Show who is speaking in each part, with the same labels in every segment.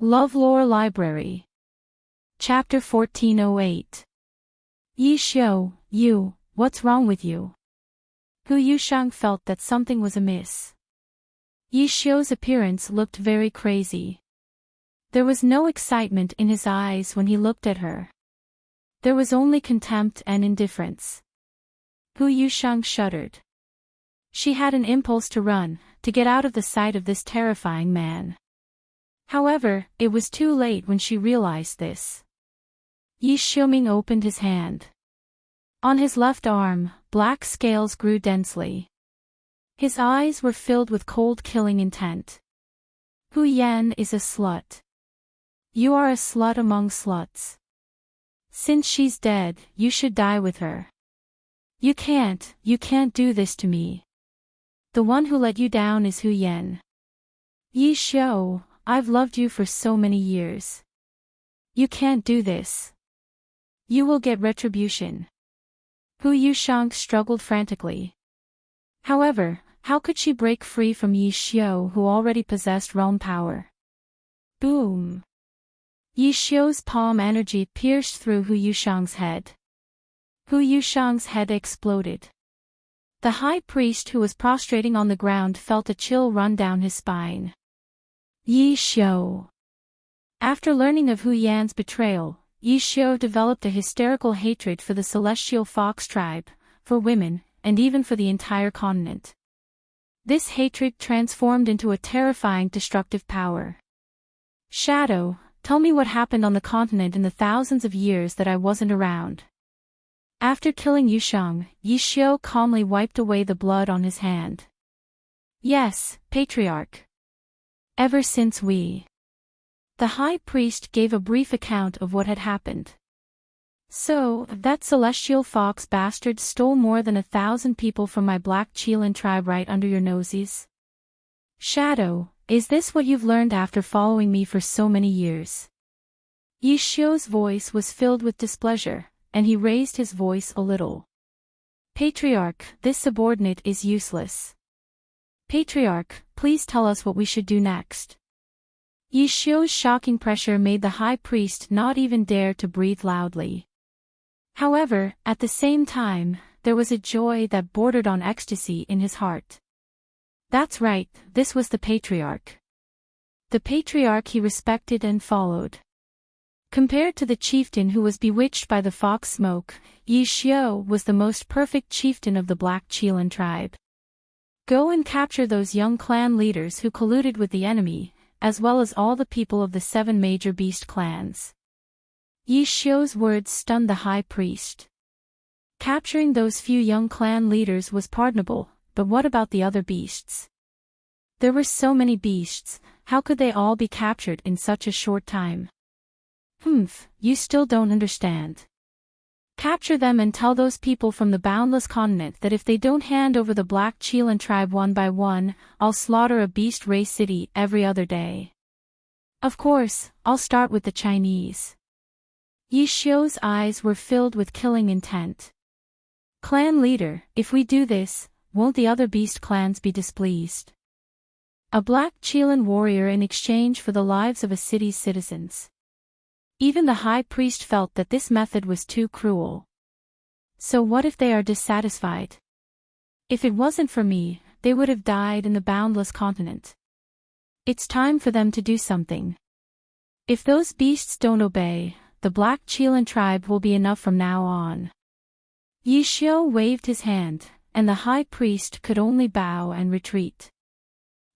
Speaker 1: LoveLore Library. Chapter 1408. Yi Xiu, you, what's wrong with you? Hu Yushang felt that something was amiss. Yi Xiu's appearance looked very crazy. There was no excitement in his eyes when he looked at her. There was only contempt and indifference. Hu Yushang shuddered. She had an impulse to run, to get out of the sight of this terrifying man. However, it was too late when she realized this. Yi Xiuming opened his hand. On his left arm, black scales grew densely. His eyes were filled with cold killing intent. Hu Yan is a slut. You are a slut among sluts. Since she's dead, you should die with her. You can't do this to me. The one who let you down is Hu Yan. Yi Xiu, I've loved you for so many years. You can't do this. You will get retribution. Hu Yushang struggled frantically. However, how could she break free from Yi Xiu, who already possessed realm power? Boom! Yi Xiu's palm energy pierced through Hu Yushang's head. Hu Yushang's head exploded. The high priest who was prostrating on the ground felt a chill run down his spine. Yi Xiu. After learning of Hu Yan's betrayal, Yi Xiu developed a hysterical hatred for the celestial fox tribe, for women, and even for the entire continent. This hatred transformed into a terrifying destructive power. Shadow, tell me what happened on the continent in the thousands of years that I wasn't around. After killing Yushang, Yi Xiu calmly wiped away the blood on his hand. Yes, Patriarch. Ever since we... The high priest gave a brief account of what had happened. So, that celestial fox bastard stole more than 1,000 people from my Black Qilin tribe right under your noses? Shadow, is this what you've learned after following me for so many years? Yi Xiu's voice was filled with displeasure, and he raised his voice a little. Patriarch, this subordinate is useless. Patriarch, please tell us what we should do next. Yi Xiu's shocking pressure made the high priest not even dare to breathe loudly. However, at the same time, there was a joy that bordered on ecstasy in his heart. That's right, this was the Patriarch. The Patriarch he respected and followed. Compared to the chieftain who was bewitched by the fox smoke, Yi Xiu was the most perfect chieftain of the Black Qilin tribe. Go and capture those young clan leaders who colluded with the enemy, as well as all the people of the 7 major beast clans. Yi Xiu's words stunned the high priest. Capturing those few young clan leaders was pardonable, but what about the other beasts? There were so many beasts, how could they all be captured in such a short time? You still don't understand. Capture them and tell those people from the boundless continent that if they don't hand over the Black Qilin tribe one by one, I'll slaughter a beast race city every other day. Of course, I'll start with the Chinese. Yi Xiu's eyes were filled with killing intent. Clan leader, if we do this, won't the other beast clans be displeased? A Black Qilin warrior in exchange for the lives of a city's citizens. Even the high priest felt that this method was too cruel. So what if they are dissatisfied? If it wasn't for me, they would have died in the boundless continent. It's time for them to do something. If those beasts don't obey, the Black Qilin tribe will be enough from now on. Yi Xiu waved his hand, and the high priest could only bow and retreat.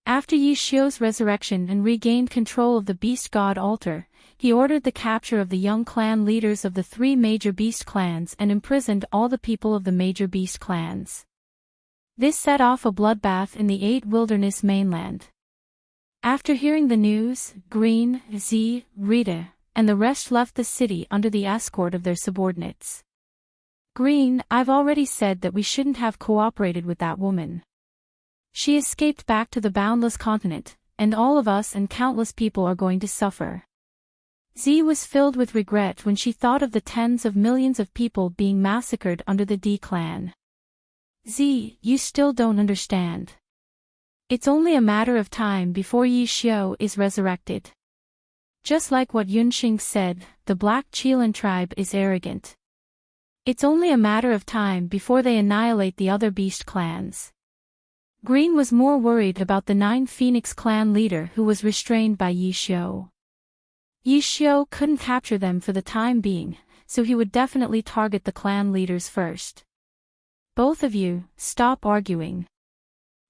Speaker 1: After Yi Xiu's resurrection and regained control of the beast god altar, he ordered the capture of the young clan leaders of the 3 major beast clans and imprisoned all the people of the major beast clans. This set off a bloodbath in the 8 wilderness mainland. After hearing the news, Green, Z, Rita, and the rest left the city under the escort of their subordinates. Green, I've already said that we shouldn't have cooperated with that woman. She escaped back to the boundless continent, and all of us and countless people are going to suffer. Z was filled with regret when she thought of the tens of millions of people being massacred under the D clan. Z, you still don't understand. It's only a matter of time before Yi Xiu is resurrected. Just like what Yunxing said, the Black Qilan tribe is arrogant. It's only a matter of time before they annihilate the other beast clans. Green was more worried about the 9 Phoenix clan leader who was restrained by Yi Xiu. Yi Xiu couldn't capture them for the time being, so he would definitely target the clan leaders first. Both of you, stop arguing.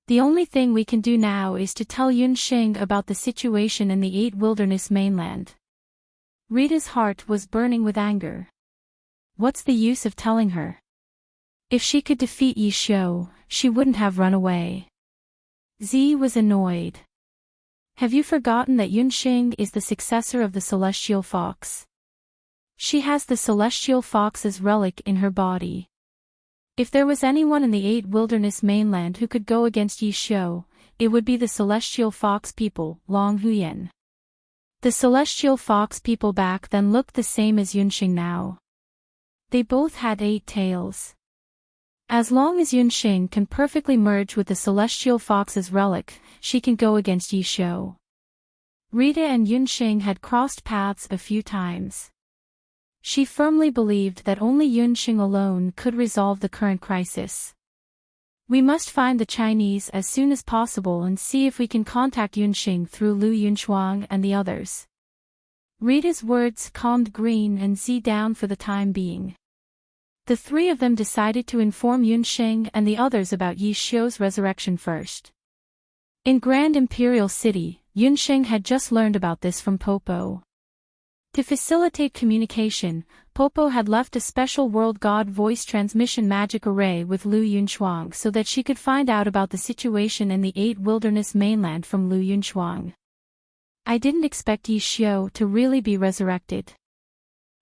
Speaker 1: The only thing we can do now is to tell Yunxing about the situation in the 8 Wilderness mainland. Rita's heart was burning with anger. What's the use of telling her? If she could defeat Yi Xiu, she wouldn't have run away. Z was annoyed. Have you forgotten that Yunxing is the successor of the Celestial Fox? She has the Celestial Fox's relic in her body. If there was anyone in the 8 Wilderness mainland who could go against Yi Xiu, it would be the Celestial Fox people, Long Huyen. The Celestial Fox people back then looked the same as Yunxing now. They both had 8 tails. As long as Yunxing can perfectly merge with the Celestial Fox's relic, she can go against Yi Xiu. Rita and Yunxing had crossed paths a few times. She firmly believed that only Yunxing alone could resolve the current crisis. We must find the Chinese as soon as possible and see if we can contact Yunxing through Lu Yunchuang and the others. Rita's words calmed Green and Z down for the time being. The 3 of them decided to inform Yunxing and the others about Yi Xiu's resurrection first. In Grand Imperial City, Yunxing had just learned about this from Popo. To facilitate communication, Popo had left a special World God voice transmission magic array with Lu Yunchuang so that she could find out about the situation in the 8 Wilderness mainland from Lu Yunchuang. I didn't expect Yi Xiu to really be resurrected.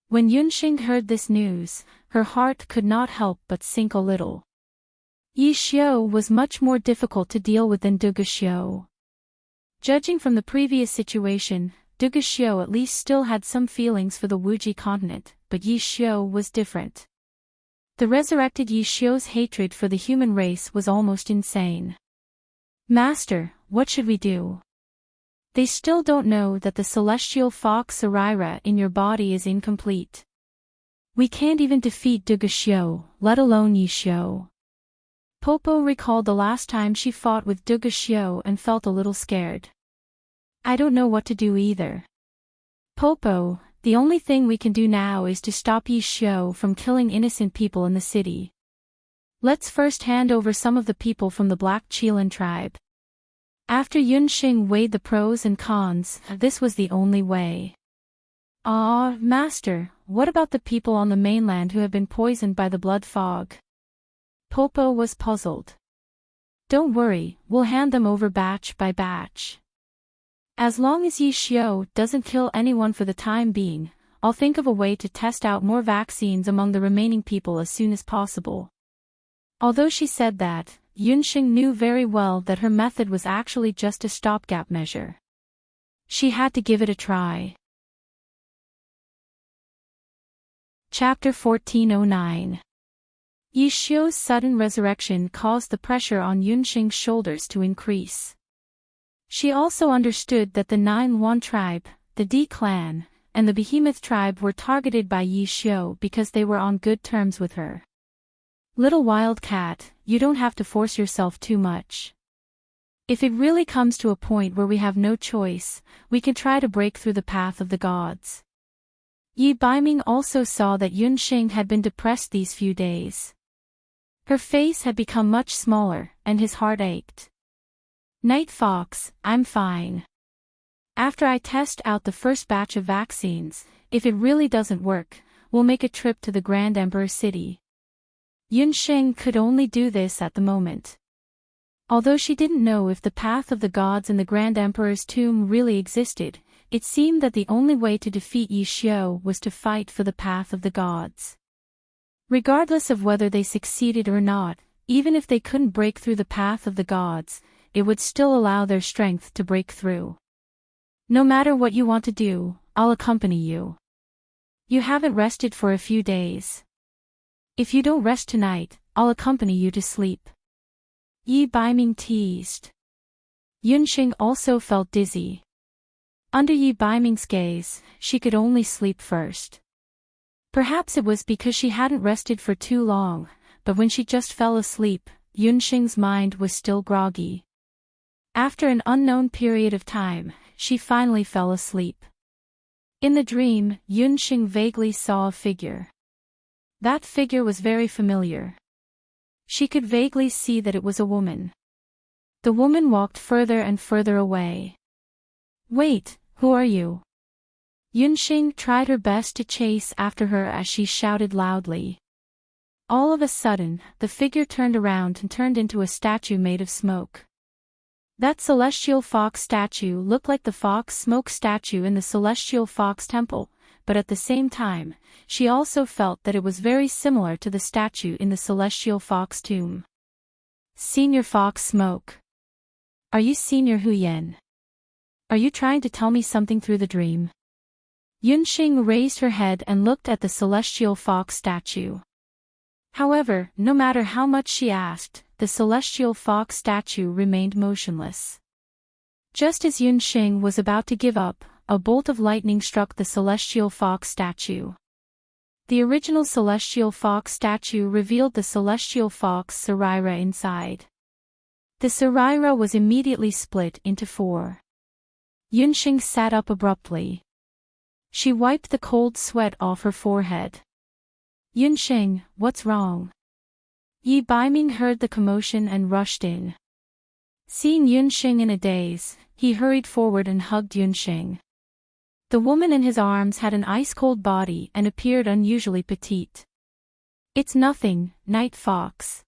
Speaker 1: When Yunxing heard this news, her heart could not help but sink a little. Yi Xiu was much more difficult to deal with than Duge Xiu. Judging from the previous situation, Duge Xiu at least still had some feelings for the Wuji continent, but Yi Xiu was different. The resurrected Yi Xiu's hatred for the human race was almost insane. Master, what should we do? They still don't know that the Celestial Fox Sarira in your body is incomplete. We can't even defeat Duge Xiu, let alone Yi Xiu. Popo recalled the last time she fought with Duge Xiu and felt a little scared. I don't know what to do either. Popo, the only thing we can do now is to stop Yi Xiu from killing innocent people in the city. Let's first hand over some of the people from the Black Qilan tribe. After Yunxing weighed the pros and cons, this was the only way. Master, what about the people on the mainland who have been poisoned by the blood fog? Popo was puzzled. Don't worry, we'll hand them over batch by batch. As long as Yi Xiu doesn't kill anyone for the time being, I'll think of a way to test out more vaccines among the remaining people as soon as possible. Although she said that, Yunxing knew very well that her method was actually just a stopgap measure. She had to give it a try. Chapter 1409. Yi Xiu's sudden resurrection caused the pressure on Yunxing's shoulders to increase. She also understood that the 9 Wan tribe, the D clan, and the Behemoth tribe were targeted by Yi Xiu because they were on good terms with her. Little wildcat, you don't have to force yourself too much. If it really comes to a point where we have no choice, we can try to break through the path of the gods. Yi Baiming also saw that Yunxing had been depressed these few days. Her face had become much smaller, and his heart ached. Night Fox, I'm fine. After I test out the first batch of vaccines, if it really doesn't work, we'll make a trip to the Grand Emperor City. Yunxing could only do this at the moment. Although she didn't know if the path of the gods in the Grand Emperor's tomb really existed, it seemed that the only way to defeat Yi Xiu was to fight for the path of the gods. Regardless of whether they succeeded or not, even if they couldn't break through the path of the gods, it would still allow their strength to break through. No matter what you want to do, I'll accompany you. You haven't rested for a few days. If you don't rest tonight, I'll accompany you to sleep. Yi Baiming teased. Yunxing also felt dizzy. Under Yi Baiming's gaze, she could only sleep first. Perhaps it was because she hadn't rested for too long, but when she just fell asleep, Yunxing's mind was still groggy. After an unknown period of time, she finally fell asleep. In the dream, Yunxing vaguely saw a figure. That figure was very familiar. She could vaguely see that it was a woman. The woman walked further and further away. "Wait, who are you?" Yunxing tried her best to chase after her as she shouted loudly. All of a sudden, the figure turned around and turned into a statue made of smoke. That celestial fox statue looked like the fox smoke statue in the celestial fox temple, but at the same time, she also felt that it was very similar to the statue in the celestial fox tomb. "Senior Fox Smoke. Are you Senior Hu Yan? Are you trying to tell me something through the dream?" Yunxing raised her head and looked at the celestial fox statue. However, no matter how much she asked, the celestial fox statue remained motionless. Just as Yunxing was about to give up, a bolt of lightning struck the celestial fox statue. The original celestial fox statue revealed the celestial fox Sarira inside. The Sarira was immediately split into 4. Yunxing sat up abruptly. She wiped the cold sweat off her forehead. "Yunxing, what's wrong?" Yi Baiming heard the commotion and rushed in. Seeing Yunxing in a daze, he hurried forward and hugged Yunxing. The woman in his arms had an ice-cold body and appeared unusually petite. "It's nothing, Night Fox.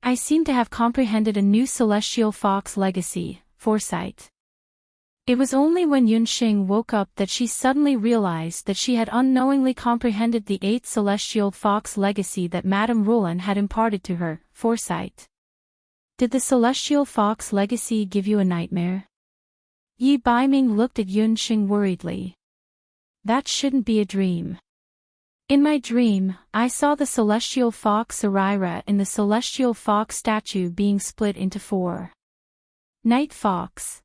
Speaker 1: I seem to have comprehended a new celestial fox legacy, foresight." It was only when Yunxing woke up that she suddenly realized that she had unknowingly comprehended the 8th celestial fox legacy that Madame Roland had imparted to her, foresight. "Did the celestial fox legacy give you a nightmare?" Yi Baiming looked at Yunxing worriedly. "That shouldn't be a dream. In my dream, I saw the celestial fox Sarira in the celestial fox statue being split into 4. Night Fox.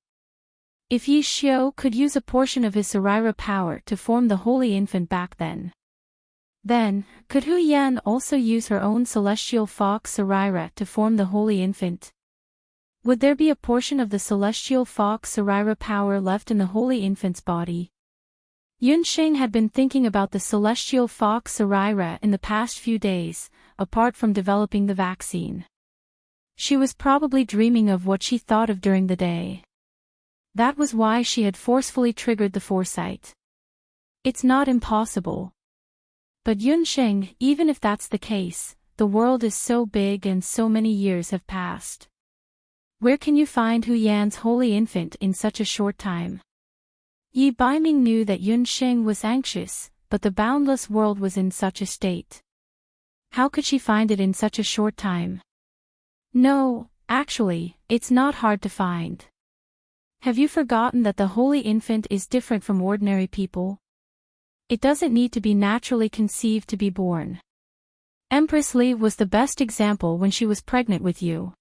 Speaker 1: If Yi Xiu could use a portion of his Sarira power to form the Holy Infant back then, could Hu Yan also use her own celestial fox Sarira to form the Holy Infant? Would there be a portion of the celestial fox Sarira power left in the Holy Infant's body? Yunxing had been thinking about the celestial fox Sarira in the past few days, apart from developing the vaccine. She was probably dreaming of what she thought of during the day. That was why she had forcefully triggered the foresight. It's not impossible. But Yunxing, even if that's the case, the world is so big and so many years have passed. Where can you find Hu Yan's Holy Infant in such a short time? Yi Baiming knew that Yunxing was anxious, but the boundless world was in such a state. How could she find it in such a short time? No, actually, it's not hard to find. Have you forgotten that the Holy Infant is different from ordinary people? It doesn't need to be naturally conceived to be born. Empress Li was the best example when she was pregnant with you.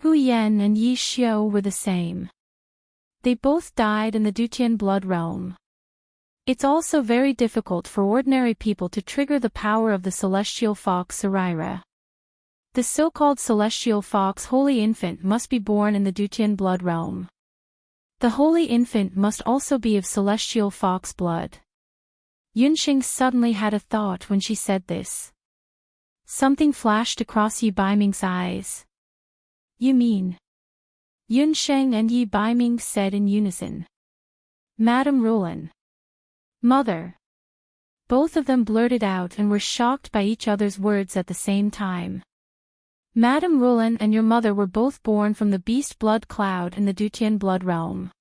Speaker 1: Hu Yan and Yi Xiu were the same. They both died in the Dutian blood realm. It's also very difficult for ordinary people to trigger the power of the celestial fox Sarira. The so-called celestial fox Holy Infant must be born in the Dutian blood realm. The Holy Infant must also be of celestial fox blood. Yunxing suddenly had a thought when she said this. Something flashed across Yi Baiming's eyes. You mean? Yunxing and Yi Baiming said in unison. Madame Roland. Mother. Both of them blurted out and were shocked by each other's words at the same time. Madame Roland and your mother were both born from the beast blood cloud in the Dutian blood realm.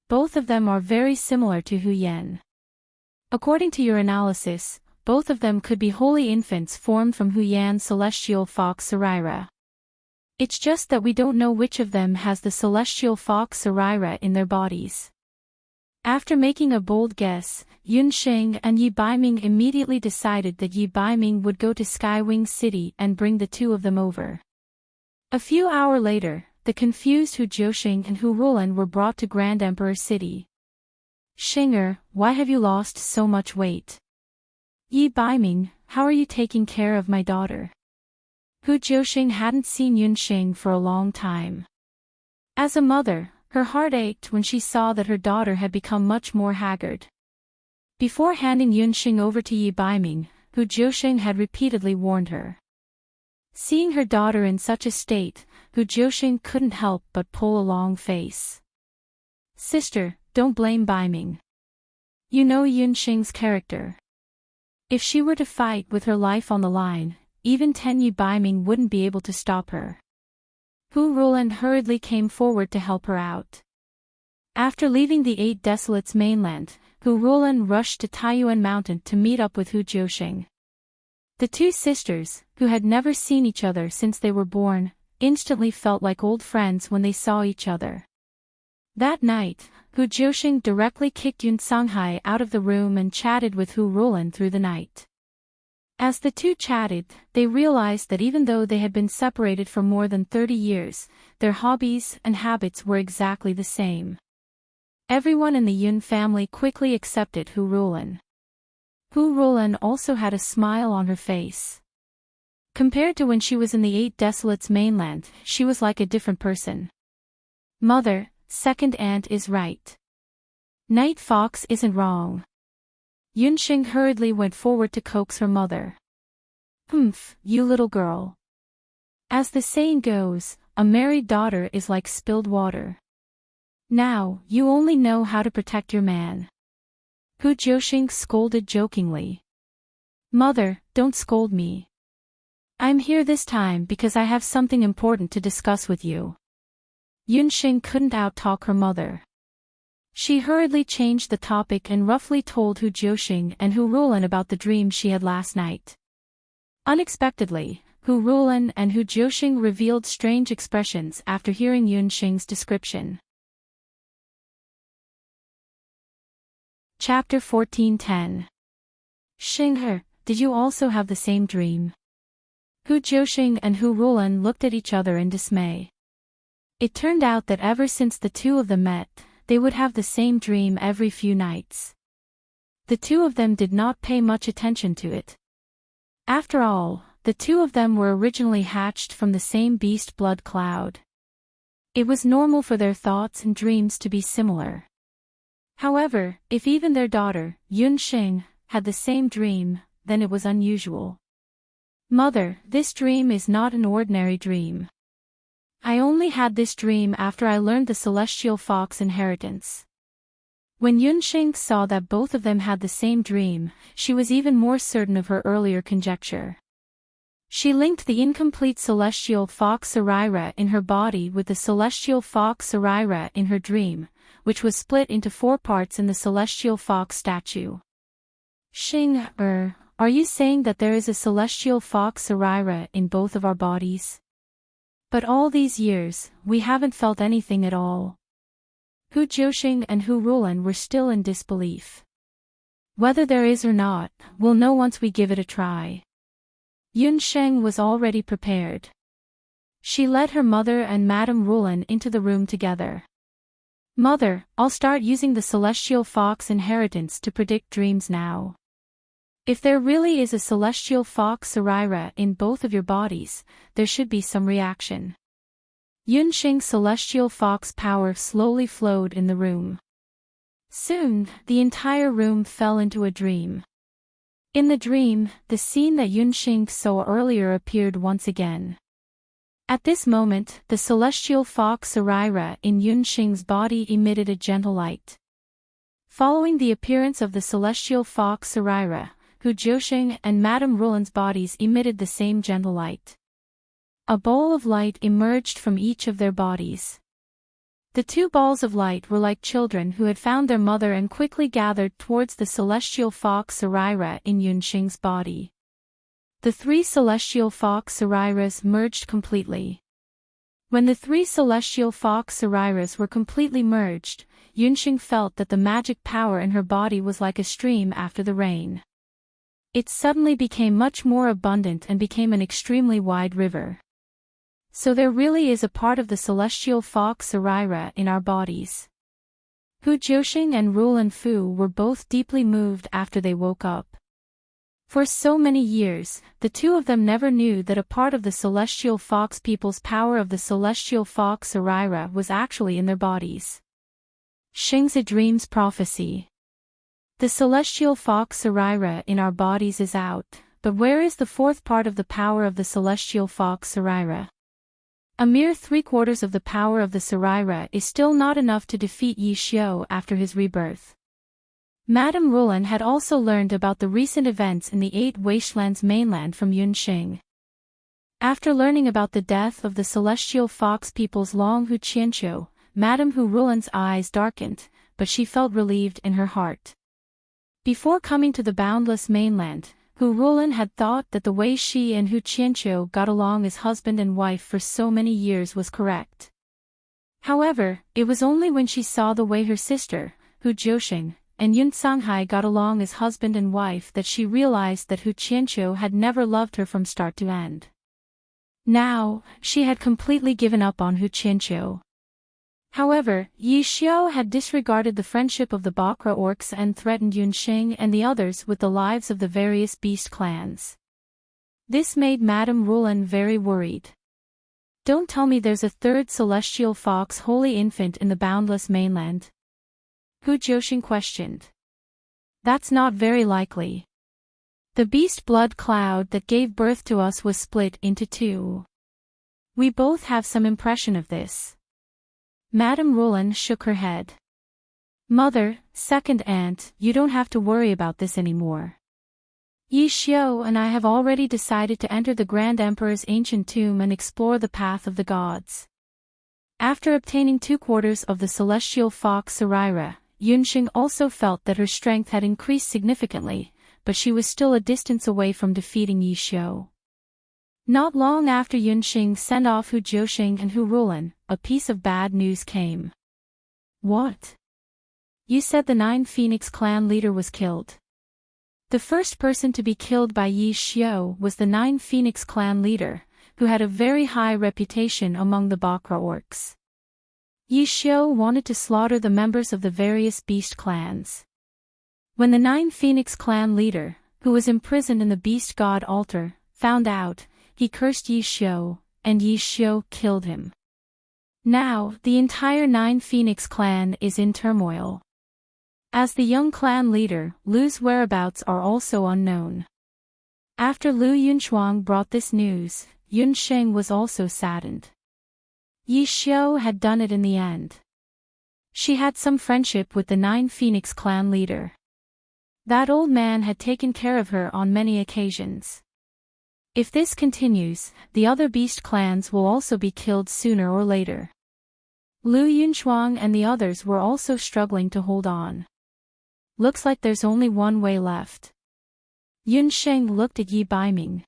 Speaker 1: Both of them are very similar to Hu Yan. According to your analysis, both of them could be holy infants formed from Hu Yan's celestial fox Sarira. It's just that we don't know which of them has the celestial fox Sarira in their bodies. After making a bold guess, Yunxing and Yi Baiming immediately decided that Yi Baiming would go to Skywing City and bring the two of them over. A few hours later, the confused Hu Jiuxing and Hu Roland were brought to Grand Emperor City. Xinger, why have you lost so much weight? Yi Baiming, how are you taking care of my daughter? Hu Jiuxing hadn't seen Yunxing for a long time. As a mother, her heart ached when she saw that her daughter had become much more haggard. Before handing Yunxing over to Yi Baiming, Hu Jiuxing had repeatedly warned her. Seeing her daughter in such a state, Hu Jiuxing couldn't help but pull a long face. Sister, don't blame Baiming. You know Yunxing's character. If she were to fight with her life on the line, even 10 Yi Baiming wouldn't be able to stop her. Hu Rulan hurriedly came forward to help her out. After leaving the Eight Desolates mainland, Hu Rulan rushed to Taiyuan Mountain to meet up with Hu Jiuxing. The two sisters, who had never seen each other since they were born, instantly felt like old friends when they saw each other. That night, Hu Jiuxing directly kicked Yun Songhai out of the room and chatted with Hu Rulan through the night. As the two chatted, they realized that even though they had been separated for more than 30 years, their hobbies and habits were exactly the same. Everyone in the Yun family quickly accepted Hu Rulan. Hu Rulan also had a smile on her face. Compared to when she was in the Eight Desolates mainland, she was like a different person. Mother, second aunt is right. Night Fox isn't wrong. Yunxing hurriedly went forward to coax her mother. Humph, you little girl. As the saying goes, a married daughter is like spilled water. Now, you only know how to protect your man. Hu Jiuxing scolded jokingly. Mother, don't scold me. I'm here this time because I have something important to discuss with you. Yunxing couldn't outtalk her mother. She hurriedly changed the topic and roughly told Hu Jiuxing and Hu Rulan about the dream she had last night. Unexpectedly, Hu Rulan and Hu Jiuxing revealed strange expressions after hearing Yunxing's description. Chapter 14:10. Xinghe, did you also have the same dream? Hu Jiuxing and Hu Rulan looked at each other in dismay. It turned out that ever since the two of them met, they would have the same dream every few nights. The two of them did not pay much attention to it. After all, the two of them were originally hatched from the same beast blood cloud. It was normal for their thoughts and dreams to be similar. However, if even their daughter, Yunxing, had the same dream, then it was unusual. Mother, this dream is not an ordinary dream. I only had this dream after I learned the Celestial Fox inheritance. When Yunxing saw that both of them had the same dream, she was even more certain of her earlier conjecture. She linked the incomplete Celestial Fox Saraira in her body with the Celestial Fox Saraira in her dream, which was split into 4 parts in the Celestial Fox statue. Xing, are you saying that there is a Celestial Fox Saraira in both of our bodies? But all these years, we haven't felt anything at all. Hu Jiuxing and Hu Rulan were still in disbelief. Whether there is or not, we'll know once we give it a try. Yunxing was already prepared. She led her mother and Madame Rulan into the room together. Mother, I'll start using the Celestial Fox inheritance to predict dreams now. If there really is a Celestial Fox Saraira in both of your bodies, there should be some reaction. Yunxing's Celestial Fox power slowly flowed in the room. Soon, the entire room fell into a dream. In the dream, the scene that Yunxing saw earlier appeared once again. At this moment, the Celestial Fox Saraira in Yunxing's body emitted a gentle light. Following the appearance of the Celestial Fox Saraira, Hu Jiuxing and Madame Rulan's bodies emitted the same gentle light. A ball of light emerged from each of their bodies. The 2 balls of light were like children who had found their mother and quickly gathered towards the Celestial Fox Saraira in Yunxing's body. The 3 Celestial Fox Sarairas merged completely. When the 3 Celestial Fox Sarairas were completely merged, Yunxing felt that the magic power in her body was like a stream after the rain. It suddenly became much more abundant and became an extremely wide river. So there really is a part of the Celestial Fox Saraira in our bodies. Hu Jiuxing and Rulan Fu were both deeply moved after they woke up. For so many years, the two of them never knew that a part of the celestial fox people's power of the celestial fox Sarira was actually in their bodies. Xing's A Dream's Prophecy. The celestial fox Sarira in our bodies is out, but where is the fourth part of the power of the celestial fox Sarira? A mere 3/4 of the power of the Sarira is still not enough to defeat Yi Xiu after his rebirth. Madame Rulan had also learned about the recent events in the Eight Wastelands mainland from Yunxing. After learning about the death of the celestial fox people's Long Hu Qianqiu, Madame Hu Rulan's eyes darkened, but she felt relieved in her heart. Before coming to the boundless mainland, Hu Rulan had thought that the way she and Hu Qianqiu got along as husband and wife for so many years was correct. However, it was only when she saw the way her sister, Hu Jiuxing, and Yun Sanghai got along as husband and wife that she realized that Hu Qianqiu had never loved her from start to end. Now, she had completely given up on Hu Qianqiu. However, Yi Xiu had disregarded the friendship of the Bakra orcs and threatened Yunxing and the others with the lives of the various beast clans. This made Madame Rulan very worried. Don't tell me there's a third celestial fox holy infant in the boundless mainland? Hu Jiuxing questioned. That's not very likely. The beast blood cloud that gave birth to us was split into two. We both have some impression of this. Madame Rulan shook her head. Mother, second aunt, you don't have to worry about this anymore. Yi Xiu and I have already decided to enter the Grand Emperor's ancient tomb and explore the path of the gods. After obtaining 2/4 of the celestial fox Sarira, Yunxing also felt that her strength had increased significantly, but she was still a distance away from defeating Yi Xiu. Not long after Yunxing sent off Hu Jiuxing and Hu Rulan, a piece of bad news came. What? You said the 9 Phoenix clan leader was killed. The first person to be killed by Yi Xiu was the 9 Phoenix clan leader, who had a very high reputation among the Bakra orcs. Yi Xiu wanted to slaughter the members of the various beast clans. When the 9 Phoenix clan leader, who was imprisoned in the beast god altar, found out, he cursed Yi Xiu, and Yi Xiu killed him. Now, the entire 9 Phoenix clan is in turmoil. As the young clan leader, Lu's whereabouts are also unknown. After Lu Yunchuang brought this news, Yunxing was also saddened. Yi Xiu had done it in the end. She had some friendship with the 9 Phoenix clan leader. That old man had taken care of her on many occasions. If this continues, the other beast clans will also be killed sooner or later. Lu Yunchuang and the others were also struggling to hold on. Looks like there's only one way left. Yunxing looked at Yi Baiming.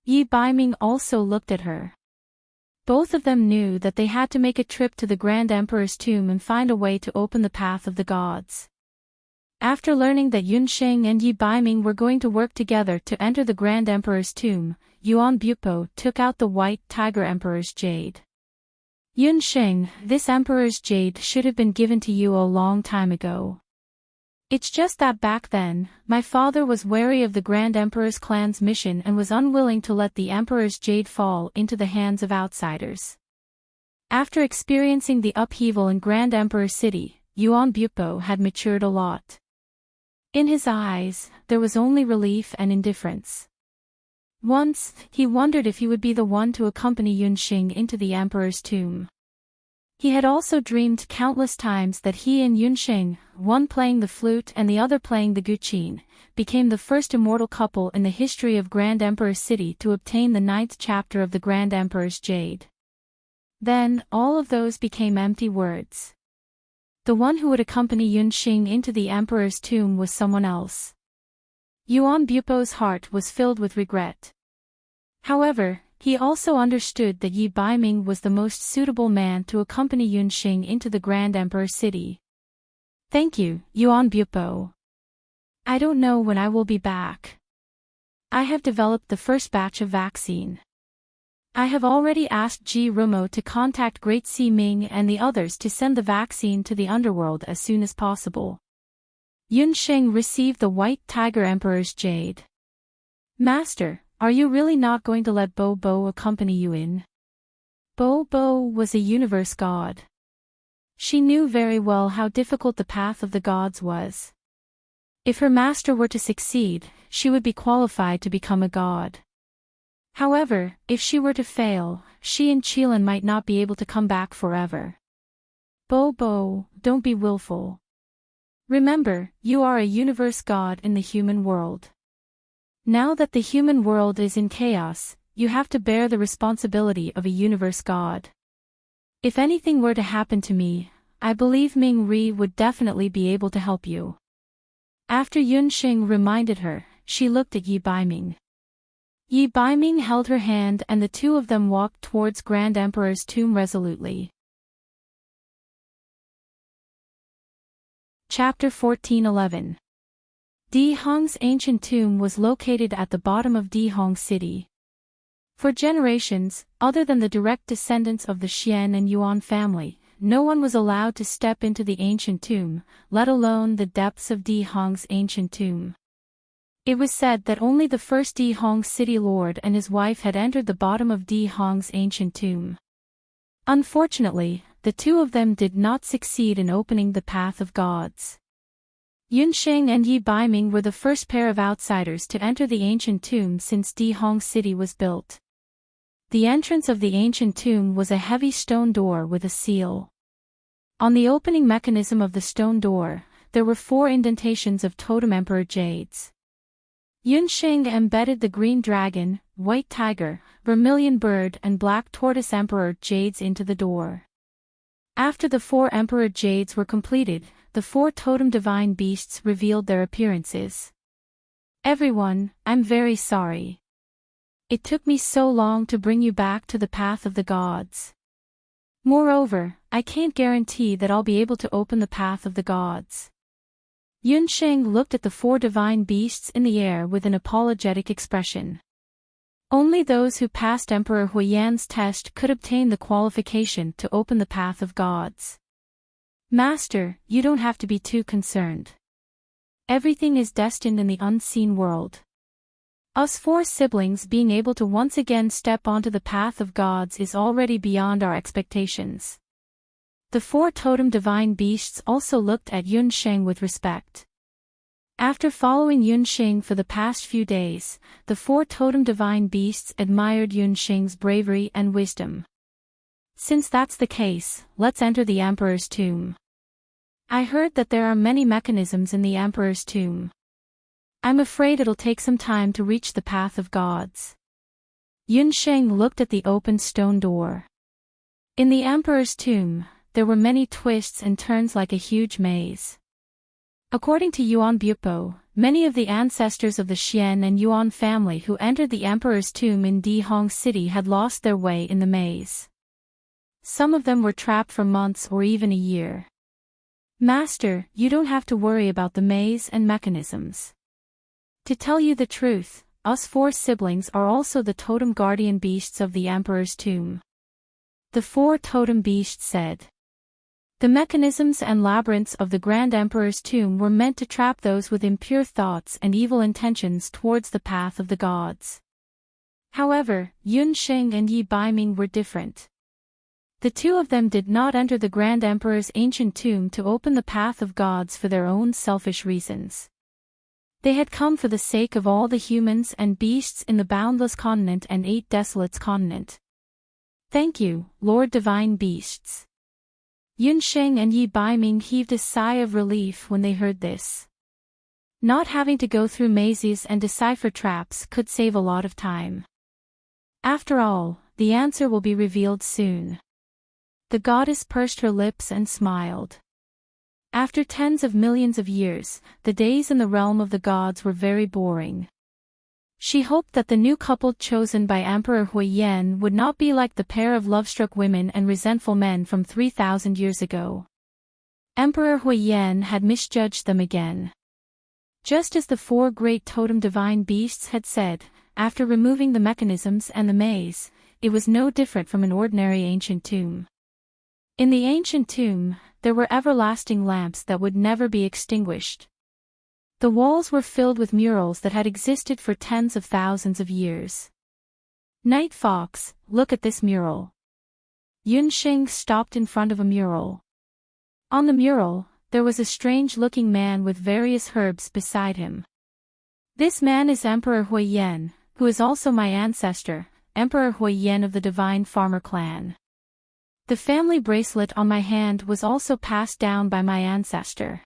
Speaker 1: Yi Baiming also looked at her. Both of them knew that they had to make a trip to the Grand Emperor's tomb and find a way to open the path of the gods. After learning that Yunxing and Yi Baiming were going to work together to enter the Grand Emperor's tomb, Yuan Bupo took out the White Tiger Emperor's jade. Yunxing, this Emperor's jade should have been given to you a long time ago. It's just that back then, my father was wary of the Grand Emperor's clan's mission and was unwilling to let the Emperor's jade fall into the hands of outsiders. After experiencing the upheaval in Grand Emperor City, Yuan Bupo had matured a lot. In his eyes, there was only relief and indifference. Once, he wondered if he would be the one to accompany Yunxing into the Emperor's tomb. He had also dreamed countless times that he and Yunxing, one playing the flute and the other playing the guqin, became the first immortal couple in the history of Grand Emperor City to obtain the 9th chapter of the Grand Emperor's Jade. Then, all of those became empty words. The one who would accompany Yunxing into the Emperor's tomb was someone else. Yuan Bupo's heart was filled with regret. However, he also understood that Yi Baiming was the most suitable man to accompany Yunxing into the Grand Emperor City. Thank you, Yuan Bupo. I don't know when I will be back. I have developed the first batch of vaccine. I have already asked Ji Rumo to contact Great Sea Ming and the others to send the vaccine to the underworld as soon as possible. Yunsheng received the White Tiger Emperor's jade. Master, are you really not going to let Bo Bo accompany you in? Bo Bo was a universe god. She knew very well how difficult the path of the gods was. If her master were to succeed, she would be qualified to become a god. However, if she were to fail, she and Qilin might not be able to come back forever. Bo Bo, don't be willful. Remember, you are a universe god in the human world. Now that the human world is in chaos, you have to bear the responsibility of a universe god. If anything were to happen to me, I believe Ming Ri would definitely be able to help you. After Yunsheng reminded her, she looked at Yi Baiming. Yi Baiming held her hand and the two of them walked towards Grand Emperor's tomb resolutely. Chapter 14:11. Di Hong's ancient tomb was located at the bottom of Di Hong City. For generations, other than the direct descendants of the Xian and Yuan family, no one was allowed to step into the ancient tomb, let alone the depths of Di Hong's ancient tomb. It was said that only the first Di Hong city lord and his wife had entered the bottom of Di Hong's ancient tomb. Unfortunately, the two of them did not succeed in opening the path of gods. Yunsheng and Yi Baiming were the first pair of outsiders to enter the ancient tomb since Di Hong city was built. The entrance of the ancient tomb was a heavy stone door with a seal. On the opening mechanism of the stone door, there were 4 indentations of Totem Emperor jades. Yunsheng embedded the green dragon, white tiger, vermilion bird and black tortoise emperor jades into the door. After the 4 emperor jades were completed, the 4 totem divine beasts revealed their appearances. Everyone, I'm very sorry. It took me so long to bring you back to the path of the gods. Moreover, I can't guarantee that I'll be able to open the path of the gods. Yunsheng looked at the 4 divine beasts in the air with an apologetic expression. Only those who passed Emperor Huiyan's test could obtain the qualification to open the path of gods. Master, you don't have to be too concerned. Everything is destined in the unseen world. Us 4 siblings being able to once again step onto the path of gods is already beyond our expectations. The 4 totem divine beasts also looked at Yunsheng with respect. After following Yunsheng for the past few days, the 4 totem divine beasts admired Yunsheng's bravery and wisdom. Since that's the case, let's enter the Emperor's tomb. I heard that there are many mechanisms in the Emperor's tomb. I'm afraid it'll take some time to reach the path of gods. Yunsheng looked at the open stone door. In the Emperor's tomb, there were many twists and turns like a huge maze. According to Yuan Bupo, many of the ancestors of the Xian and Yuan family who entered the Emperor's tomb in Di Hong City had lost their way in the maze. Some of them were trapped for months or even a year. Master, you don't have to worry about the maze and mechanisms. To tell you the truth, us 4 siblings are also the totem guardian beasts of the Emperor's tomb. The 4 totem beasts said. The mechanisms and labyrinths of the Grand Emperor's tomb were meant to trap those with impure thoughts and evil intentions towards the path of the gods. However, Yunsheng and Yi Baiming were different. The two of them did not enter the Grand Emperor's ancient tomb to open the path of gods for their own selfish reasons. They had come for the sake of all the humans and beasts in the Boundless Continent and 8 Desolates Continent. Thank you, Lord Divine Beasts. Yunsheng and Yi Baiming heaved a sigh of relief when they heard this. Not having to go through mazes and decipher traps could save a lot of time. After all, the answer will be revealed soon. The goddess pursed her lips and smiled. After tens of millions of years, the days in the realm of the gods were very boring. She hoped that the new couple chosen by Emperor Huiyan would not be like the pair of love-struck women and resentful men from 3,000 years ago. Emperor Huiyan had misjudged them again. Just as the 4 great totem divine beasts had said, after removing the mechanisms and the maze, it was no different from an ordinary ancient tomb. In the ancient tomb, there were everlasting lamps that would never be extinguished. The walls were filled with murals that had existed for tens of thousands of years. Night Fox, look at this mural. Yunxing stopped in front of a mural. On the mural, there was a strange-looking man with various herbs beside him. This man is Emperor Huiyan, who is also my ancestor, Emperor Huiyan of the Divine Farmer clan. The family bracelet on my hand was also passed down by my ancestor.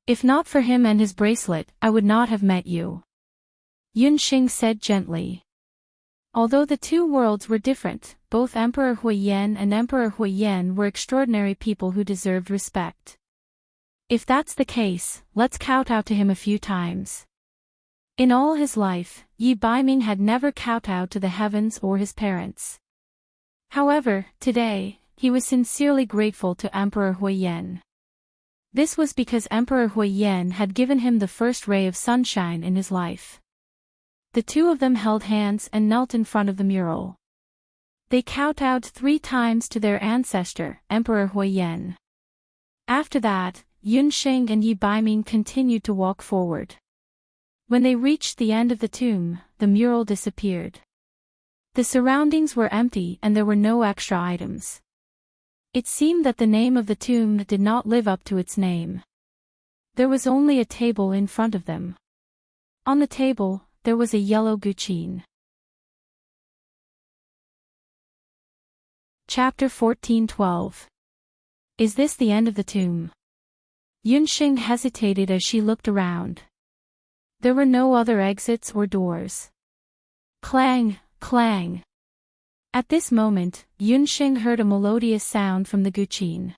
Speaker 1: If not for him and his bracelet, I would not have met you. Yunxing said gently. Although the two worlds were different, both Emperor Huiyan and Emperor Huiyan were extraordinary people who deserved respect. If that's the case, let's kowtow to him a few times. In all his life, Yi Baiming had never kowtowed to the heavens or his parents. However, today, he was sincerely grateful to Emperor Huiyan. This was because Emperor Huiyan had given him the first ray of sunshine in his life. The two of them held hands and knelt in front of the mural. They kowtowed 3 times to their ancestor, Emperor Huiyan. After that, Yunxing and Yi Baiming continued to walk forward. When they reached the end of the tomb, the mural disappeared. The surroundings were empty and there were no extra items. It seemed that the name of the tomb did not live up to its name. There was only a table in front of them. On the table, there was a yellow guqin. Chapter 14:12. Is this the end of the tomb? Yunxing hesitated as she looked around. There were no other exits or doors. Clang, clang. At this moment, Yunxing heard a melodious sound from the guqin.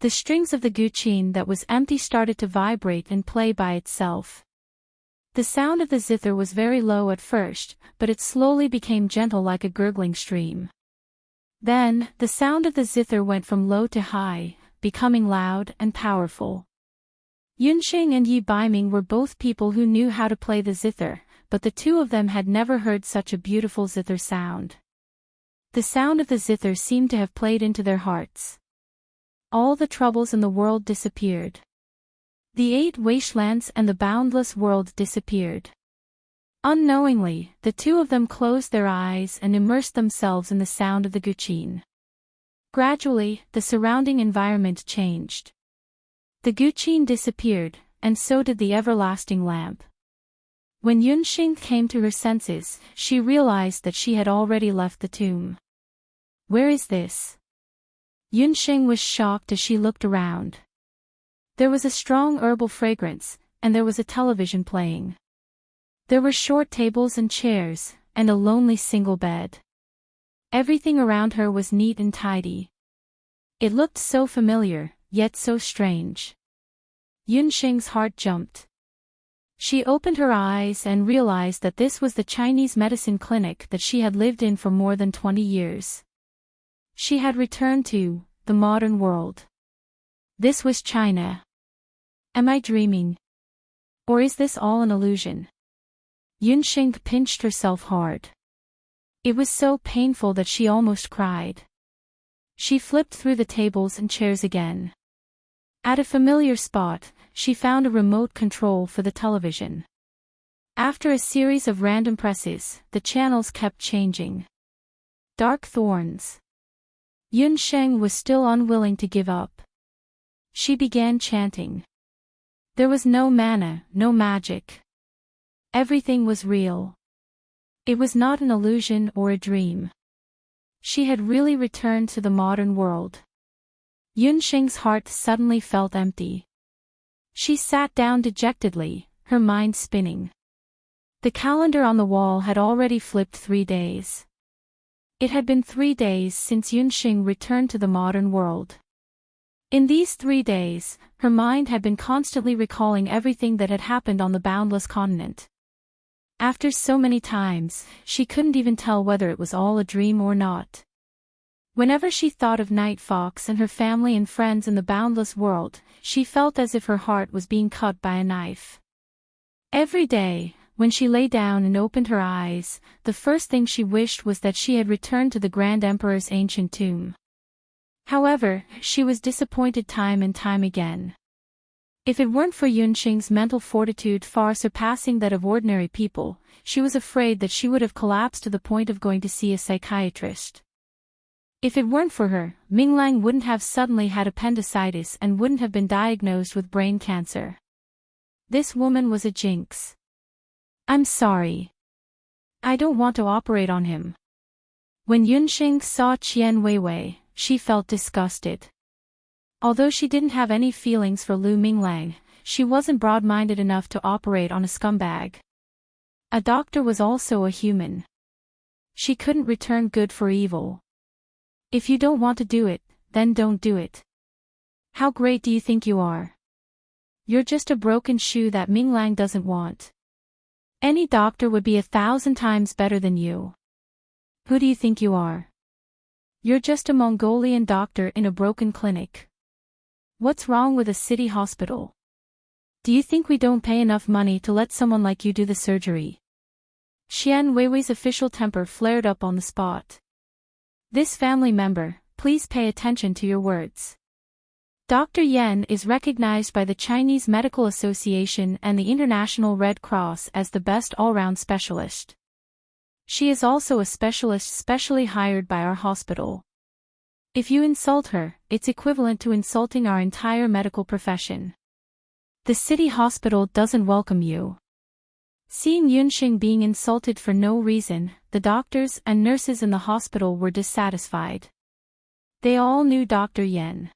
Speaker 1: The strings of the guqin that was empty started to vibrate and play by itself. The sound of the zither was very low at first, but it slowly became gentle like a gurgling stream. Then, the sound of the zither went from low to high, becoming loud and powerful. Yunxing and Yi Baiming were both people who knew how to play the zither, but the two of them had never heard such a beautiful zither sound. The sound of the zither seemed to have played into their hearts. All the troubles in the world disappeared. The 8 wastelands and the boundless world disappeared. Unknowingly, the two of them closed their eyes and immersed themselves in the sound of the guqin. Gradually, the surrounding environment changed. The guqin disappeared, and so did the everlasting lamp. When Yunxing came to her senses, she realized that she had already left the tomb. Where is this? Yunxing was shocked as she looked around. There was a strong herbal fragrance, and there was a television playing. There were short tables and chairs, and a lonely single bed. Everything around her was neat and tidy. It looked so familiar, yet so strange. Yunxing's heart jumped. She opened her eyes and realized that this was the Chinese medicine clinic that she had lived in for more than 20 years. She had returned to the modern world. This was China. Am I dreaming? Or is this all an illusion? Yunxing pinched herself hard. It was so painful that she almost cried. She flipped through the tables and chairs again. At a familiar spot, she found a remote control for the television. After a series of random presses, the channels kept changing. Dark thorns. Yunxing was still unwilling to give up. She began chanting. There was no mana, no magic. Everything was real. It was not an illusion or a dream. She had really returned to the modern world. Yunxing's heart suddenly felt empty. She sat down dejectedly, her mind spinning. The calendar on the wall had already flipped 3 days. It had been 3 days since Yunxing returned to the modern world. In these 3 days, her mind had been constantly recalling everything that had happened on the boundless continent. After so many times, she couldn't even tell whether it was all a dream or not. Whenever she thought of Night Fox and her family and friends in the boundless world, she felt as if her heart was being cut by a knife. Every day, when she lay down and opened her eyes, the first thing she wished was that she had returned to the Grand Emperor's ancient tomb. However, she was disappointed time and time again. If it weren't for Yunxing's mental fortitude far surpassing that of ordinary people, she was afraid that she would have collapsed to the point of going to see a psychiatrist. If it weren't for her, Minglang wouldn't have suddenly had appendicitis and wouldn't have been diagnosed with brain cancer. This woman was a jinx. I'm sorry. I don't want to operate on him. When Yunxing saw Qian Weiwei, she felt disgusted. Although she didn't have any feelings for Lu Minglang, she wasn't broad-minded enough to operate on a scumbag. A doctor was also a human. She couldn't return good for evil. If you don't want to do it, then don't do it. How great do you think you are? You're just a broken shoe that Minglang doesn't want. Any doctor would be 1,000 times better than you. Who do you think you are? You're just a Mongolian doctor in a broken clinic. What's wrong with a city hospital? Do you think we don't pay enough money to let someone like you do the surgery? Qian Weiwei's official temper flared up on the spot. This family member, please pay attention to your words. Dr. Yan is recognized by the Chinese Medical Association and the International Red Cross as the best all-round specialist. She is also a specialist specially hired by our hospital. If you insult her, it's equivalent to insulting our entire medical profession. The city hospital doesn't welcome you. Seeing Yunxing being insulted for no reason, the doctors and nurses in the hospital were dissatisfied. They all knew Dr. Yan.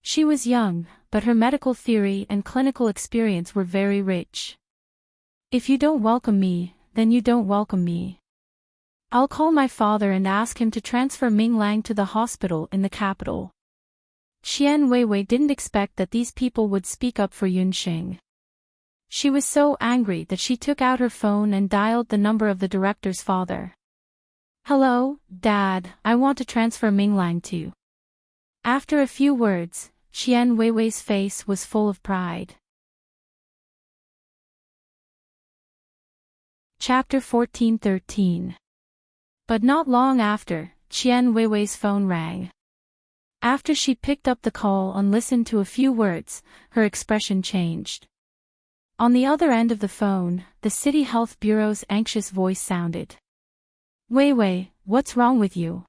Speaker 1: She was young, but her medical theory and clinical experience were very rich. If you don't welcome me, then you don't welcome me. I'll call my father and ask him to transfer Minglang to the hospital in the capital. Qian Weiwei didn't expect that these people would speak up for Yunxing. She was so angry that she took out her phone and dialed the number of the director's father. Hello, Dad, I want to transfer Minglang to. After a few words, Qian Weiwei's face was full of pride. Chapter 14:13. But not long after, Qian Weiwei's phone rang. After she picked up the call and listened to a few words, her expression changed. On the other end of the phone, the City Health Bureau's anxious voice sounded. Weiwei, what's wrong with you?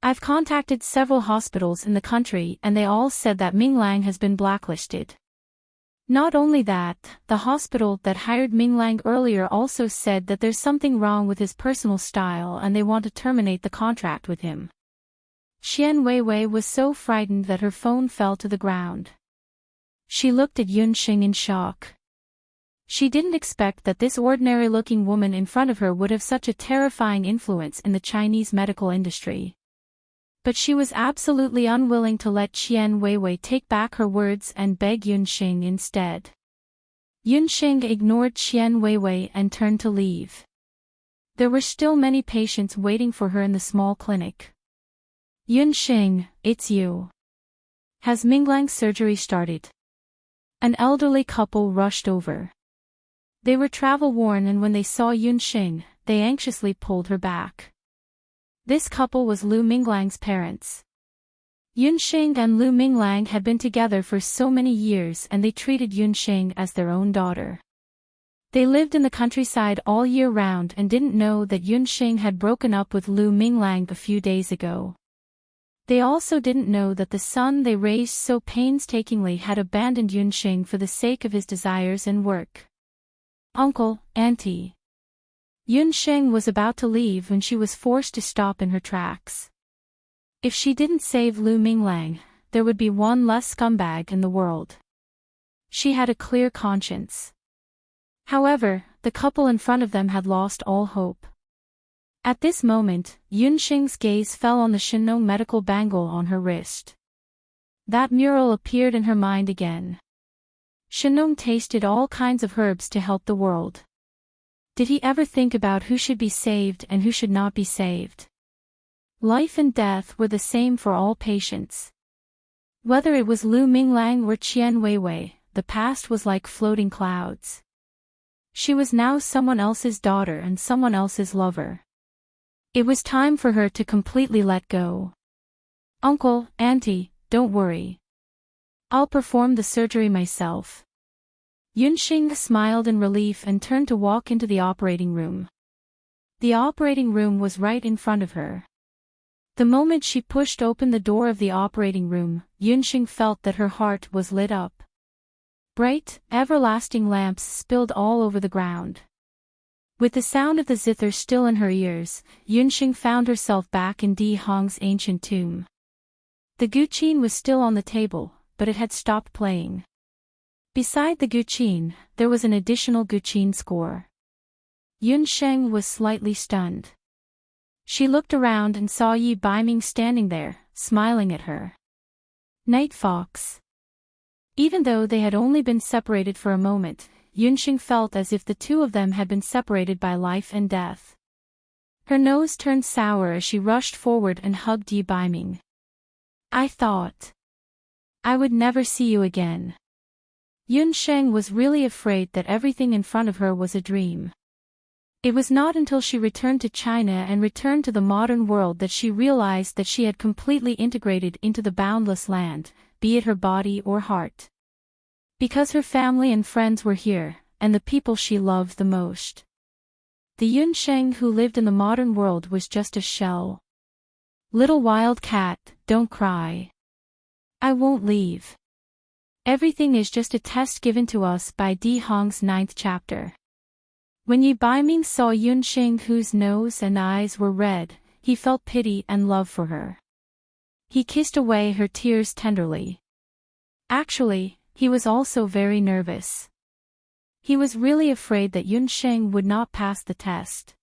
Speaker 1: I've contacted several hospitals in the country and they all said that Minglang has been blacklisted. Not only that, the hospital that hired Minglang earlier also said that there's something wrong with his personal style and they want to terminate the contract with him. Qian Weiwei was so frightened that her phone fell to the ground. She looked at Yunxing in shock. She didn't expect that this ordinary-looking woman in front of her would have such a terrifying influence in the Chinese medical industry. But she was absolutely unwilling to let Qian Weiwei take back her words and beg Yunxing instead. Yunxing ignored Qian Weiwei and turned to leave. There were still many patients waiting for her in the small clinic. Yunxing, it's you. Has Minglang's surgery started? An elderly couple rushed over. They were travel-worn and when they saw Yunxing, they anxiously pulled her back. This couple was Lu Minglang's parents. Yunxing and Lu Minglang had been together for so many years and they treated Yunxing as their own daughter. They lived in the countryside all year round and didn't know that Yunxing had broken up with Lu Minglang a few days ago. They also didn't know that the son they raised so painstakingly had abandoned Yunxing for the sake of his desires and work. Uncle, Auntie. Yunxing was about to leave when she was forced to stop in her tracks. If she didn't save Lu Minglang, there would be one less scumbag in the world. She had a clear conscience. However, the couple in front of them had lost all hope. At this moment, Yunxing's gaze fell on the Shenong medical bangle on her wrist. That mural appeared in her mind again. Shenong tasted all kinds of herbs to help the world. Did he ever think about who should be saved and who should not be saved? Life and death were the same for all patients. Whether it was Lu Minglang or Qian Weiwei, the past was like floating clouds. She was now someone else's daughter and someone else's lover. It was time for her to completely let go. Uncle, Auntie, don't worry. I'll perform the surgery myself. Yunxing smiled in relief and turned to walk into the operating room. The operating room was right in front of her. The moment she pushed open the door of the operating room, Yunxing felt that her heart was lit up. Bright, everlasting lamps spilled all over the ground. With the sound of the zither still in her ears, Yunxing found herself back in Di Hong's ancient tomb. The guqin was still on the table, but it had stopped playing. Beside the guqin, there was an additional guqin score. Yunxing was slightly stunned. She looked around and saw Yi Baiming standing there, smiling at her. Night Fox. Even though they had only been separated for a moment, Yunxing felt as if the two of them had been separated by life and death. Her nose turned sour as she rushed forward and hugged Yi Baiming. I thought I would never see you again. Yunxing was really afraid that everything in front of her was a dream. It was not until she returned to China and returned to the modern world that she realized that she had completely integrated into the boundless land, be it her body or heart. Because her family and friends were here, and the people she loved the most. The Yunxing who lived in the modern world was just a shell. Little wild cat, don't cry. I won't leave. Everything is just a test given to us by Di Hong's 9th chapter. When Yi Baiming saw Yunxing whose nose and eyes were red, he felt pity and love for her. He kissed away her tears tenderly. Actually, he was also very nervous. He was really afraid that Yunxing would not pass the test.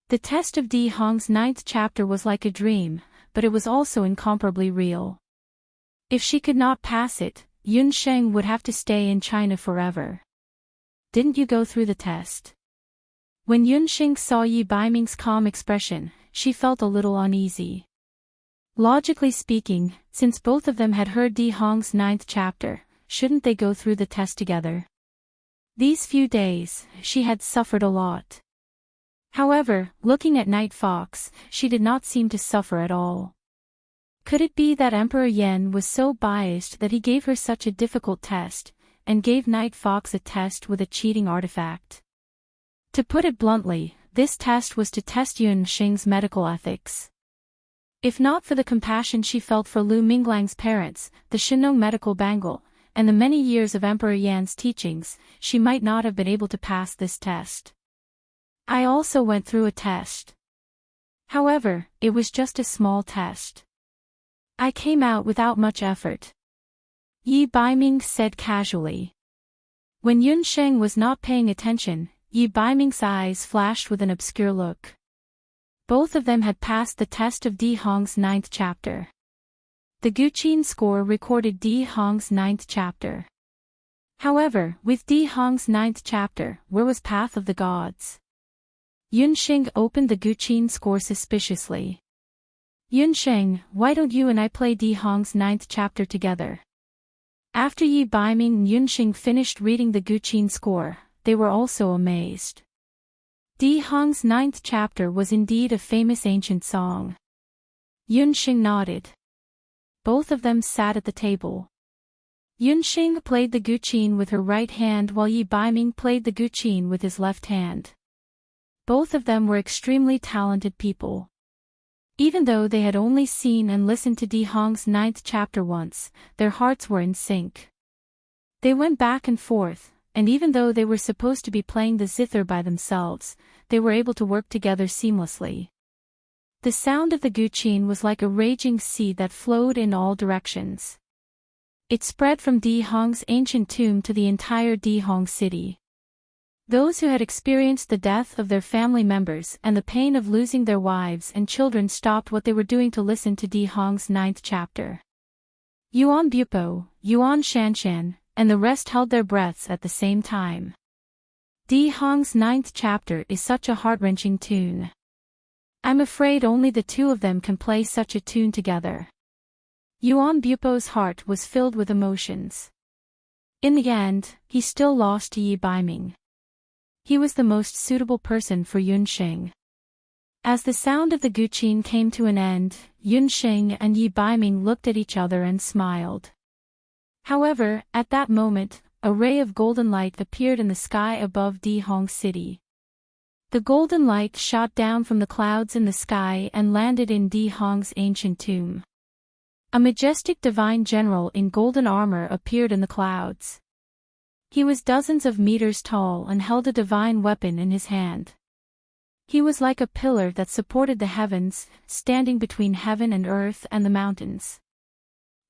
Speaker 1: The test of Di Hong's 9th chapter was like a dream, but it was also incomparably real. If she could not pass it, Yunxing would have to stay in China forever. Didn't you go through the test? When Yunxing saw Yi Baiming's calm expression, she felt a little uneasy. Logically speaking, since both of them had heard Di Hong's 9th chapter, shouldn't they go through the test together? These few days, she had suffered a lot. However, looking at Night Fox, she did not seem to suffer at all. Could it be that Emperor Yan was so biased that he gave her such a difficult test, and gave Night Fox a test with a cheating artifact? To put it bluntly, this test was to test Yunxing's medical ethics. If not for the compassion she felt for Lu Minglang's parents, the Shinong medical bangle, and the many years of Emperor Yan's teachings, she might not have been able to pass this test. I also went through a test. However, it was just a small test. I came out without much effort. Yi Baiming said casually. When Yunxing was not paying attention, Yi Baiming's eyes flashed with an obscure look. Both of them had passed the test of Di Hong's 9th chapter. The guqin score recorded Di Hong's 9th chapter. However, with Di Hong's 9th chapter, where was Path of the Gods? Yunxing opened the guqin score suspiciously. Yunxing, why don't you and I play Di Hong's 9th chapter together? After Yi Baiming and Yunxing finished reading the guqin score, they were also amazed. Di Hong's 9th chapter was indeed a famous ancient song. Yunxing nodded. Both of them sat at the table. Yunxing played the guqin with her right hand while Yi Baiming played the guqin with his left hand. Both of them were extremely talented people. Even though they had only seen and listened to Di Hong's 9th chapter once, their hearts were in sync. They went back and forth, and even though they were supposed to be playing the zither by themselves, they were able to work together seamlessly. The sound of the guqin was like a raging sea that flowed in all directions. It spread from Di Hong's ancient tomb to the entire Di Hong city. Those who had experienced the death of their family members and the pain of losing their wives and children stopped what they were doing to listen to Di Hong's 9th chapter. Yuan Bupo, Yuan Shanshan, and the rest held their breaths at the same time. Di Hong's 9th chapter is such a heart-wrenching tune. I'm afraid only the two of them can play such a tune together. Yuan Bupo's heart was filled with emotions. In the end, he still lost to Yi Baiming. He was the most suitable person for Yunsheng. As the sound of the guqin came to an end, Yunsheng and Yi Baiming looked at each other and smiled. However, at that moment, a ray of golden light appeared in the sky above Dihong City. The golden light shot down from the clouds in the sky and landed in Dihong's ancient tomb. A majestic divine general in golden armor appeared in the clouds. He was dozens of meters tall and held a divine weapon in his hand. He was like a pillar that supported the heavens, standing between heaven and earth and the mountains.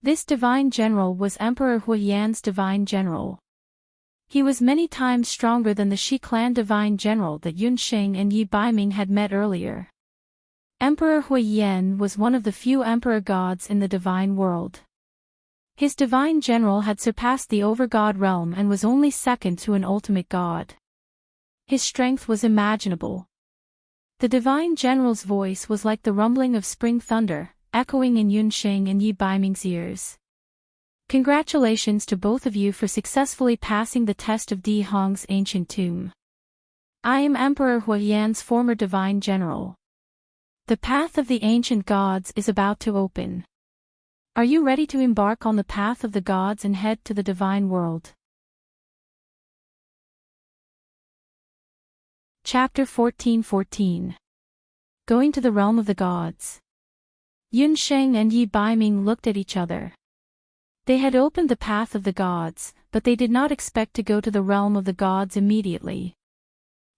Speaker 1: This divine general was Emperor Huiyan's divine general. He was many times stronger than the Shi clan divine general that Yunsheng and Yi Baiming had met earlier. Emperor Huiyan was one of the few emperor gods in the divine world. His divine general had surpassed the over-god realm and was only second to an ultimate god. His strength was imaginable. The divine general's voice was like the rumbling of spring thunder, echoing in Yunsheng and Yi Baiming's ears. Congratulations to both of you for successfully passing the test of Dihong's ancient tomb. I am Emperor Huiyan's former divine general. The path of the ancient gods is about to open. Are you ready to embark on the path of the gods and head to the divine world? Chapter 14:14. Going to the realm of the gods. Yunsheng and Yi Baiming looked at each other. They had opened the path of the gods, but they did not expect to go to the realm of the gods immediately.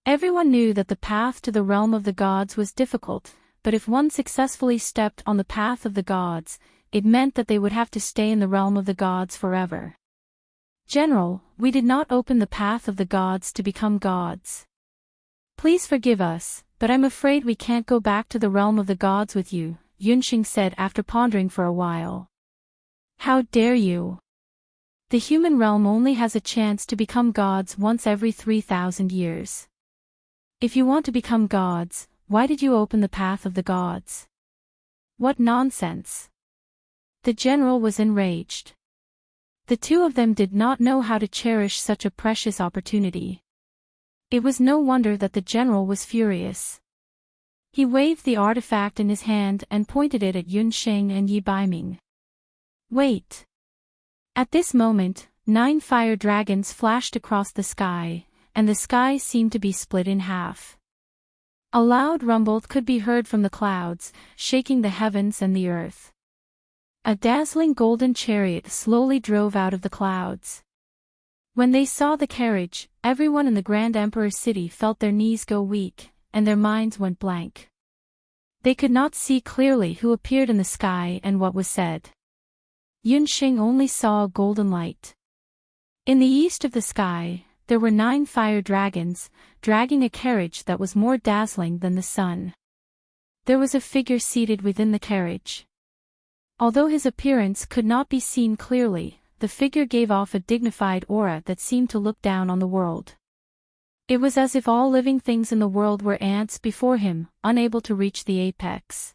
Speaker 1: Everyone knew that the path to the realm of the gods was difficult, but if one successfully stepped on the path of the gods, it meant that they would have to stay in the realm of the gods forever. General, we did not open the path of the gods to become gods. Please forgive us, but I'm afraid we can't go back to the realm of the gods with you, Yunsheng said after pondering for a while. How dare you? The human realm only has a chance to become gods once every 3,000 years. If you want to become gods, why did you open the path of the gods? What nonsense! The general was enraged. The two of them did not know how to cherish such a precious opportunity. It was no wonder that the general was furious. He waved the artifact in his hand and pointed it at Yunsheng and Yi Baiming. Wait! At this moment, 9 fire dragons flashed across the sky, and the sky seemed to be split in half. A loud rumble could be heard from the clouds, shaking the heavens and the earth. A dazzling golden chariot slowly drove out of the clouds. When they saw the carriage, everyone in the Grand Emperor's city felt their knees go weak, and their minds went blank. They could not see clearly who appeared in the sky and what was said. Yunsheng only saw a golden light. In the east of the sky, there were 9 fire dragons, dragging a carriage that was more dazzling than the sun. There was a figure seated within the carriage. Although his appearance could not be seen clearly, the figure gave off a dignified aura that seemed to look down on the world. It was as if all living things in the world were ants before him, unable to reach the apex.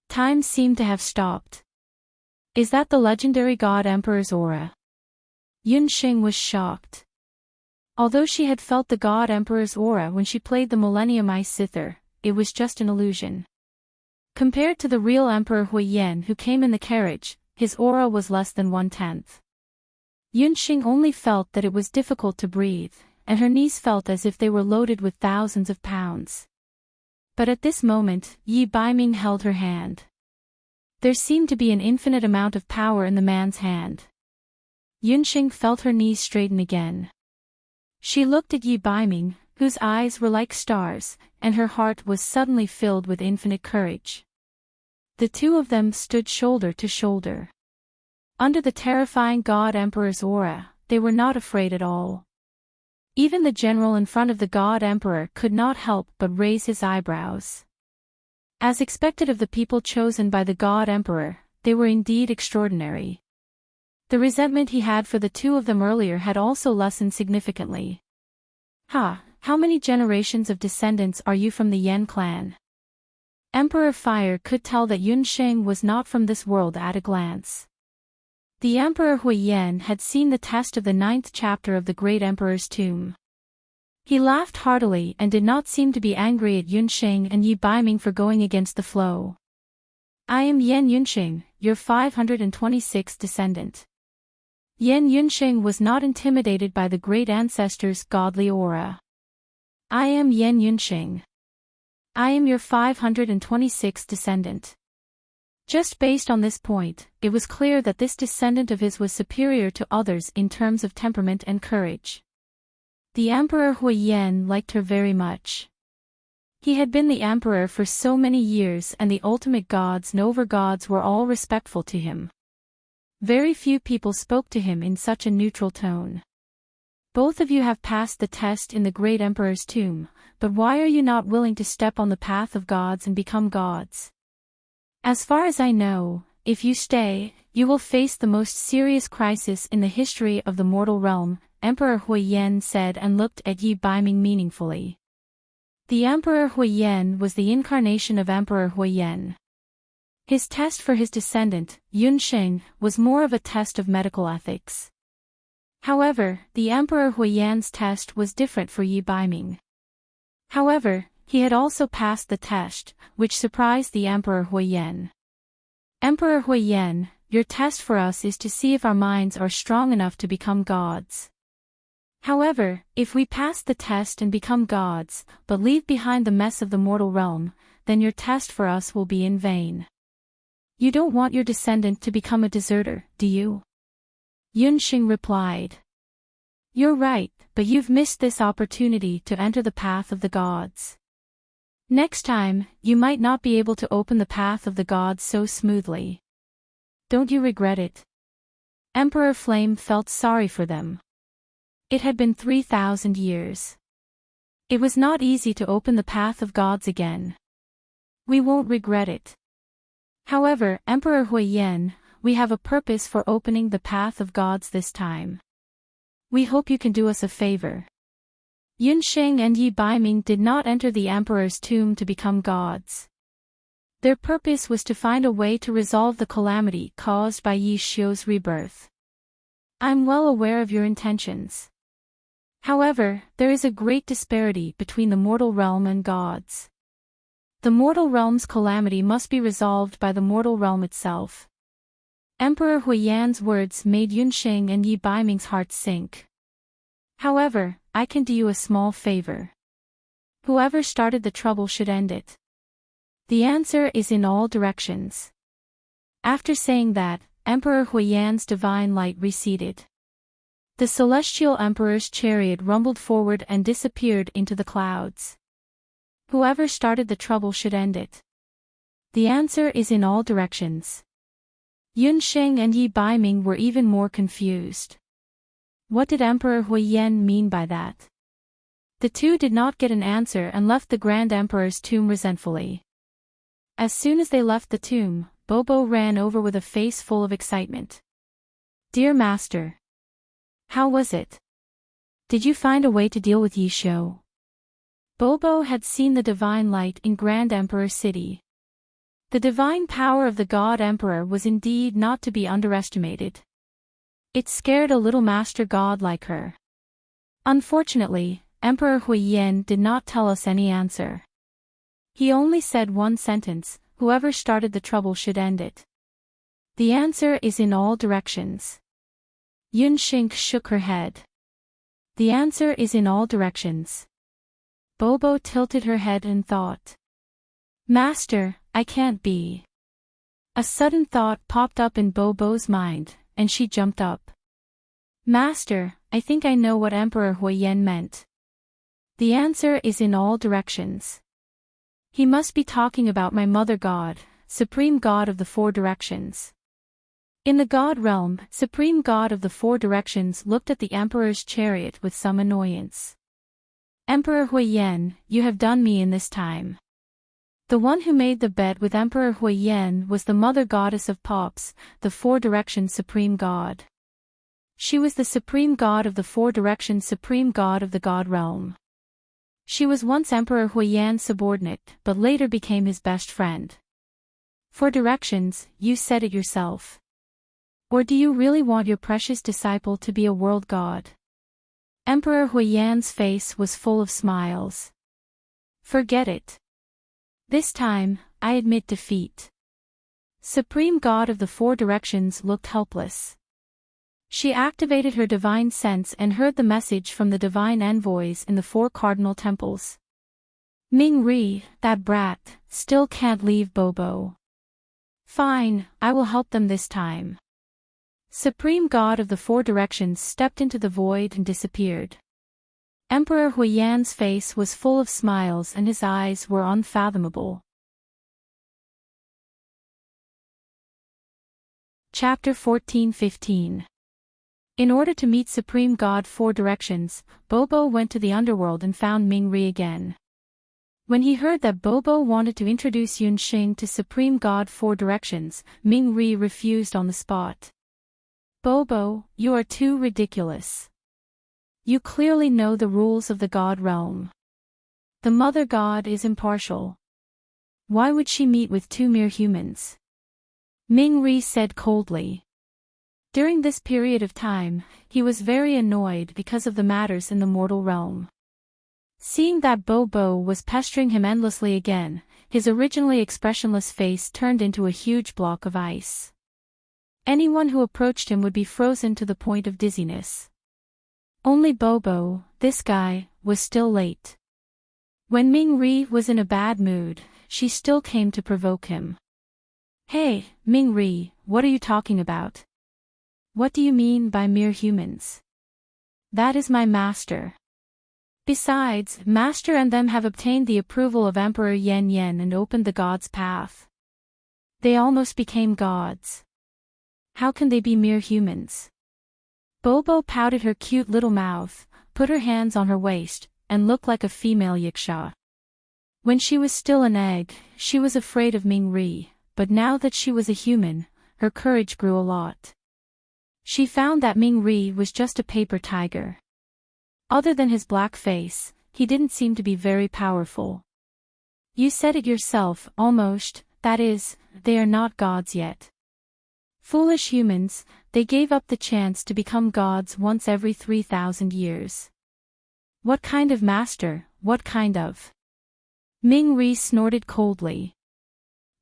Speaker 1: Time seemed to have stopped. Is that the legendary God Emperor's aura? Yunsheng was shocked. Although she had felt the God Emperor's aura when she played the Millennium Ice Zither, it was just an illusion. Compared to the real Emperor Huiyan who came in the carriage, his aura was less than 1/10. Yunsheng only felt that it was difficult to breathe, and her knees felt as if they were loaded with thousands of pounds. But at this moment, Yi Baiming held her hand. There seemed to be an infinite amount of power in the man's hand. Yunsheng felt her knees straighten again. She looked at Yi Baiming, whose eyes were like stars, and her heart was suddenly filled with infinite courage. The two of them stood shoulder to shoulder. Under the terrifying God Emperor's aura, they were not afraid at all. Even the general in front of the God Emperor could not help but raise his eyebrows. As expected of the people chosen by the God Emperor, they were indeed extraordinary. The resentment he had for the two of them earlier had also lessened significantly. How many generations of descendants are you from the Yan clan? Emperor Fire could tell that Yunsheng was not from this world at a glance. The Emperor Huiyan had seen the test of the 9th chapter of the Great Emperor's Tomb. He laughed heartily and did not seem to be angry at Yunsheng and Yi Baiming for going against the flow. I am Yan Yunsheng, your 526th descendant. Yan Yunsheng was not intimidated by the great ancestor's godly aura. I am Yan Yunsheng. I am your 526th descendant. Just based on this point, it was clear that this descendant of his was superior to others in terms of temperament and courage. The Emperor Huiyan liked her very much. He had been the emperor for so many years and the ultimate gods and overgods were all respectful to him. Very few people spoke to him in such a neutral tone. Both of you have passed the test in the great emperor's tomb, but why are you not willing to step on the path of gods and become gods? As far as I know, if you stay, you will face the most serious crisis in the history of the mortal realm, Emperor Huiyan said and looked at Yi Baiming meaningfully. The Emperor Huiyan was the incarnation of Emperor Huiyan. His test for his descendant, Yunsheng, was more of a test of medical ethics. However, the Emperor Huiyan's test was different for Yi Baiming. However, he had also passed the test, which surprised the Emperor Huiyan. Emperor Huiyan, your test for us is to see if our minds are strong enough to become gods. However, if we pass the test and become gods, but leave behind the mess of the mortal realm, then your test for us will be in vain. You don't want your descendant to become a deserter, do you? Yunsheng replied. You're right, but you've missed this opportunity to enter the path of the gods. Next time, you might not be able to open the path of the gods so smoothly. Don't you regret it? Emperor Flame felt sorry for them. It had been 3,000 years. It was not easy to open the path of gods again. We won't regret it. However, Emperor Huiyan, we have a purpose for opening the path of gods this time. We hope you can do us a favor. Yunsheng and Yi Baiming did not enter the emperor's tomb to become gods. Their purpose was to find a way to resolve the calamity caused by Yi Xiu's rebirth. I'm well aware of your intentions. However, there is a great disparity between the mortal realm and gods. The mortal realm's calamity must be resolved by the mortal realm itself. Emperor Huiyan's words made Yunsheng and Yi Baiming's hearts sink. However, I can do you a small favor. Whoever started the trouble should end it. The answer is in all directions. After saying that, Emperor Huiyan's divine light receded. The celestial emperor's chariot rumbled forward and disappeared into the clouds. Whoever started the trouble should end it. The answer is in all directions. Yunsheng and Yi Baiming were even more confused. What did Emperor Huiyan mean by that? The two did not get an answer and left the Grand Emperor's tomb resentfully. As soon as they left the tomb, Bobo ran over with a face full of excitement. Dear Master. How was it? Did you find a way to deal with Yi Xiu? Bobo had seen the divine light in Grand Emperor City. The divine power of the God Emperor was indeed not to be underestimated. It scared a little master god like her. Unfortunately, Emperor Huiyan did not tell us any answer. He only said one sentence, whoever started the trouble should end it. The answer is in all directions. Yunsheng shook her head. The answer is in all directions. Bobo tilted her head and thought. Master, I can't be. A sudden thought popped up in Bobo's mind, and she jumped up. Master, I think I know what Emperor Huiyan meant. The answer is in all directions. He must be talking about my mother god, supreme god of the four directions. In the god realm, supreme god of the four directions looked at the emperor's chariot with some annoyance. Emperor Huiyan, you have done me in this time. The one who made the bet with Emperor Huiyan was the mother goddess of Pops, the four directions supreme god. She was the supreme god of the four directions supreme god of the god realm. She was once Emperor Huiyan's subordinate, but later became his best friend. Four directions, you said it yourself. Or do you really want your precious disciple to be a world god? Emperor Huiyan's face was full of smiles. Forget it. This time, I admit defeat. Supreme God of the Four Directions looked helpless. She activated her divine sense and heard the message from the divine envoys in the four cardinal temples. Ming-Ri, that brat, still can't leave Bobo. Fine, I will help them this time. Supreme God of the Four Directions stepped into the void and disappeared. Emperor Huiyan's face was full of smiles and his eyes were unfathomable. Chapter 14-15. In order to meet Supreme God Four Directions, Bobo went to the underworld and found Ming-Ri again. When he heard that Bobo wanted to introduce Yunxing to Supreme God Four Directions, Ming-Ri refused on the spot. Bobo, you are too ridiculous. You clearly know the rules of the God realm. The Mother God is impartial. Why would she meet with two mere humans? Ming-Ri said coldly. During this period of time, he was very annoyed because of the matters in the mortal realm. Seeing that Bobo was pestering him endlessly again, his originally expressionless face turned into a huge block of ice. Anyone who approached him would be frozen to the point of dizziness. Only Bobo, this guy, was still late. When Ming-Ri was in a bad mood, she still came to provoke him. Hey, Ming-Ri, what are you talking about? What do you mean by mere humans? That is my master. Besides, Master and them have obtained the approval of Emperor Yan Yan and opened the gods' path. They almost became gods. How can they be mere humans? Bobo pouted her cute little mouth, put her hands on her waist, and looked like a female yiksha. When she was still an egg, she was afraid of Ming-Ri, but now that she was a human, her courage grew a lot. She found that Ming-Ri was just a paper tiger. Other than his black face, he didn't seem to be very powerful. You said it yourself, almost, that is, they are not gods yet. Foolish humans, they gave up the chance to become gods once every 3,000 years. What kind of master, what kind of? Ming-Ri snorted coldly.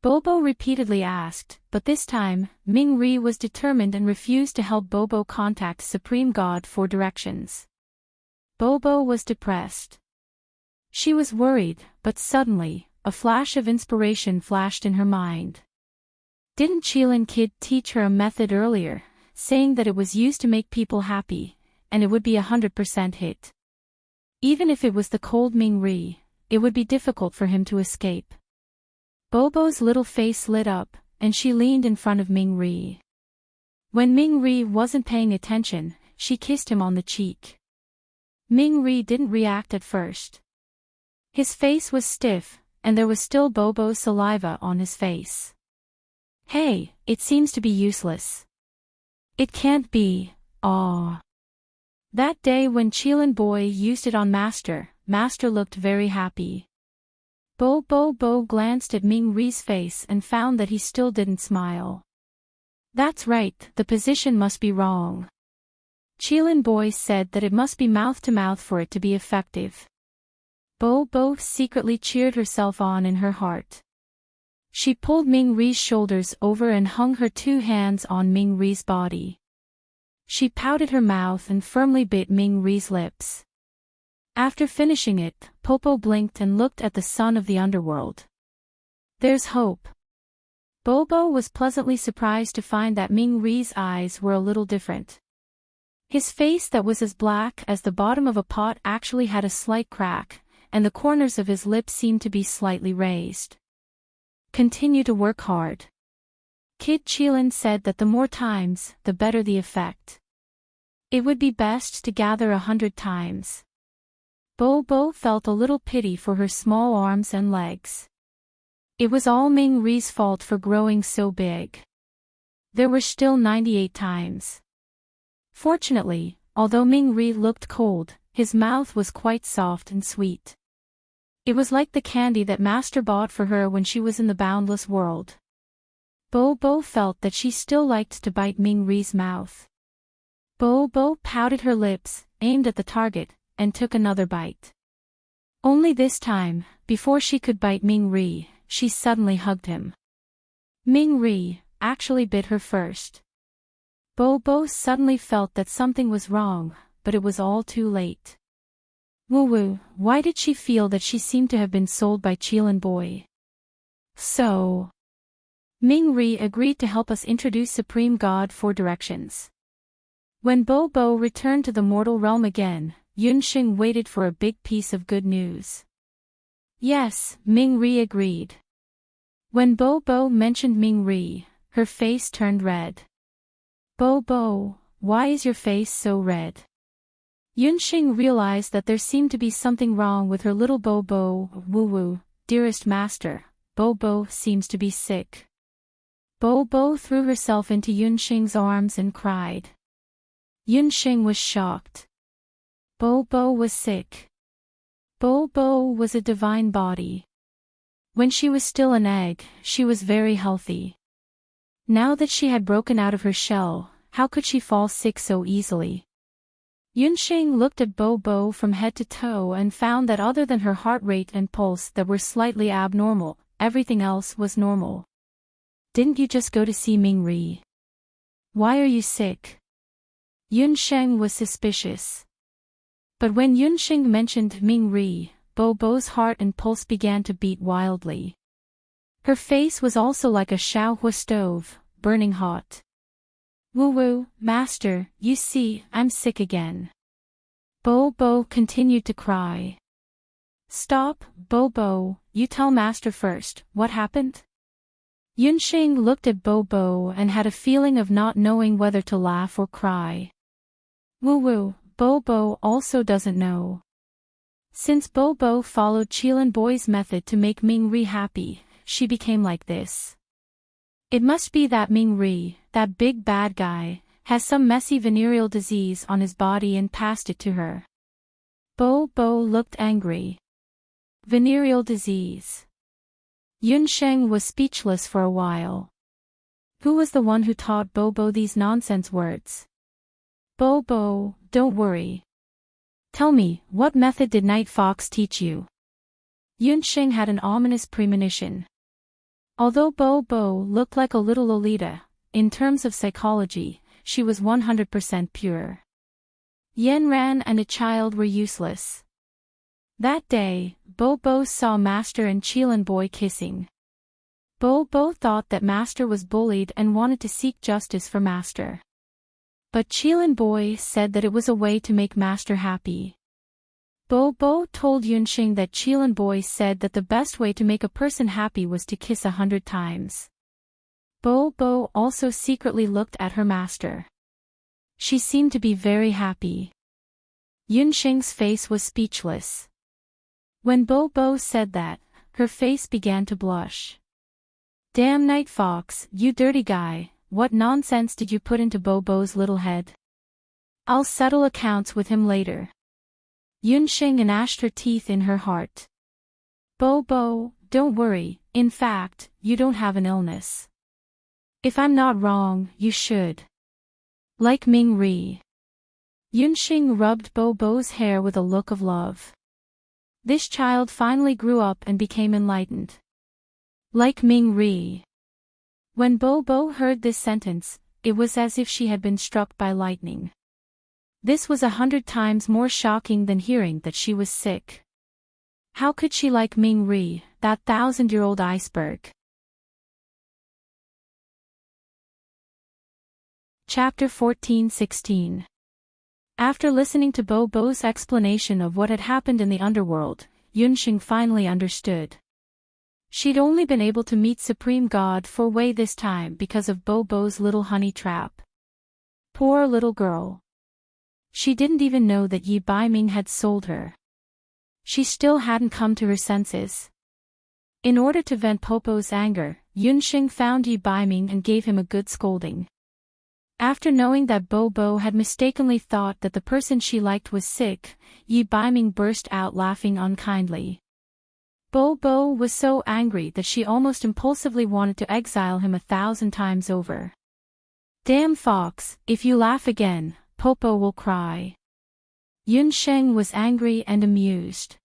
Speaker 1: Bobo repeatedly asked, but this time, Ming-Ri was determined and refused to help Bobo contact Supreme God for directions. Bobo was depressed. She was worried, but suddenly, a flash of inspiration flashed in her mind. Didn't Qilin Kid teach her a method earlier, saying that it was used to make people happy, and it would be 100% hit? Even if it was the cold Ming-Ri, it would be difficult for him to escape. Bobo's little face lit up, and she leaned in front of Ming-Ri. When Ming-Ri wasn't paying attention, she kissed him on the cheek. Ming-Ri didn't react at first. His face was stiff, and there was still Bobo's saliva on his face. Hey, it seems to be useless. It can't be, aw. That day when Qilin Boy used it on Master looked very happy. Bobo glanced at Ming-Ri's face and found that he still didn't smile. That's right, the position must be wrong. Qilin Boy said that it must be mouth-to-mouth for it to be effective. Bobo secretly cheered herself on in her heart. She pulled Ming-Ri's shoulders over and hung her two hands on Ming-Ri's body. She pouted her mouth and firmly bit Ming-Ri's lips. After finishing it, Popo blinked and looked at the son of the underworld. There's hope. Bobo was pleasantly surprised to find that Ming-Ri's eyes were a little different. His face that was as black as the bottom of a pot actually had a slight crack, and the corners of his lips seemed to be slightly raised. Continue to work hard. Kid Qilin said that the more times, the better the effect. It would be best to gather 100 times. Bobo felt a little pity for her small arms and legs. It was all Ming-Ri's fault for growing so big. There were still 98 times. Fortunately, although Ming-Ri looked cold, his mouth was quite soft and sweet. It was like the candy that Master bought for her when she was in the boundless world. Bobo felt that she still liked to bite Ming-Ri's mouth. Bo pouted her lips, aimed at the target, and took another bite. Only this time, before she could bite Ming-ri, she suddenly hugged him. Ming-ri actually bit her first. Bo suddenly felt that something was wrong, but it was all too late. Woo-woo, why did she feel that she seemed to have been sold by Qilin Boy? So, Ming-ri agreed to help us introduce Supreme God for directions. When Bo returned to the mortal realm again, Yunxing waited for a big piece of good news. Yes, Ming-ri agreed. When Bo mentioned Ming-ri, her face turned red. Bo, why is your face so red? Yunxing realized that there seemed to be something wrong with her little Bo. Woo-woo, dearest master, Bo seems to be sick. Bo threw herself into Yunxing's arms and cried. Yunxing was shocked. Bo was sick. Bo was a divine body. When she was still an egg, she was very healthy. Now that she had broken out of her shell, how could she fall sick so easily? Yunxing looked at Bo from head to toe and found that other than her heart rate and pulse that were slightly abnormal, everything else was normal. Didn't you just go to see Ming-ri? Why are you sick? Yunxing was suspicious. But when Yunxing mentioned Ming-ri, Bo's heart and pulse began to beat wildly. Her face was also like a Shaohua stove, burning hot. Woo-woo, master, you see, I'm sick again. Bo continued to cry. Stop, Bo, you tell master first, what happened? Yunxing looked at Bo and had a feeling of not knowing whether to laugh or cry. Woo-woo, Bo also doesn't know. Since Bo followed Qilin Boy's method to make Ming-ri happy, she became like this. It must be that Ming-ri, that big bad guy, has some messy venereal disease on his body and passed it to her. Bo looked angry. Venereal disease. Yunxing was speechless for a while. Who was the one who taught Bo these nonsense words? Bo, don't worry. Tell me, what method did Night Fox teach you? Yunxing had an ominous premonition. Although Bo looked like a little Lolita, in terms of psychology, she was 100% pure. Yanran and a child were useless. That day, Bo saw Master and Qilin Boy kissing. Bo thought that Master was bullied and wanted to seek justice for Master. But Qilin Boy said that it was a way to make Master happy. Bo told Yunxing that Qilin Boy said that the best way to make a person happy was to kiss 100 times. Bo also secretly looked at her master. She seemed to be very happy. Yunxing's face was speechless. When Bo said that, her face began to blush. Damn Night Fox, you dirty guy, what nonsense did you put into Bo's little head? I'll settle accounts with him later. Yunxing gnashed her teeth in her heart. Bo, don't worry, in fact, you don't have an illness. If I'm not wrong, you should. Like Ming-ri. Yunxing rubbed Bo's hair with a look of love. This child finally grew up and became enlightened. Like Ming-ri. When Bo heard this sentence, it was as if she had been struck by lightning. This was 100 times more shocking than hearing that she was sick. How could she like Ming-ri, that 1,000-year-old iceberg? Chapter 14-16. After listening to Bo's explanation of what had happened in the underworld, Yunxing finally understood. She'd only been able to meet Supreme God for Wei this time because of Bo's little honey trap. Poor little girl. She didn't even know that Yi Baiming had sold her. She still hadn't come to her senses. In order to vent Popo's anger, Yunxing found Yi Baiming and gave him a good scolding. After knowing that Bo had mistakenly thought that the person she liked was sick, Yi Baiming burst out laughing unkindly. Bo was so angry that she almost impulsively wanted to exile him 1,000 times over. Damn fox, if you laugh again, Popo will cry. Yunsheng was angry and amused.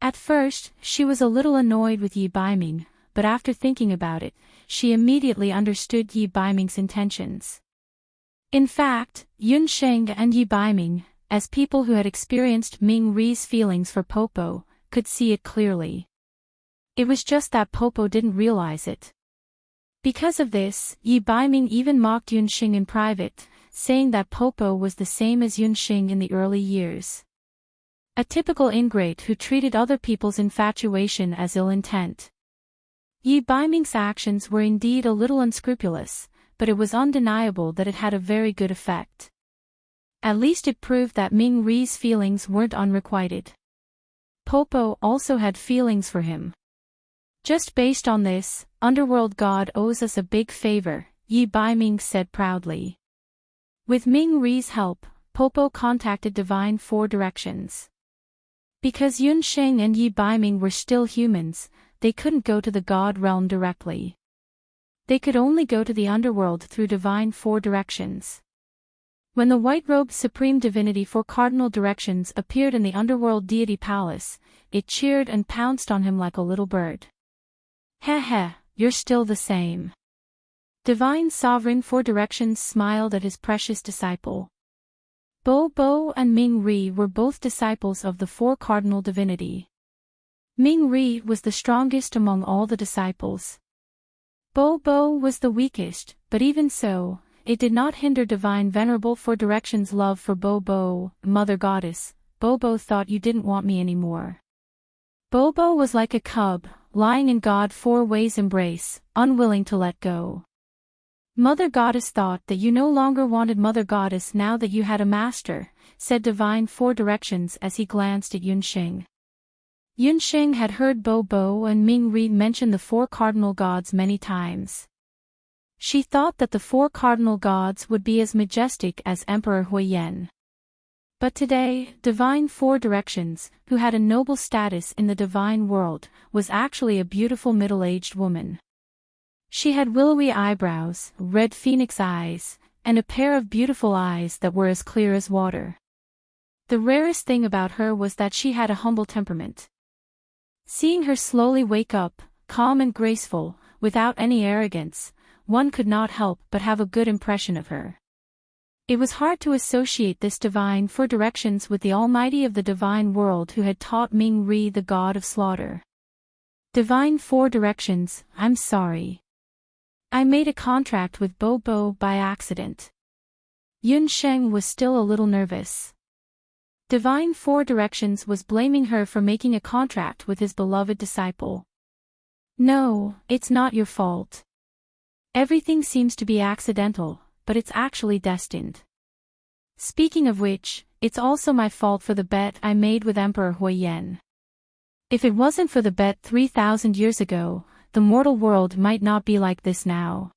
Speaker 1: At first, she was a little annoyed with Yi Baiming, but after thinking about it, she immediately understood Yi Baiming's intentions. In fact, Yunsheng and Yi Baiming, as people who had experienced Ming Ri's feelings for Popo, could see it clearly. It was just that Popo didn't realize it. Because of this, Yi Baiming even mocked Yunsheng in private, saying that Popo was the same as Yunsheng in the early years. A typical ingrate who treated other people's infatuation as ill intent. Yi Baiming's actions were indeed a little unscrupulous, but it was undeniable that it had a very good effect. At least it proved that Ming Ri's feelings weren't unrequited. Popo also had feelings for him. Just based on this, Underworld God owes us a big favor, Yi Baiming said proudly. With Ming Ri's help, Popo contacted Divine Four Directions. Because Yunsheng and Yi Baiming were still humans, they couldn't go to the God realm directly. They could only go to the underworld through Divine Four Directions. When the white-robed Supreme Divinity Four Cardinal Directions appeared in the Underworld Deity Palace, it cheered and pounced on him like a little bird. Heh heh, you're still the same. Divine Sovereign Four Directions smiled at his precious disciple. Bo and Ming Ri were both disciples of the Four Cardinal Divinity. Ming Ri was the strongest among all the disciples. Bo was the weakest, but even so, it did not hinder Divine Venerable Four Directions' love for Bo, Mother Goddess. Bo thought you didn't want me anymore. Bo was like a cub, lying in God Four Ways' embrace, unwilling to let go. Mother Goddess thought that you no longer wanted Mother Goddess now that you had a master, said Divine Four Directions as he glanced at Yunsheng. Yunsheng had heard Bo and Ming Ri mention the Four Cardinal Gods many times. She thought that the Four Cardinal Gods would be as majestic as Emperor Huiyan. But today, Divine Four Directions, who had a noble status in the divine world, was actually a beautiful middle-aged woman. She had willowy eyebrows, red phoenix eyes, and a pair of beautiful eyes that were as clear as water. The rarest thing about her was that she had a humble temperament. Seeing her slowly wake up, calm and graceful, without any arrogance, one could not help but have a good impression of her. It was hard to associate this Divine Four Directions with the Almighty of the divine world who had taught Ming Ri the god of slaughter. Divine Four Directions, I'm sorry. I made a contract with Bo by accident. Yunsheng was still a little nervous. Divine Four Directions was blaming her for making a contract with his beloved disciple. No, it's not your fault. Everything seems to be accidental, but it's actually destined. Speaking of which, it's also my fault for the bet I made with Emperor Huiyan. If it wasn't for the bet 3,000 years ago, the mortal world might not be like this now.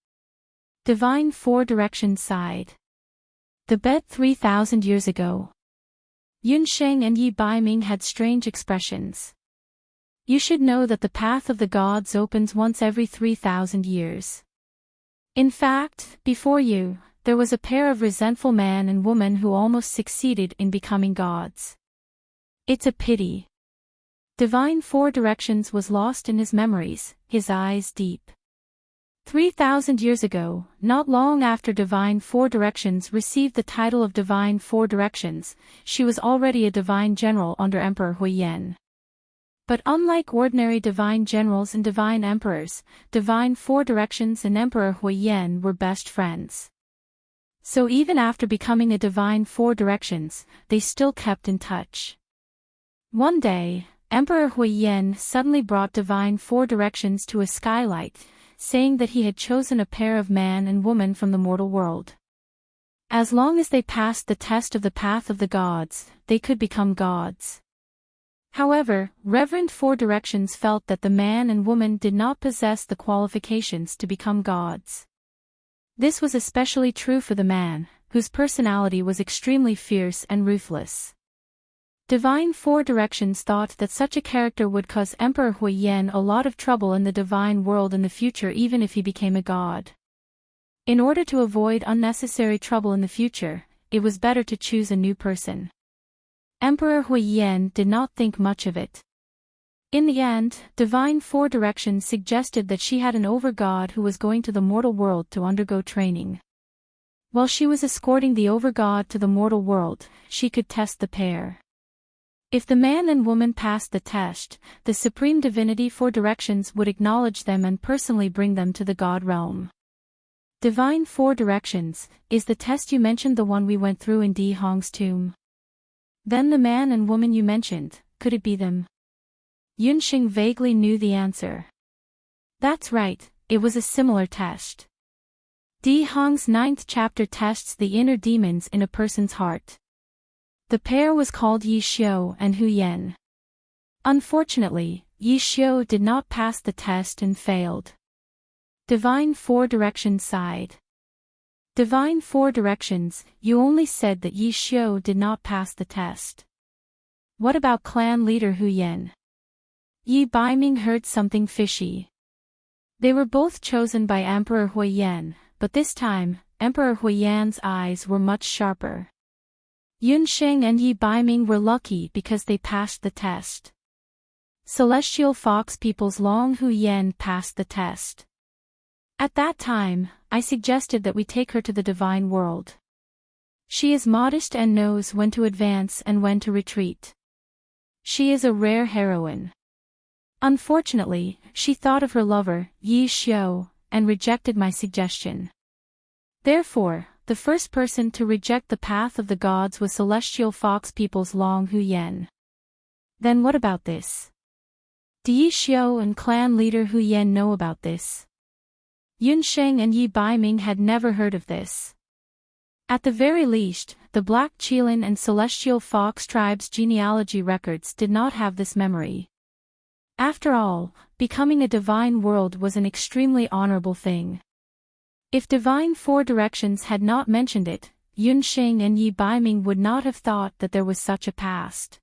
Speaker 1: Divine Four Directions sighed. The bet 3,000 years ago. Yunsheng and Yi Baiming had strange expressions. You should know that the path of the gods opens once every 3,000 years. In fact, before you, there was a pair of resentful man and woman who almost succeeded in becoming gods. It's a pity. Divine Four Directions was lost in his memories, his eyes deep. 3,000 years ago, not long after Divine Four Directions received the title of Divine Four Directions, she was already a divine general under Emperor Huiyan. But unlike ordinary divine generals and divine emperors, Divine Four Directions and Emperor Huiyan were best friends. So even after becoming a Divine Four Directions, they still kept in touch. One day, Emperor Huiyan suddenly brought Divine Four Directions to a skylight, saying that he had chosen a pair of man and woman from the mortal world. As long as they passed the test of the path of the gods, they could become gods. However, Reverend Four Directions felt that the man and woman did not possess the qualifications to become gods. This was especially true for the man, whose personality was extremely fierce and ruthless. Divine Four Directions thought that such a character would cause Emperor Huiyan a lot of trouble in the divine world in the future even if he became a god. In order to avoid unnecessary trouble in the future, it was better to choose a new person. Emperor Huiyan did not think much of it. In the end, Divine Four Directions suggested that she had an overgod who was going to the mortal world to undergo training. While she was escorting the overgod to the mortal world, she could test the pair. If the man and woman passed the test, the Supreme Divinity Four Directions would acknowledge them and personally bring them to the God realm. Divine Four Directions, is the test you mentioned the one we went through in Di Hong's tomb? Then the man and woman you mentioned, could it be them? Yunxing vaguely knew the answer. That's right, it was a similar test. Di Hong's 9th chapter tests the inner demons in a person's heart. The pair was called Yi Xiu and Hu Yan. Unfortunately, Yi Xiu did not pass the test and failed. Divine Four Directions sighed. Divine Four Directions, you only said that Yi Xiu did not pass the test. What about clan leader Hu Yan? Yi Baiming heard something fishy. They were both chosen by Emperor Huiyan, but this time, Emperor Huiyan's eyes were much sharper. Yunxing and Yi Baiming were lucky because they passed the test. Celestial Fox People's Long Huiyan passed the test. At that time, I suggested that we take her to the divine world. She is modest and knows when to advance and when to retreat. She is a rare heroine. Unfortunately, she thought of her lover, Yi Xiu, and rejected my suggestion. Therefore, the first person to reject the path of the gods was Celestial Fox People's Long Huiyan. Then what about this? Do Yi Xiu and clan leader Huiyan know about this? Yunsheng and Yi Baiming had never heard of this. At the very least, the Black Qilin and Celestial Fox tribes' genealogy records did not have this memory. After all, becoming a divine world was an extremely honorable thing. If Divine Four Directions had not mentioned it, Yunxing and Yi Baiming would not have thought that there was such a past.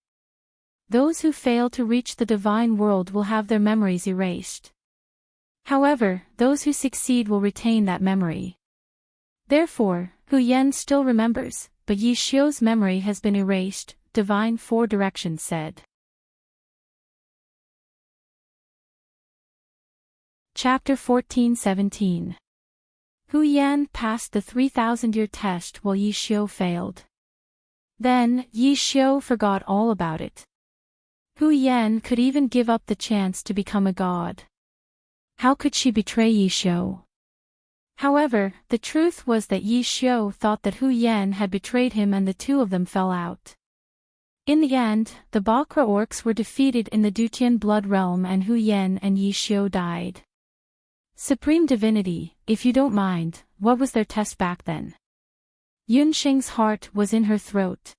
Speaker 1: Those who fail to reach the divine world will have their memories erased. However, those who succeed will retain that memory. Therefore, Hu Yan still remembers, but Yi Xiu's memory has been erased, Divine Four Directions said. Chapter 14:17. Hu Yan passed the 3,000-year test while Yi Xiu failed. Then, Yi Xiu forgot all about it. Hu Yan could even give up the chance to become a god. How could she betray Yi Xiu? However, the truth was that Yi Xiu thought that Hu Yan had betrayed him and the two of them fell out. In the end, the Bakra orcs were defeated in the Dutian blood realm and Hu Yan and Yi Xiu died. Supreme Divinity, if you don't mind, what was their test back then? Yunxing's heart was in her throat.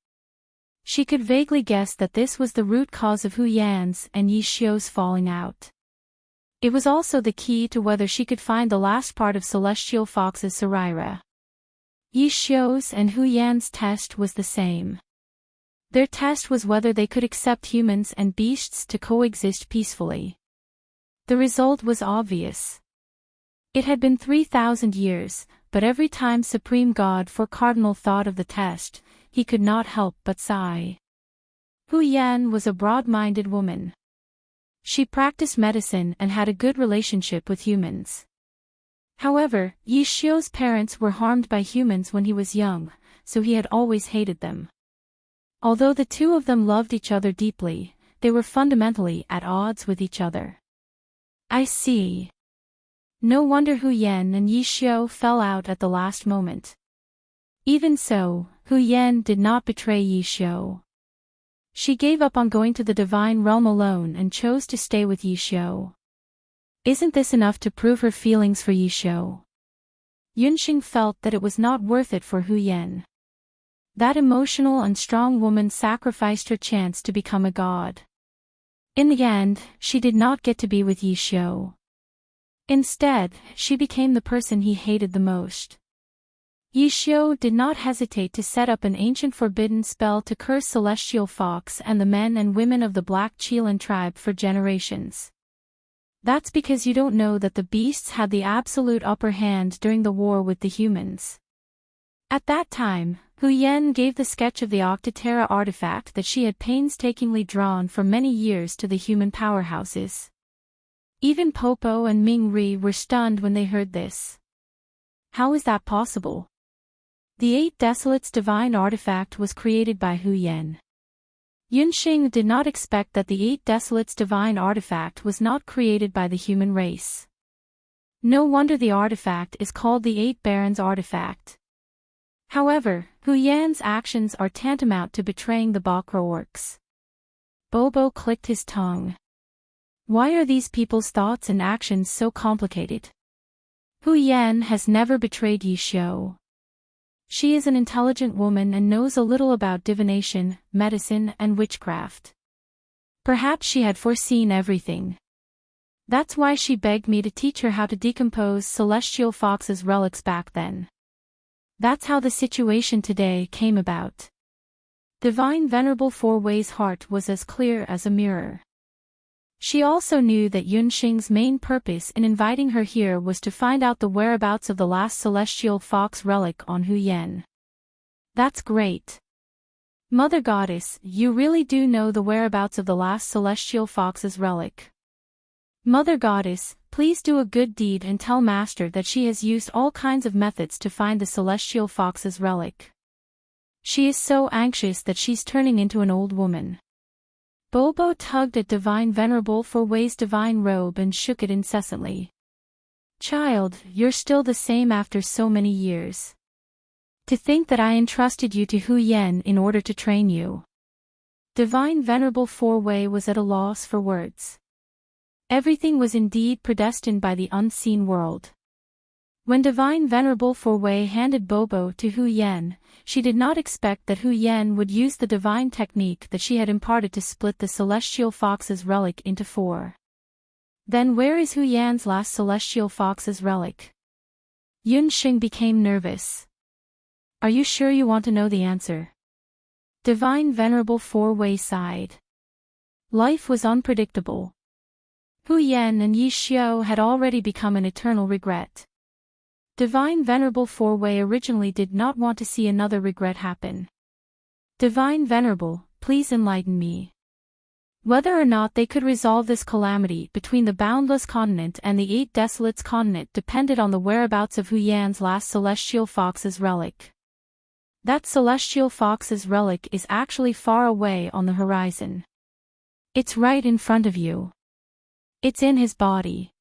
Speaker 1: She could vaguely guess that this was the root cause of Hu Yan's and Yi Xiu's falling out. It was also the key to whether she could find the last part of Celestial Fox's Sarira. Yi Xiu's and Hu Yan's test was the same. Their test was whether they could accept humans and beasts to coexist peacefully. The result was obvious. It had been 3,000 years, but every time Supreme God for Cardinal thought of the test, he could not help but sigh. Hu Yan was a broad-minded woman. She practiced medicine and had a good relationship with humans. However, Yi Xiu's parents were harmed by humans when he was young, so he had always hated them. Although the two of them loved each other deeply, they were fundamentally at odds with each other. I see. No wonder Hu Yan and Yi Xiu fell out at the last moment. Even so, Hu Yan did not betray Yi Xiu. She gave up on going to the divine realm alone and chose to stay with Yi Xiu. Isn't this enough to prove her feelings for Yi Xiu? Yunxing felt that it was not worth it for Hu Yan. That emotional and strong woman sacrificed her chance to become a god. In the end, she did not get to be with Yi Xiu. Instead, she became the person he hated the most. Yi Xiu did not hesitate to set up an ancient forbidden spell to curse Celestial Fox and the men and women of the Black Qilin tribe for generations. That's because you don't know that the beasts had the absolute upper hand during the war with the humans. At that time, Hu Yan gave the sketch of the Octoterra artifact that she had painstakingly drawn for many years to the human powerhouses. Even Popo and Ming Ri were stunned when they heard this. How is that possible? The Eight Desolates divine artifact was created by Hu Yan. Yunxing did not expect that the Eight Desolates divine artifact was not created by the human race. No wonder the artifact is called the Eight Barons artifact. However, Hu Yan's actions are tantamount to betraying the Bakra orcs. Bobo clicked his tongue. Why are these people's thoughts and actions so complicated? Hu Yan has never betrayed Yi Xiu. She is an intelligent woman and knows a little about divination, medicine, and witchcraft. Perhaps she had foreseen everything. That's why she begged me to teach her how to decompose Celestial Fox's relics back then. That's how the situation today came about. Divine Venerable Four-Way's heart was as clear as a mirror. She also knew that Yunxing's main purpose in inviting her here was to find out the whereabouts of the last Celestial Fox relic on Hu Yan. That's great. Mother Goddess, you really do know the whereabouts of the last Celestial Fox's relic. Mother Goddess, please do a good deed and tell Master that she has used all kinds of methods to find the Celestial Fox's relic. She is so anxious that she's turning into an old woman. Bobo tugged at Divine Venerable Four-Way's divine robe and shook it incessantly. Child, you're still the same after so many years. To think that I entrusted you to Hu Yan in order to train you. Divine Venerable Four-Way was at a loss for words. Everything was indeed predestined by the unseen world. When Divine Venerable Four-Way handed Bobo to Hu Yan, she did not expect that Hu Yan would use the divine technique that she had imparted to split the Celestial Fox's relic into four. Then where is Hu Yan's last Celestial Fox's relic? Yunxing became nervous. Are you sure you want to know the answer? Divine Venerable Four-Way sighed. Life was unpredictable. Hu Yan and Yi Xiu had already become an eternal regret. Divine Venerable Four-Way originally did not want to see another regret happen. Divine Venerable, please enlighten me. Whether or not they could resolve this calamity between the Boundless Continent and the Eight Desolates Continent depended on the whereabouts of Hu Yan's last Celestial Fox's relic. That Celestial Fox's relic is actually far away on the horizon. It's right in front of you. It's in his body.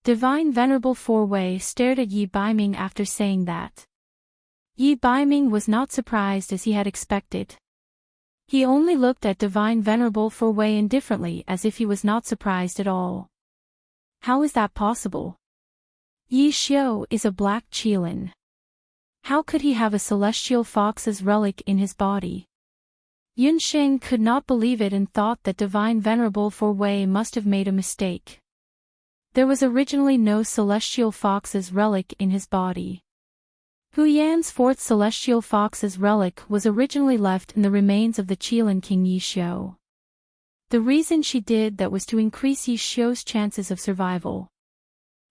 Speaker 1: Divine Venerable Four-Way stared at Yi Baiming after saying that. Yi Baiming was not surprised as he had expected. He only looked at Divine Venerable Four-Way indifferently as if he was not surprised at all. How is that possible? Yi Xiu is a black Qilin. How could he have a Celestial Fox's relic in his body? Yunxing could not believe it and thought that Divine Venerable Four-Way must have made a mistake. There was originally no Celestial Fox's relic in his body. Hu Yan's fourth Celestial Fox's relic was originally left in the remains of the Qilin King Yi Xiu. The reason she did that was to increase Yi Xiu's chances of survival.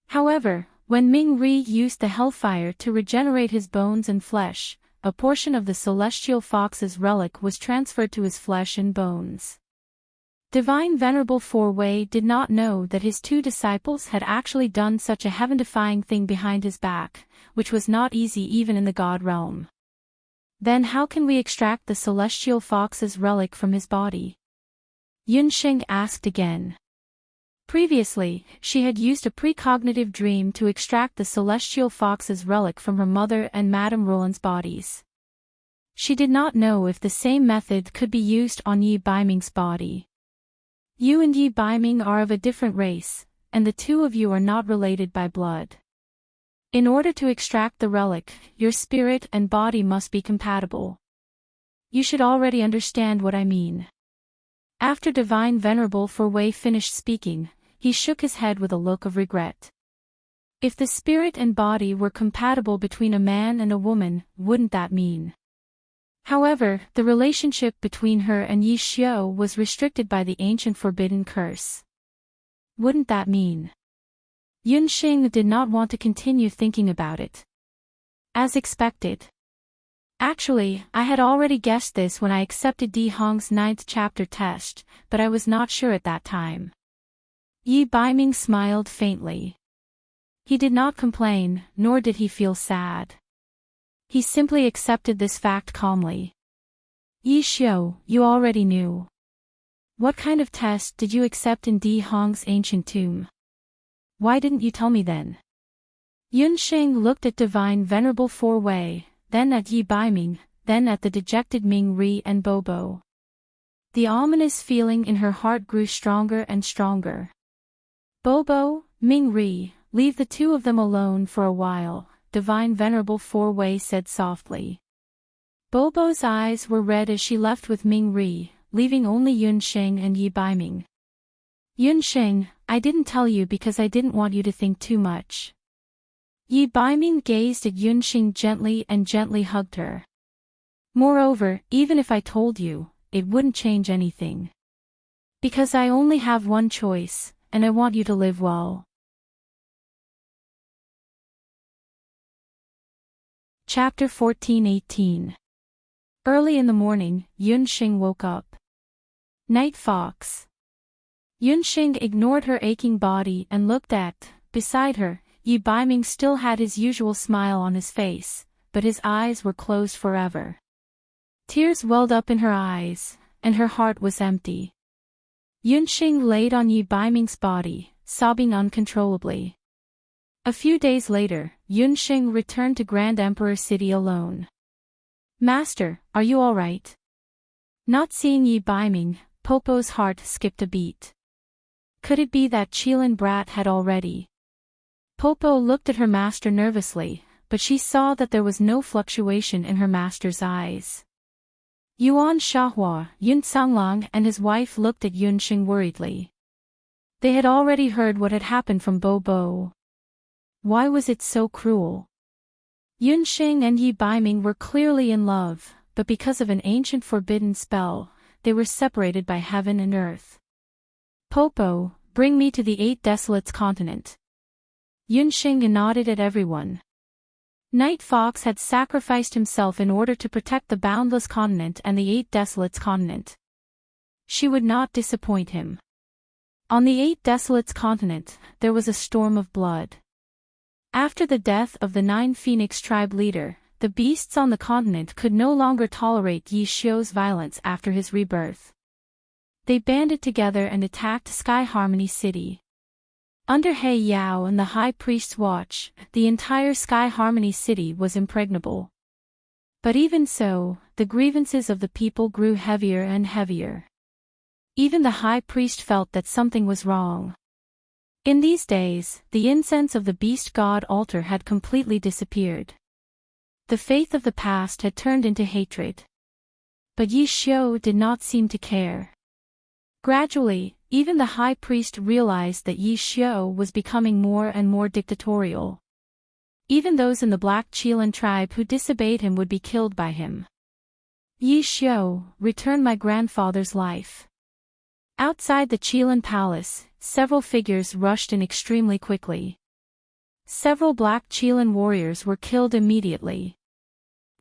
Speaker 1: However, when Ming Ri used the Hellfire to regenerate his bones and flesh, a portion of the Celestial Fox's relic was transferred to his flesh and bones. Divine Venerable Four-Way did not know that his two disciples had actually done such a heaven-defying thing behind his back, which was not easy even in the God realm. Then how can we extract the Celestial Fox's relic from his body? Yunxing asked again. Previously, she had used a precognitive dream to extract the Celestial Fox's relic from her mother and Madame Roland's bodies. She did not know if the same method could be used on Yi Baiming's body. You and Yi Baiming are of a different race, and the two of you are not related by blood. In order to extract the relic, your spirit and body must be compatible. You should already understand what I mean. After Divine Venerable Four-Way finished speaking, he shook his head with a look of regret. If the spirit and body were compatible between a man and a woman, wouldn't that mean? However, the relationship between her and Yi Xiu was restricted by the ancient forbidden curse. Wouldn't that mean? Yunxing did not want to continue thinking about it. As expected. Actually, I had already guessed this when I accepted Di Hong's 9th chapter test, but I was not sure at that time. Yi Baiming smiled faintly. He did not complain, nor did he feel sad. He simply accepted this fact calmly. Yi Xiu, you already knew. What kind of test did you accept in Di Hong's ancient tomb? Why didn't you tell me then? Yunxing looked at Divine Venerable Four Wei, then at Yi Baiming, then at the dejected Ming Ri and Bobo. The ominous feeling in her heart grew stronger and stronger. Bobo, Ming Ri, leave the two of them alone for a while, Divine Venerable Four Wei said softly. Bobo's eyes were red as she left with Ming Ri, leaving only Yunxing and Yi Baiming. Yunxing, I didn't tell you because I didn't want you to think too much. Yi Baiming gazed at Yunxing gently and gently hugged her. Moreover, even if I told you, it wouldn't change anything. Because I only have one choice, and I want you to live well. Chapter 14-18. Early in the morning, Yunxing woke up. Night Fox. Yunxing ignored her aching body and looked at, beside her, Yi Baiming still had his usual smile on his face, but his eyes were closed forever. Tears welled up in her eyes, and her heart was empty. Yunxing laid on Yi Baiming's body, sobbing uncontrollably. A few days later, Yunxing returned to Grand Emperor City alone. Master, are you all right? Not seeing Yi Baiming, Popo's heart skipped a beat. Could it be that Qilin brat had already? Popo looked at her master nervously, but she saw that there was no fluctuation in her master's eyes. Yuan Shahua, Yun Sanglang and his wife looked at Yunxing worriedly. They had already heard what had happened from Bobo. Why was it so cruel? Yunxing and Yi Baiming were clearly in love, but because of an ancient forbidden spell, they were separated by heaven and earth. Popo, bring me to the 8 Desolates continent. Yunxing nodded at everyone. Night Fox had sacrificed himself in order to protect the Boundless Continent and the 8 Desolates continent. She would not disappoint him. On the 8 Desolates continent, there was a storm of blood. After the death of the 9 Phoenix tribe leader, the beasts on the continent could no longer tolerate Yi Xiu's violence after his rebirth. They banded together and attacked Sky Harmony City. Under He Yao and the High Priest's watch, the entire Sky Harmony City was impregnable. But even so, the grievances of the people grew heavier and heavier. Even the High Priest felt that something was wrong. In these days, the incense of the Beast God altar had completely disappeared. The faith of the past had turned into hatred. But Yi Xiu did not seem to care. Gradually, even the high priest realized that Yi Xiu was becoming more and more dictatorial. Even those in the Black Qilin tribe who disobeyed him would be killed by him. Yi Xiu, return my grandfather's life. Outside the Qilin palace, several figures rushed in extremely quickly. Several Black Qilin warriors were killed immediately.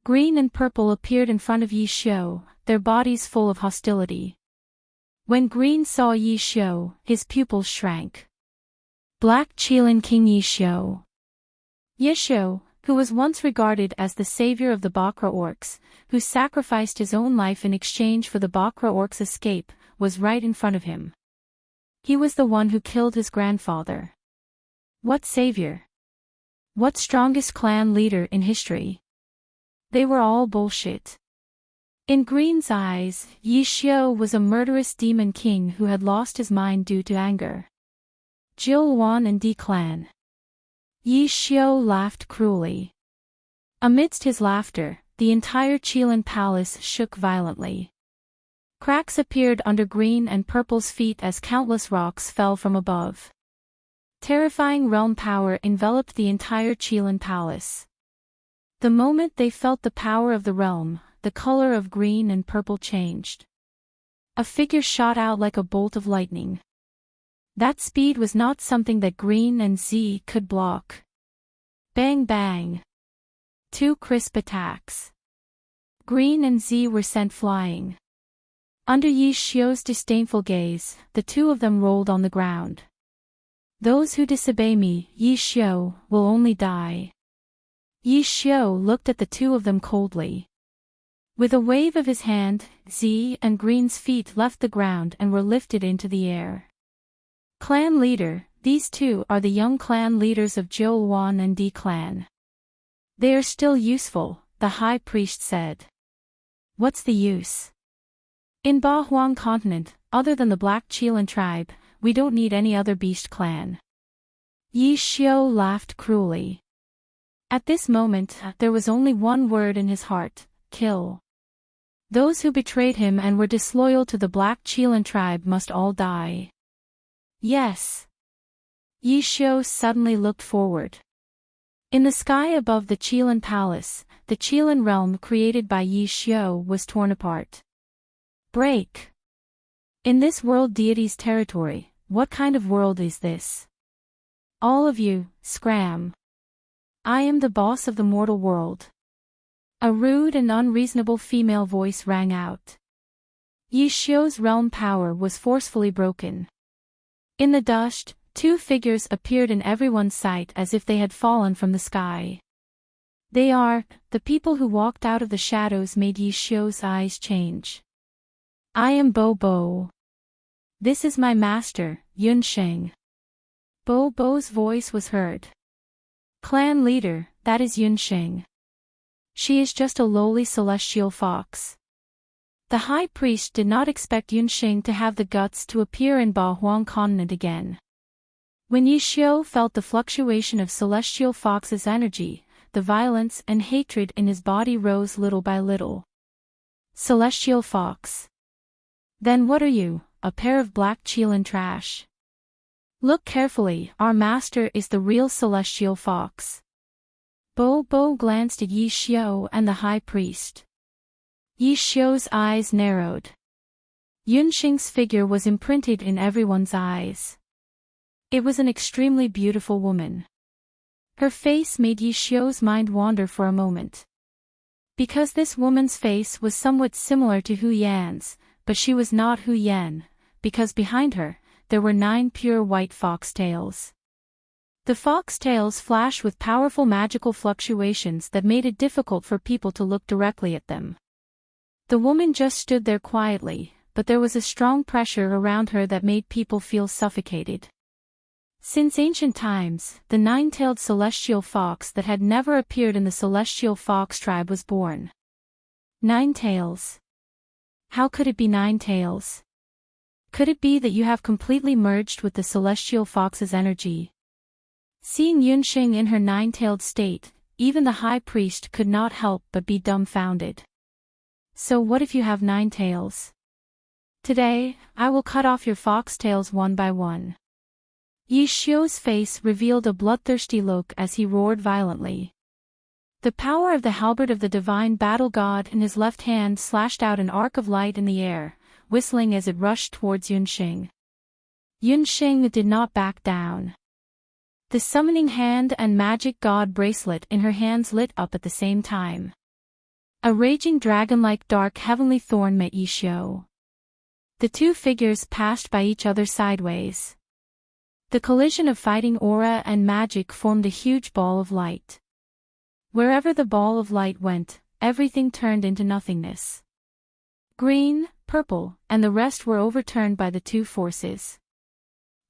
Speaker 1: Green and purple appeared in front of Yi Xiu, their bodies full of hostility. When Green saw Yi Xiu, his pupils shrank. Black Qilin King Yi Xiu. Yi Xiu, who was once regarded as the savior of the Bakra orcs, who sacrificed his own life in exchange for the Bakra orcs' escape, was right in front of him. He was the one who killed his grandfather. What savior? What strongest clan leader in history? They were all bullshit. In Green's eyes, Yi Xiu was a murderous demon king who had lost his mind due to anger. Jill Wan and D clan. Yi Xiu laughed cruelly. Amidst his laughter, the entire Qilin palace shook violently. Cracks appeared under Green and Purple's feet as countless rocks fell from above. Terrifying realm power enveloped the entire Qilin palace. The moment they felt the power of the realm, the color of Green and Purple changed. A figure shot out like a bolt of lightning. That speed was not something that Green and Z could block. Bang bang. 2 crisp attacks. Green and Z were sent flying. Under Yi Xiu's disdainful gaze, the two of them rolled on the ground. Those who disobey me, Yi Xiu, will only die. Yi Xiu looked at the two of them coldly. With a wave of his hand, Z and Green's feet left the ground and were lifted into the air. Clan leader, these two are the young clan leaders of Jiuluan and D clan. They are still useful, the high priest said. What's the use? In Ba Huang continent, other than the Black Qilan tribe, we don't need any other beast clan. Yi Xiu laughed cruelly. At this moment, there was only one word in his heart: kill. Those who betrayed him and were disloyal to the Black Qilan tribe must all die. Yes. Yi Xiu suddenly looked forward. In the sky above the Qilan palace, the Qilan realm created by Yi Xiu was torn apart. Break. In this world deity's territory, what kind of world is this? All of you, scram. I am the boss of the mortal world. A rude and unreasonable female voice rang out. Yi Xiu's realm power was forcefully broken. In the dust, two figures appeared in everyone's sight as if they had fallen from the sky. They are, the people who walked out of the shadows made Yi Xiu's eyes change. I am Bo Bo. This is my master, Yunsheng. Bo Bo's voice was heard. Clan leader, that is Yunsheng. She is just a lowly celestial fox. The high priest did not expect Yunsheng to have the guts to appear in Ba Huang continent again. When Yi Xiu felt the fluctuation of celestial fox's energy, the violence and hatred in his body rose little by little. Celestial fox. Then what are you, a pair of Black Qilan trash? Look carefully, our master is the real celestial fox. Bo Bo glanced at Yi Xiu and the high priest. Yi Xiu's eyes narrowed. Yunsheng's figure was imprinted in everyone's eyes. It was an extremely beautiful woman. Her face made Yi Xiu's mind wander for a moment. Because this woman's face was somewhat similar to Hu Yan's, but she was not Hu Yan, because behind her, there were 9 pure white foxtails. The foxtails flashed with powerful magical fluctuations that made it difficult for people to look directly at them. The woman just stood there quietly, but there was a strong pressure around her that made people feel suffocated. Since ancient times, the 9-tailed celestial fox that had never appeared in the celestial fox tribe was born. 9 tails. How could it be 9 tails? Could it be that you have completely merged with the celestial fox's energy? Seeing Yunsheng in her 9-tailed state, even the high priest could not help but be dumbfounded. So what if you have 9 tails? Today, I will cut off your foxtails one by one. Yi Xiu's face revealed a bloodthirsty look as he roared violently. The power of the halberd of the divine battle god in his left hand slashed out an arc of light in the air, whistling as it rushed towards Yunsheng. Yunsheng did not back down. The summoning hand and magic god bracelet in her hands lit up at the same time. A raging dragon-like dark heavenly thorn met Yi Xiu. The two figures passed by each other sideways. The collision of fighting aura and magic formed a huge ball of light. Wherever the ball of light went, everything turned into nothingness. Green, purple, and the rest were overturned by the two forces.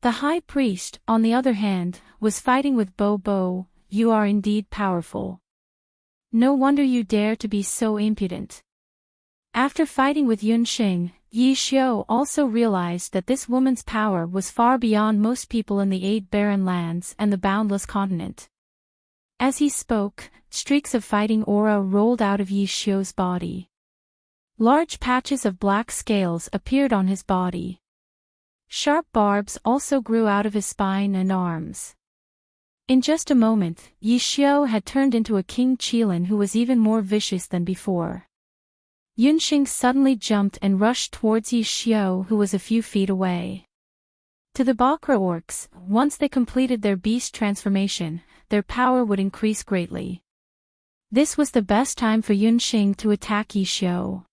Speaker 1: The high priest, on the other hand, was fighting with Bo Bo. You are indeed powerful. No wonder you dare to be so impudent. After fighting with Yunsheng, Yi Xiu also realized that this woman's power was far beyond most people in the 8 barren lands and the boundless continent. As he spoke, streaks of fighting aura rolled out of Yi Xiu's body. Large patches of black scales appeared on his body. Sharp barbs also grew out of his spine and arms. In just a moment, Yi Xiu had turned into a King Qilan who was even more vicious than before. Yunsheng suddenly jumped and rushed towards Yi Xiu, who was a few feet away. To the Bakra orcs, once they completed their beast transformation, their power would increase greatly. This was the best time for Yunxing to attack Yi Xiu.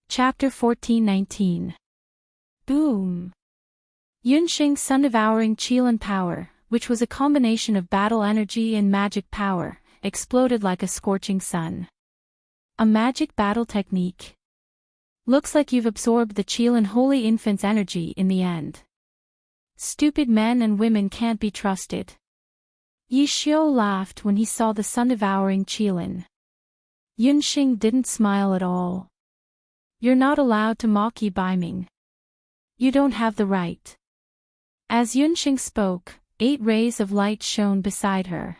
Speaker 1: Chapter 14:19. Boom! Yunxing's sun-devouring Qilin power, which was a combination of battle energy and magic power, exploded like a scorching sun. A magic battle technique. Looks like you've absorbed the Qilin Holy Infant's energy in the end. Stupid men and women can't be trusted. Yi Xiu laughed when he saw the sun-devouring Qilin. Yunxing didn't smile at all. You're not allowed to mock Yi Baiming. You don't have the right. As Yunxing spoke, 8 rays of light shone beside her.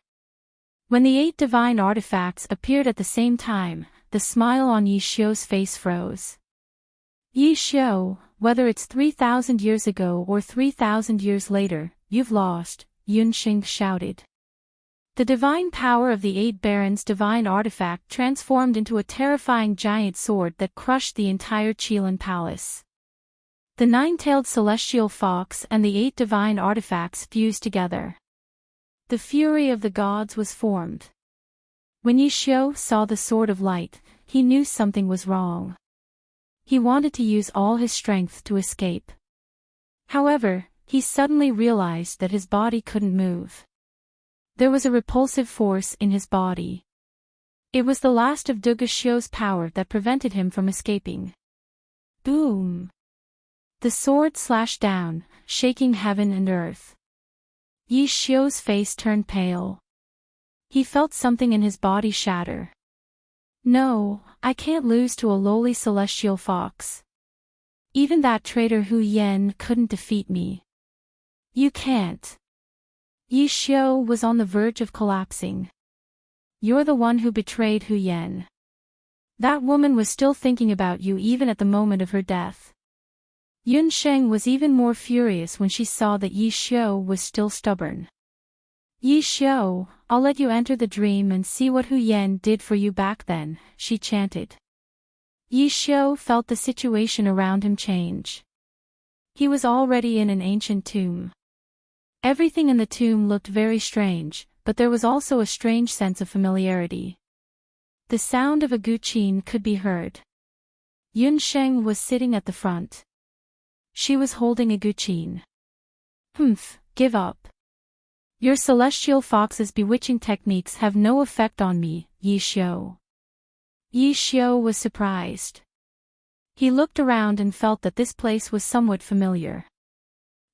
Speaker 1: When the 8 divine artifacts appeared at the same time, the smile on Yi Xiu's face froze. Yi Xiu, whether it's 3,000 years ago or 3,000 years later, you've lost, Yunxing shouted. The divine power of the 8 barons' divine artifact transformed into a terrifying giant sword that crushed the entire Qilin palace. The 9-tailed celestial fox and the 8 divine artifacts fused together. The fury of the gods was formed. When Yi Xiu saw the sword of light, he knew something was wrong. He wanted to use all his strength to escape. However, he suddenly realized that his body couldn't move. There was a repulsive force in his body. It was the last of Duge Xiu's power that prevented him from escaping. Boom! The sword slashed down, shaking heaven and earth. Yi Xiu's face turned pale. He felt something in his body shatter. No, I can't lose to a lowly celestial fox. Even that traitor Hu Yan couldn't defeat me. You can't. Yi Xiu was on the verge of collapsing. You're the one who betrayed Hu Yan. That woman was still thinking about you even at the moment of her death. Yunxing was even more furious when she saw that Yi Xiu was still stubborn. Yi Xiu, I'll let you enter the dream and see what Hu Yan did for you back then, she chanted. Yi Xiu felt the situation around him change. He was already in an ancient tomb. Everything in the tomb looked very strange, but there was also a strange sense of familiarity. The sound of a guqin could be heard. Yunxing was sitting at the front. She was holding a guqin. Humph, give up. Your celestial fox's bewitching techniques have no effect on me, Yi Xiu. Yi Xiu was surprised. He looked around and felt that this place was somewhat familiar.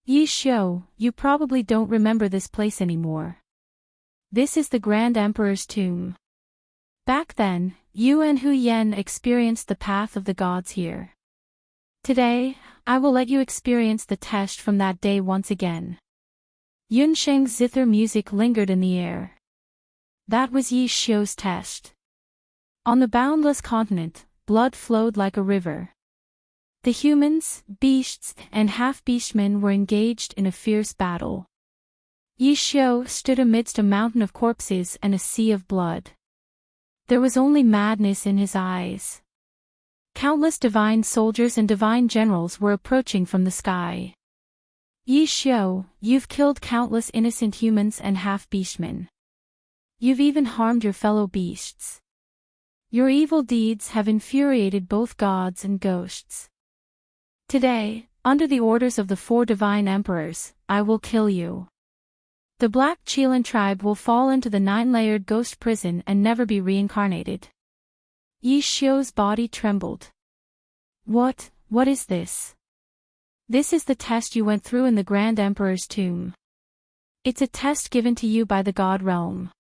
Speaker 1: Yi Xiu, you probably don't remember this place anymore. This is the Grand Emperor's tomb. Back then, you and Hu Yan experienced the path of the gods here. Today, I will let you experience the test from that day once again. Yunxing's zither music lingered in the air. That was Yi Xiu's test. On the boundless continent, blood flowed like a river. The humans, beasts, and half-beastmen were engaged in a fierce battle. Yi Xiu stood amidst a mountain of corpses and a sea of blood. There was only madness in his eyes. Countless divine soldiers and divine generals were approaching from the sky. Yi Xiu, you've killed countless innocent humans and half-beastmen. You've even harmed your fellow beasts. Your evil deeds have infuriated both gods and ghosts. Today, under the orders of the 4 divine emperors, I will kill you. The Black Qilin tribe will fall into the 9-layered ghost prison and never be reincarnated. Yi Xiu's body trembled. What is this? This is the test you went through in the Grand Emperor's tomb. It's a test given to you by the God realm.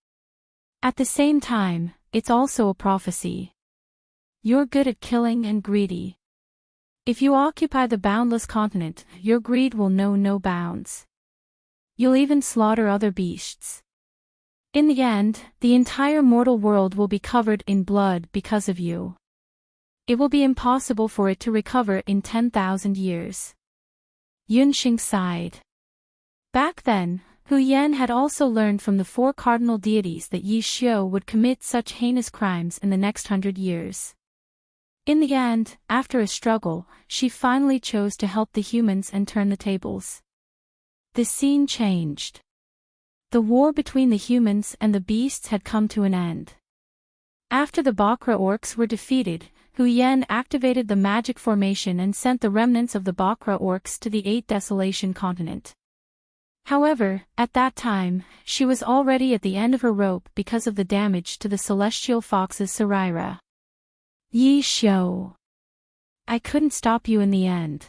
Speaker 1: At the same time, it's also a prophecy. You're good at killing and greedy. If you occupy the boundless continent, your greed will know no bounds. You'll even slaughter other beasts. In the end, the entire mortal world will be covered in blood because of you. It will be impossible for it to recover in 10,000 years. Yunxing sighed. Back then, Hu Yan had also learned from the 4 cardinal deities that Yi Xiu would commit such heinous crimes in the next 100 years. In the end, after a struggle, she finally chose to help the humans and turn the tables. The scene changed. The war between the humans and the beasts had come to an end. After the Bakra orcs were defeated, Hu Yen activated the magic formation and sent the remnants of the Bakra orcs to the 8th Desolation continent. However, at that time, she was already at the end of her rope because of the damage to the celestial fox's Sarira. Yi Xiu. I couldn't stop you in the end.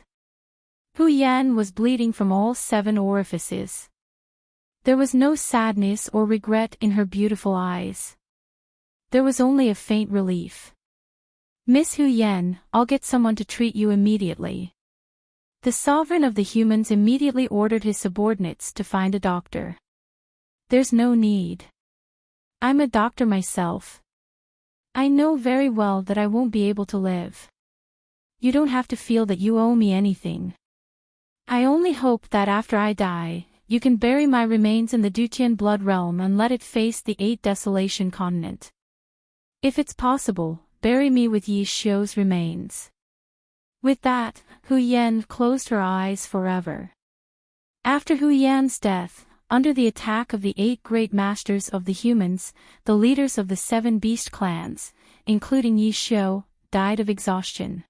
Speaker 1: Hu Yan was bleeding from all 7 orifices. There was no sadness or regret in her beautiful eyes. There was only a faint relief. Miss Hu Yan, I'll get someone to treat you immediately. The sovereign of the humans immediately ordered his subordinates to find a doctor. There's no need. I'm a doctor myself. I know very well that I won't be able to live. You don't have to feel that you owe me anything. I only hope that after I die, you can bury my remains in the Dutian blood realm and let it face the 8th Desolation continent. If it's possible, bury me with Yi Xiu's remains. With that, Hu Yan closed her eyes forever. After Hu Yan's death, under the attack of the 8 great masters of the humans, the leaders of the 7 beast clans, including Yi Xiu, died of exhaustion.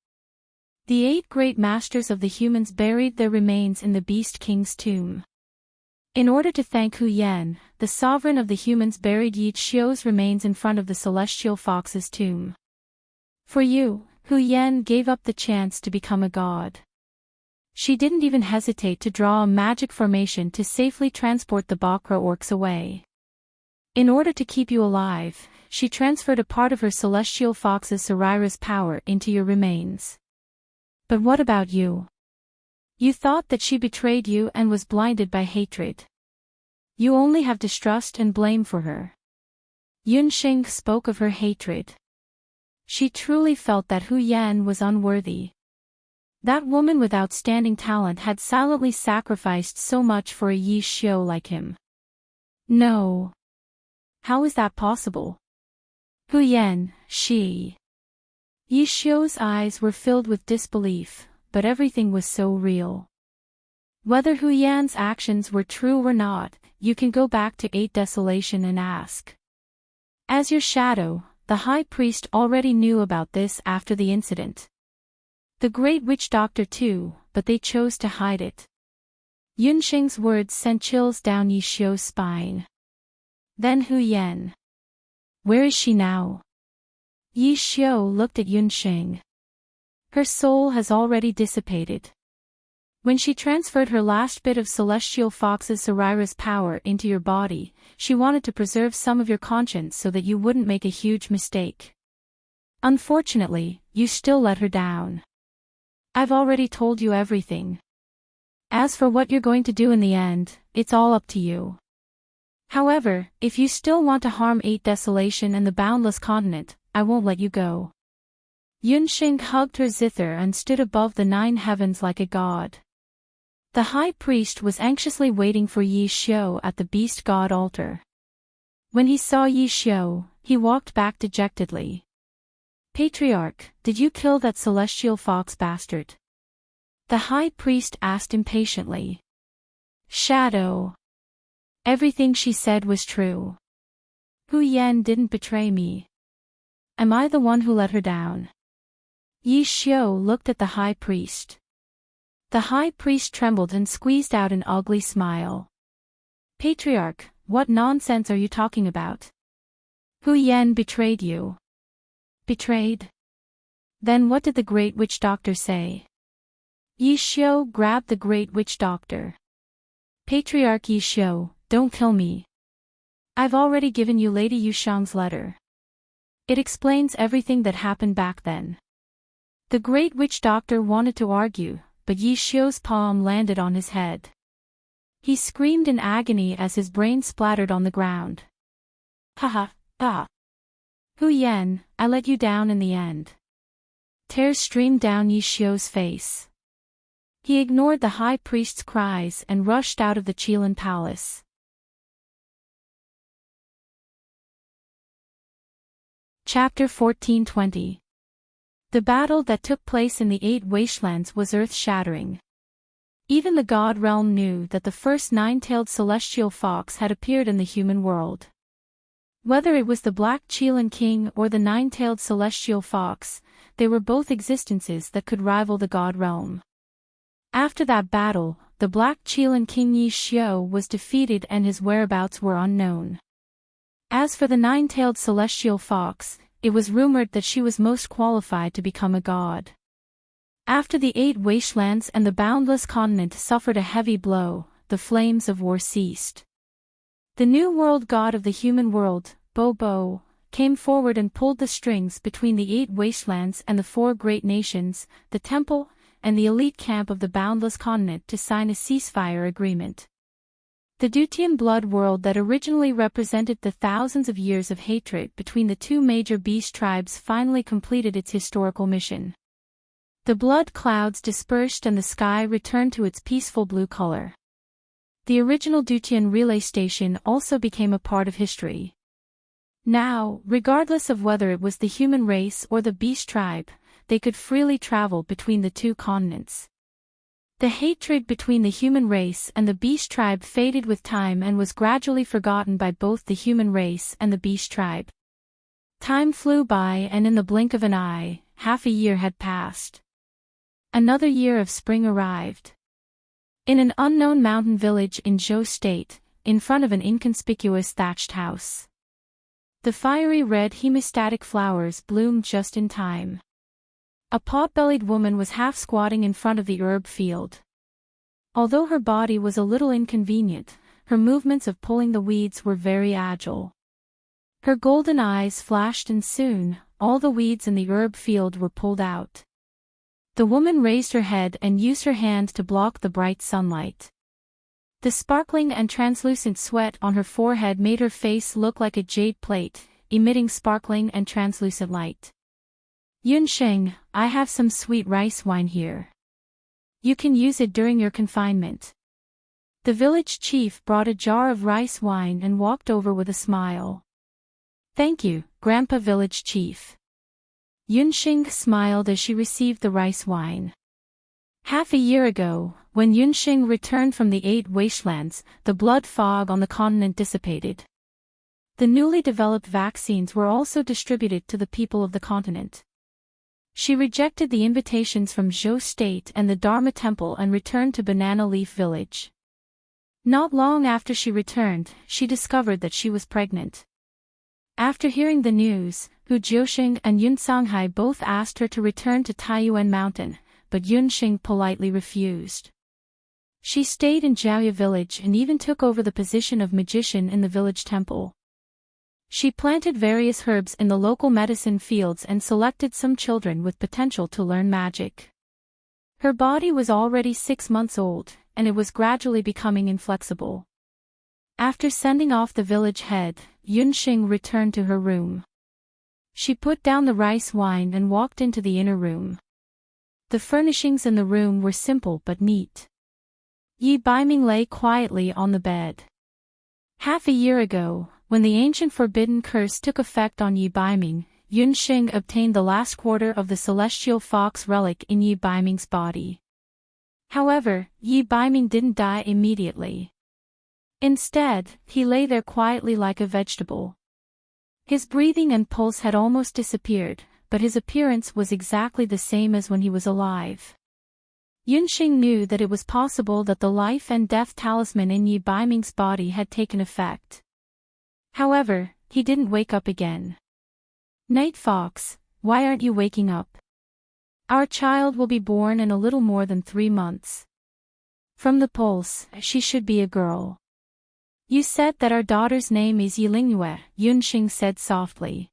Speaker 1: The 8 great masters of the humans buried their remains in the Beast King's tomb. In order to thank Hu Yan, the sovereign of the humans buried Yi Xiu's remains in front of the celestial fox's tomb. For you, Hu Yan gave up the chance to become a god. She didn't even hesitate to draw a magic formation to safely transport the Bakra orcs away. In order to keep you alive, she transferred a part of her celestial fox's Sarira's power into your remains. But what about you? You thought that she betrayed you and was blinded by hatred. You only have distrust and blame for her. Yunxing spoke of her hatred. She truly felt that Hu Yan was unworthy. That woman with outstanding talent had silently sacrificed so much for a Yi Xiu like him. No. How is that possible? Hu Yan, she. Yi Xiu's eyes were filled with disbelief, but everything was so real. Whether Hu Yan's actions were true or not, you can go back to 8 Desolation and ask. As your shadow, the high priest already knew about this after the incident. The great witch doctor too, but they chose to hide it. Yunxing's words sent chills down Yi Xiu's spine. Then Hu Yan. Where is she now? Yi Xiu looked at Yunxing. Her soul has already dissipated. When she transferred her last bit of celestial fox's Sarira's power into your body, she wanted to preserve some of your conscience so that you wouldn't make a huge mistake. Unfortunately, you still let her down. I've already told you everything. As for what you're going to do in the end, it's all up to you. However, if you still want to harm 8 Desolation and the boundless continent, I won't let you go. Yunxing hugged her zither and stood above the 9 heavens like a god. The high priest was anxiously waiting for Yi Xiu at the beast god altar. When he saw Yi Xiu, he walked back dejectedly. Patriarch, did you kill that celestial fox bastard? The high priest asked impatiently. Shadow. Everything she said was true. Hu Yan didn't betray me. Am I the one who let her down? Yi Xiu looked at the high priest. The high priest trembled and squeezed out an ugly smile. Patriarch, what nonsense are you talking about? Hu Yan betrayed you. Betrayed? Then what did the great witch doctor say? Yi Xiu grabbed the great witch doctor. Patriarch Yi Xiu, don't kill me. I've already given you Lady Yushang's letter. It explains everything that happened back then. The great witch doctor wanted to argue, but Yi Xiu's palm landed on his head. He screamed in agony as his brain splattered on the ground. Haha, ah. Hu Yan, I let you down in the end. Tears streamed down Yi Xiu's face. He ignored the high priest's cries and rushed out of the Qilin palace. Chapter 1420. The battle that took place in the 8 wastelands was earth-shattering. Even the god realm knew that the first nine-tailed celestial fox had appeared in the human world. Whether it was the Black Chelan King or the nine-tailed celestial fox, they were both existences that could rival the god realm. After that battle, the Black Chelan King Yi Xiao was defeated and his whereabouts were unknown. As for the nine-tailed celestial fox, it was rumored that she was most qualified to become a god. After the 8 wastelands and the boundless continent suffered a heavy blow, the flames of war ceased. The new world god of the human world, Bo, came forward and pulled the strings between the 8 wastelands and the 4 great nations, the temple, and the elite camp of the boundless continent to sign a ceasefire agreement. The Dutian blood world that originally represented the thousands of years of hatred between the 2 major beast tribes finally completed its historical mission. The blood clouds dispersed and the sky returned to its peaceful blue color. The original Dutian relay station also became a part of history. Now, regardless of whether it was the human race or the beast tribe, they could freely travel between the 2 continents. The hatred between the human race and the beast tribe faded with time and was gradually forgotten by both the human race and the beast tribe. Time flew by and in the blink of an eye, half a year had passed. Another year of spring arrived. In an unknown mountain village in Zhou State, in front of an inconspicuous thatched house. The fiery red hemostatic flowers bloomed just in time. A pot-bellied woman was half squatting in front of the herb field. Although her body was a little inconvenient, her movements of pulling the weeds were very agile. Her golden eyes flashed and soon, all the weeds in the herb field were pulled out. The woman raised her head and used her hand to block the bright sunlight. The sparkling and translucent sweat on her forehead made her face look like a jade plate, emitting sparkling and translucent light. Yunsheng, I have some sweet rice wine here. You can use it during your confinement. The village chief brought a jar of rice wine and walked over with a smile. Thank you, Grandpa Village Chief. Yunsheng smiled as she received the rice wine. Half a year ago, when Yunsheng returned from the 8 wastelands, the blood fog on the continent dissipated. The newly developed vaccines were also distributed to the people of the continent. She rejected the invitations from Zhou State and the Dharma Temple and returned to Banana Leaf Village. Not long after she returned, she discovered that she was pregnant. After hearing the news, Hu Jiusheng and Yun Songhai both asked her to return to Taiyuan Mountain, but Yunsheng politely refused. She stayed in Jiaoya village and even took over the position of magician in the village temple. She planted various herbs in the local medicine fields and selected some children with potential to learn magic. Her body was already 6 months old, and it was gradually becoming inflexible. After sending off the village head, Yunsheng returned to her room. She put down the rice wine and walked into the inner room. The furnishings in the room were simple but neat. Yi Baiming lay quietly on the bed. Half a year ago, when the ancient forbidden curse took effect on Yi Baiming, Yunsheng obtained the last quarter of the celestial fox relic in Yi Baiming's body. However, Yi Baiming didn't die immediately. Instead, he lay there quietly like a vegetable. His breathing and pulse had almost disappeared, but his appearance was exactly the same as when he was alive. Yunsheng knew that it was possible that the life and death talisman in Yi Baiming's body had taken effect. However, he didn't wake up again. Night Fox, why aren't you waking up? Our child will be born in a little more than 3 months. From the pulse, she should be a girl. You said that our daughter's name is Yilingyue, Yunsheng said softly.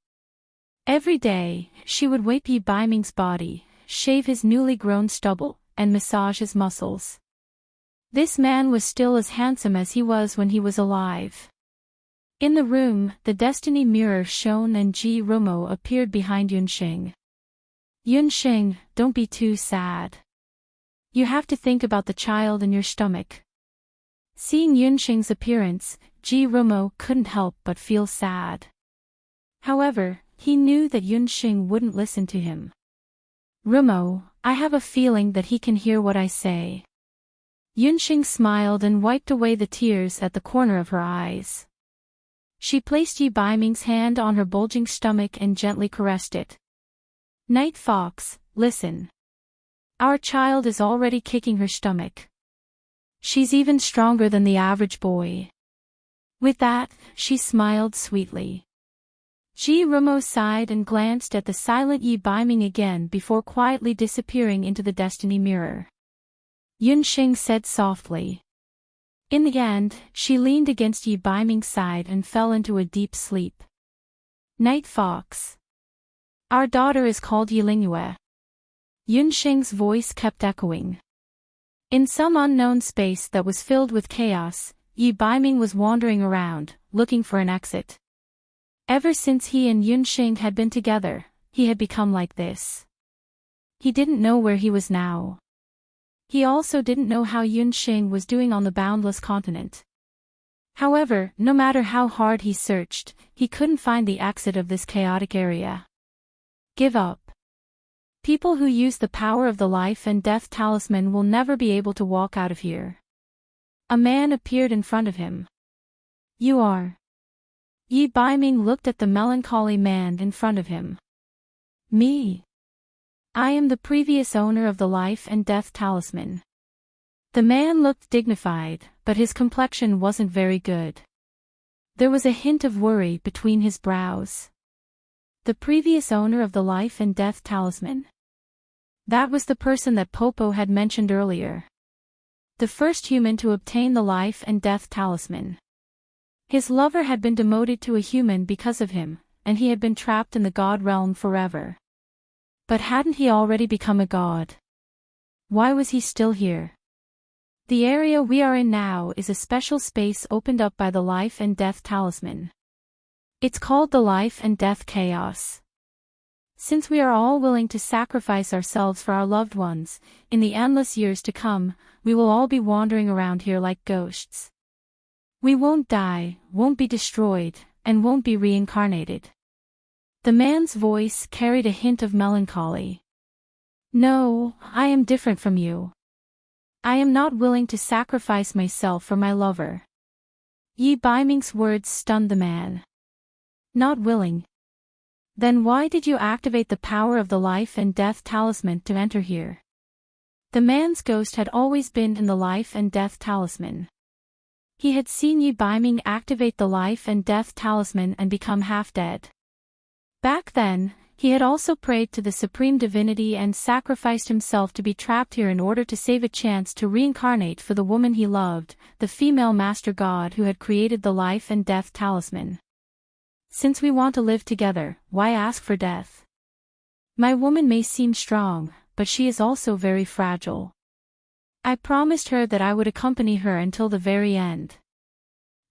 Speaker 1: Every day, she would wipe Yi Baiming's body, shave his newly grown stubble, and massage his muscles. This man was still as handsome as he was when he was alive. In the room, the destiny mirror shone and Ji Rumo appeared behind Yunsheng. Yunsheng, don't be too sad. You have to think about the child in your stomach. Seeing Yunsheng's appearance, Ji Rumo couldn't help but feel sad. However, he knew that Yunsheng wouldn't listen to him. Rumo, I have a feeling that he can hear what I say. Yunxing smiled and wiped away the tears at the corner of her eyes. She placed Yi Baiming's hand on her bulging stomach and gently caressed it. Night Fox, listen. Our child is already kicking her stomach. She's even stronger than the average boy. With that, she smiled sweetly. Ji Rumo sighed and glanced at the silent Yi Baiming again before quietly disappearing into the destiny mirror. Yunxing said softly. In the end, she leaned against Yi Baiming's side and fell into a deep sleep. Night Fox. Our daughter is called Yilingyue. Yunxing's voice kept echoing. In some unknown space that was filled with chaos, Yi Baiming was wandering around, looking for an exit. Ever since he and Yunxing had been together, he had become like this. He didn't know where he was now. He also didn't know how Yunxing was doing on the boundless continent. However, no matter how hard he searched, he couldn't find the exit of this chaotic area. Give up. People who use the power of the life and death talisman will never be able to walk out of here. A man appeared in front of him. You are. Yi Baiming looked at the melancholy man in front of him. Me. I am the previous owner of the life and death talisman. The man looked dignified, but his complexion wasn't very good. There was a hint of worry between his brows. The previous owner of the life and death talisman. That was the person that Popo had mentioned earlier. The first human to obtain the life and death talisman. His lover had been demoted to a human because of him, and he had been trapped in the god realm forever. But hadn't he already become a god? Why was he still here? The area we are in now is a special space opened up by the life and death talisman. It's called the life and death chaos. Since we are all willing to sacrifice ourselves for our loved ones, in the endless years to come, we will all be wandering around here like ghosts. We won't die, won't be destroyed, and won't be reincarnated. The man's voice carried a hint of melancholy. No, I am different from you. I am not willing to sacrifice myself for my lover. Yi Baiming's words stunned the man. Not willing. Then why did you activate the power of the life and death talisman to enter here? The man's ghost had always been in the life and death talisman. He had seen Yi Baiming activate the life and death talisman and become half dead. Back then, he had also prayed to the supreme divinity and sacrificed himself to be trapped here in order to save a chance to reincarnate for the woman he loved, the female master god who had created the life and death talisman. Since we want to live together, why ask for death? My woman may seem strong, but she is also very fragile. I promised her that I would accompany her until the very end.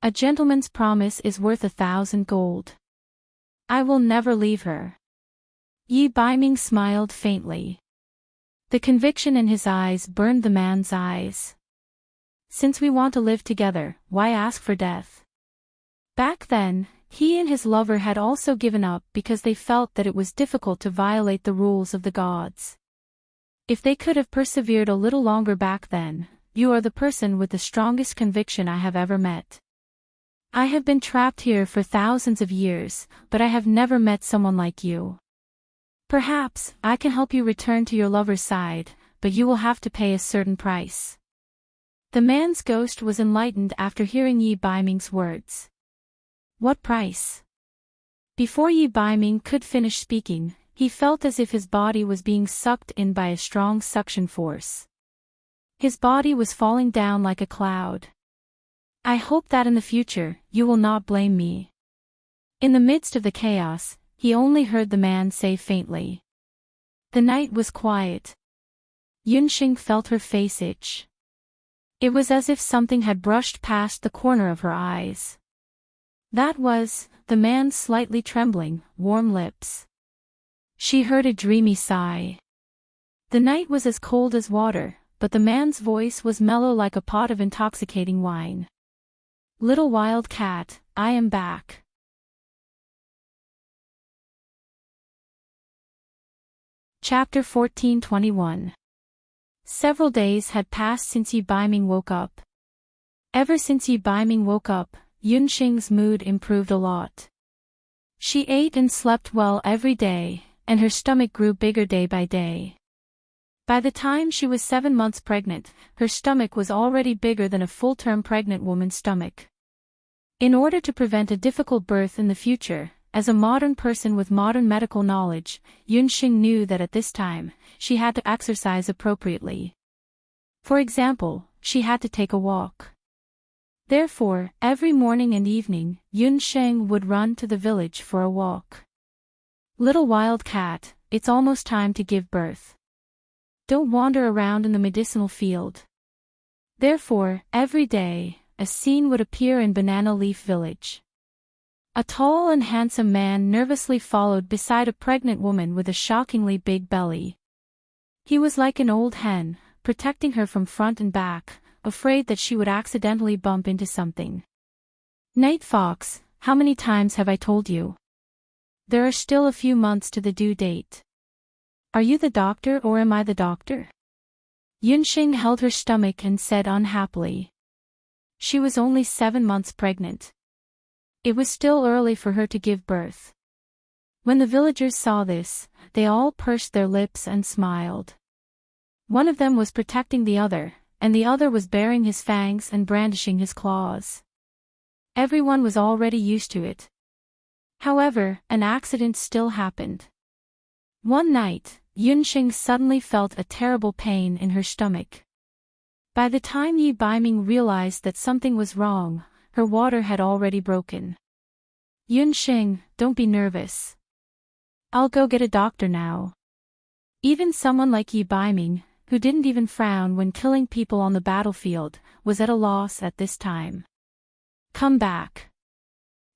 Speaker 1: A gentleman's promise is worth 1,000 gold. I will never leave her. Yi Baiming smiled faintly. The conviction in his eyes burned the man's eyes. Since we want to live together, why ask for death? Back then, he and his lover had also given up because they felt that it was difficult to violate the rules of the gods. If they could have persevered a little longer back then, you are the person with the strongest conviction I have ever met. I have been trapped here for thousands of years, but I have never met someone like you. Perhaps, I can help you return to your lover's side, but you will have to pay a certain price. The man's ghost was enlightened after hearing Yi Baiming's words. What price? Before Yi Baiming could finish speaking, he felt as if his body was being sucked in by a strong suction force. His body was falling down like a cloud. I hope that in the future, you will not blame me. In the midst of the chaos, he only heard the man say faintly. The night was quiet. Yunxing felt her face itch. It was as if something had brushed past the corner of her eyes. That was, the man's slightly trembling, warm lips. She heard a dreamy sigh. The night was as cold as water, but the man's voice was mellow like a pot of intoxicating wine. Little wild cat, I am back. Chapter 1421. Several days had passed since Yi Baiming woke up. Ever since Yi Baiming woke up, Yunxing's mood improved a lot. She ate and slept well every day, and her stomach grew bigger day by day. By the time she was 7 months pregnant, her stomach was already bigger than a full-term pregnant woman's stomach. In order to prevent a difficult birth in the future, as a modern person with modern medical knowledge, Yunxing knew that at this time, she had to exercise appropriately. For example, she had to take a walk. Therefore, every morning and evening, Yunxing would run to the village for a walk. Little wild cat, it's almost time to give birth. Don't wander around in the medicinal field. Therefore, every day, a scene would appear in Banana Leaf Village. A tall and handsome man nervously followed beside a pregnant woman with a shockingly big belly. He was like an old hen, protecting her from front and back, afraid that she would accidentally bump into something. Night Fox, how many times have I told you? There are still a few months to the due date. Are you the doctor or am I the doctor? Yunxing held her stomach and said unhappily. She was only 7 months pregnant. It was still early for her to give birth. When the villagers saw this, they all pursed their lips and smiled. One of them was protecting the other, and the other was baring his fangs and brandishing his claws. Everyone was already used to it. However, an accident still happened. One night, Yunxing suddenly felt a terrible pain in her stomach. By the time Yi Baiming realized that something was wrong, her water had already broken. Yunxing, don't be nervous. I'll go get a doctor now. Even someone like Yi Baiming, who didn't even frown when killing people on the battlefield, was at a loss at this time. Come back.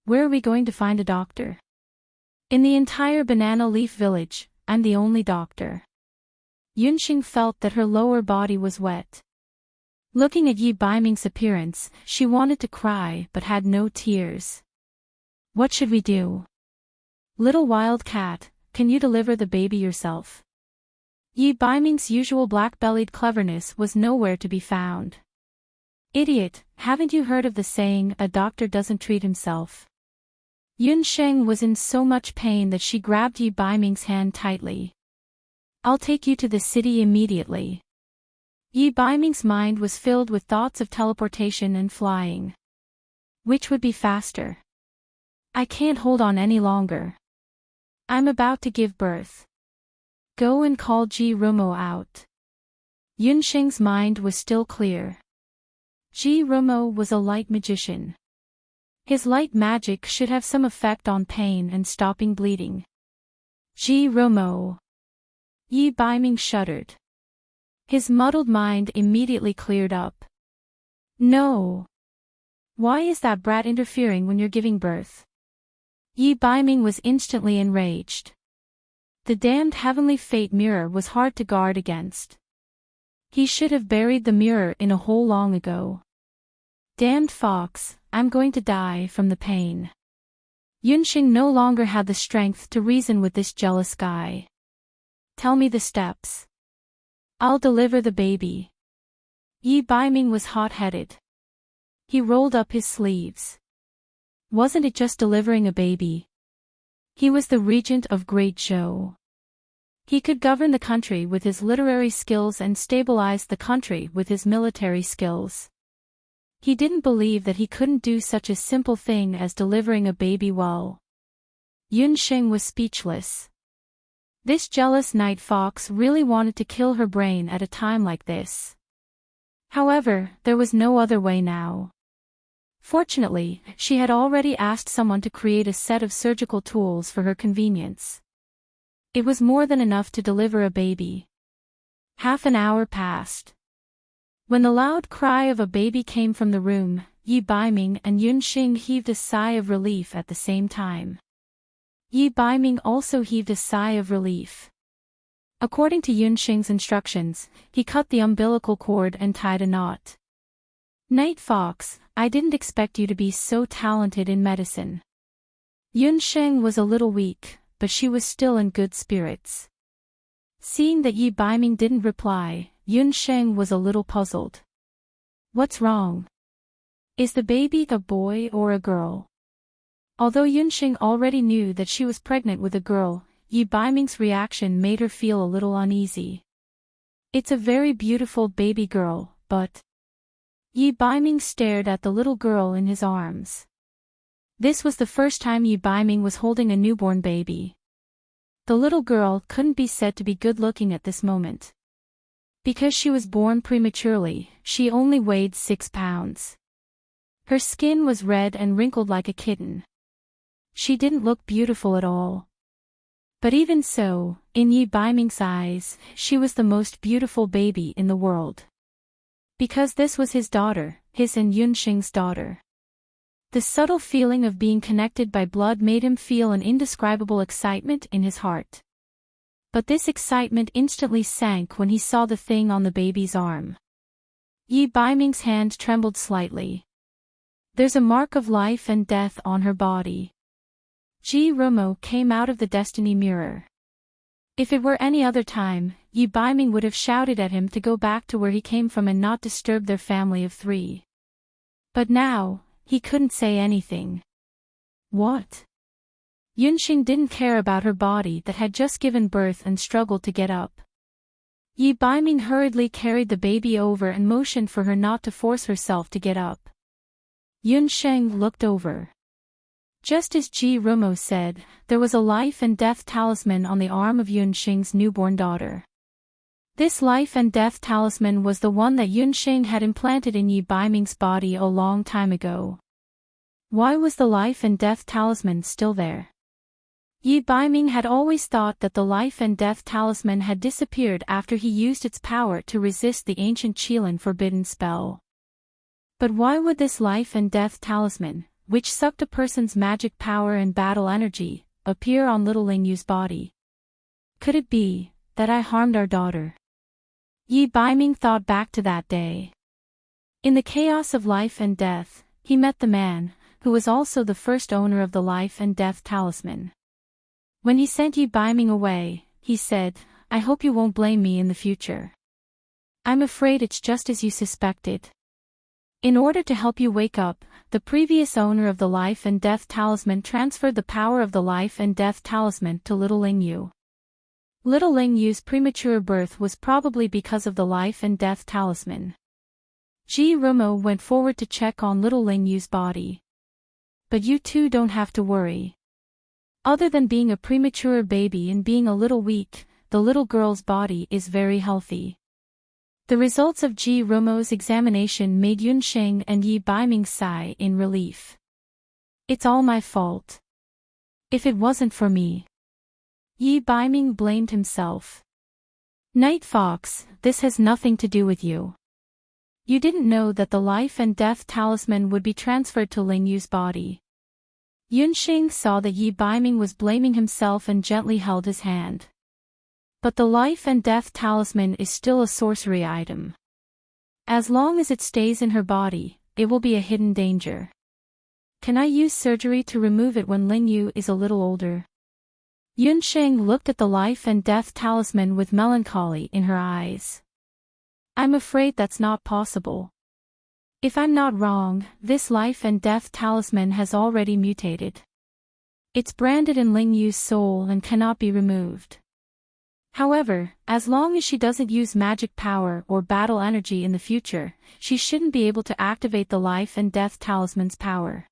Speaker 1: Where are we going to find a doctor? In the entire Banana Leaf Village, I'm the only doctor. Yunxing felt that her lower body was wet. Looking at Yi Baiming's appearance, she wanted to cry but had no tears. What should we do? Little wild cat, can you deliver the baby yourself? Yi Baiming's usual black-bellied cleverness was nowhere to be found. Idiot, haven't you heard of the saying, a doctor doesn't treat himself? Yunxing was in so much pain that she grabbed Yi Baiming's hand tightly. I'll take you to the city immediately. Yi Baiming's mind was filled with thoughts of teleportation and flying. Which would be faster? I can't hold on any longer. I'm about to give birth. Go and call Ji Rumo out. Yunxing's mind was still clear. Ji Rumo was a light magician. His light magic should have some effect on pain and stopping bleeding. Ji Rumo. Yi Baiming shuddered. His muddled mind immediately cleared up. No. Why is that brat interfering when you're giving birth? Yi Baiming was instantly enraged. The damned heavenly fate mirror was hard to guard against. He should have buried the mirror in a hole long ago. Damned fox, I'm going to die from the pain. Yunxing no longer had the strength to reason with this jealous guy. Tell me the steps. I'll deliver the baby. Yi Baiming was hot-headed. He rolled up his sleeves. Wasn't it just delivering a baby? He was the regent of Great Zhou. He could govern the country with his literary skills and stabilize the country with his military skills. He didn't believe that he couldn't do such a simple thing as delivering a baby well. Yunxing was speechless. This jealous night fox really wanted to kill her brain at a time like this. However, there was no other way now. Fortunately, she had already asked someone to create a set of surgical tools for her convenience. It was more than enough to deliver a baby. Half an hour passed. When the loud cry of a baby came from the room, Yi Baiming and Yunxing heaved a sigh of relief at the same time. Yi Baiming also heaved a sigh of relief. According to Yunxing's instructions, he cut the umbilical cord and tied a knot. Night Fox, I didn't expect you to be so talented in medicine. Yunxing was a little weak, but she was still in good spirits. Seeing that Yi Baiming didn't reply, Yunsheng was a little puzzled. What's wrong? Is the baby a boy or a girl? Although Yunsheng already knew that she was pregnant with a girl, Yi Baiming's reaction made her feel a little uneasy. It's a very beautiful baby girl, but... Yi Baiming stared at the little girl in his arms. This was the first time Yi Baiming was holding a newborn baby. The little girl couldn't be said to be good-looking at this moment. Because she was born prematurely, she only weighed 6 pounds. Her skin was red and wrinkled like a kitten. She didn't look beautiful at all. But even so, in Yi Baiming's eyes, she was the most beautiful baby in the world. Because this was his daughter, his and Yunsheng's daughter. The subtle feeling of being connected by blood made him feel an indescribable excitement in his heart. But this excitement instantly sank when he saw the thing on the baby's arm. Yi Baiming's hand trembled slightly. There's a mark of life and death on her body. Ji Rumo came out of the destiny mirror. If it were any other time, Yi Baiming would have shouted at him to go back to where he came from and not disturb their family of 3. But now, he couldn't say anything. What? Yunsheng didn't care about her body that had just given birth and struggled to get up. Yi Baiming hurriedly carried the baby over and motioned for her not to force herself to get up. Yunsheng looked over. Just as Ji Rumo said, there was a life and death talisman on the arm of Yunsheng's newborn daughter. This life and death talisman was the one that Yunsheng had implanted in Yi Baiming's body a long time ago. Why was the life and death talisman still there? Yi Baiming had always thought that the life and death talisman had disappeared after he used its power to resist the ancient Qilin forbidden spell. But why would this life and death talisman, which sucked a person's magic power and battle energy, appear on little Lingyu's body? Could it be that I harmed our daughter? Yi Baiming thought back to that day. In the chaos of life and death, he met the man, who was also the first owner of the life and death talisman. When he sent Yi Baiming away, he said, "I hope you won't blame me in the future. I'm afraid it's just as you suspected. In order to help you wake up, the previous owner of the life and death talisman transferred the power of the life and death talisman to little Lingyu. Little Lingyu's premature birth was probably because of the life and death talisman." Ji Rumo went forward to check on little Lingyu's body. "But you two don't have to worry. Other than being a premature baby and being a little weak, the little girl's body is very healthy." The results of Ji Rumo's examination made Yunsheng and Yi Baiming sigh in relief. "It's all my fault. If it wasn't for me." Yi Baiming blamed himself. "Night Fox, this has nothing to do with you. You didn't know that the life and death talisman would be transferred to Lingyu's body." Yunsheng saw that Yi Baiming was blaming himself and gently held his hand. "But the life and death talisman is still a sorcery item. As long as it stays in her body, it will be a hidden danger. Can I use surgery to remove it when Lingyu is a little older?" Yunsheng looked at the life and death talisman with melancholy in her eyes. "I'm afraid that's not possible. If I'm not wrong, this life and death talisman has already mutated. It's branded in Lingyu's soul and cannot be removed. However, as long as she doesn't use magic power or battle energy in the future, she shouldn't be able to activate the life and death talisman's power."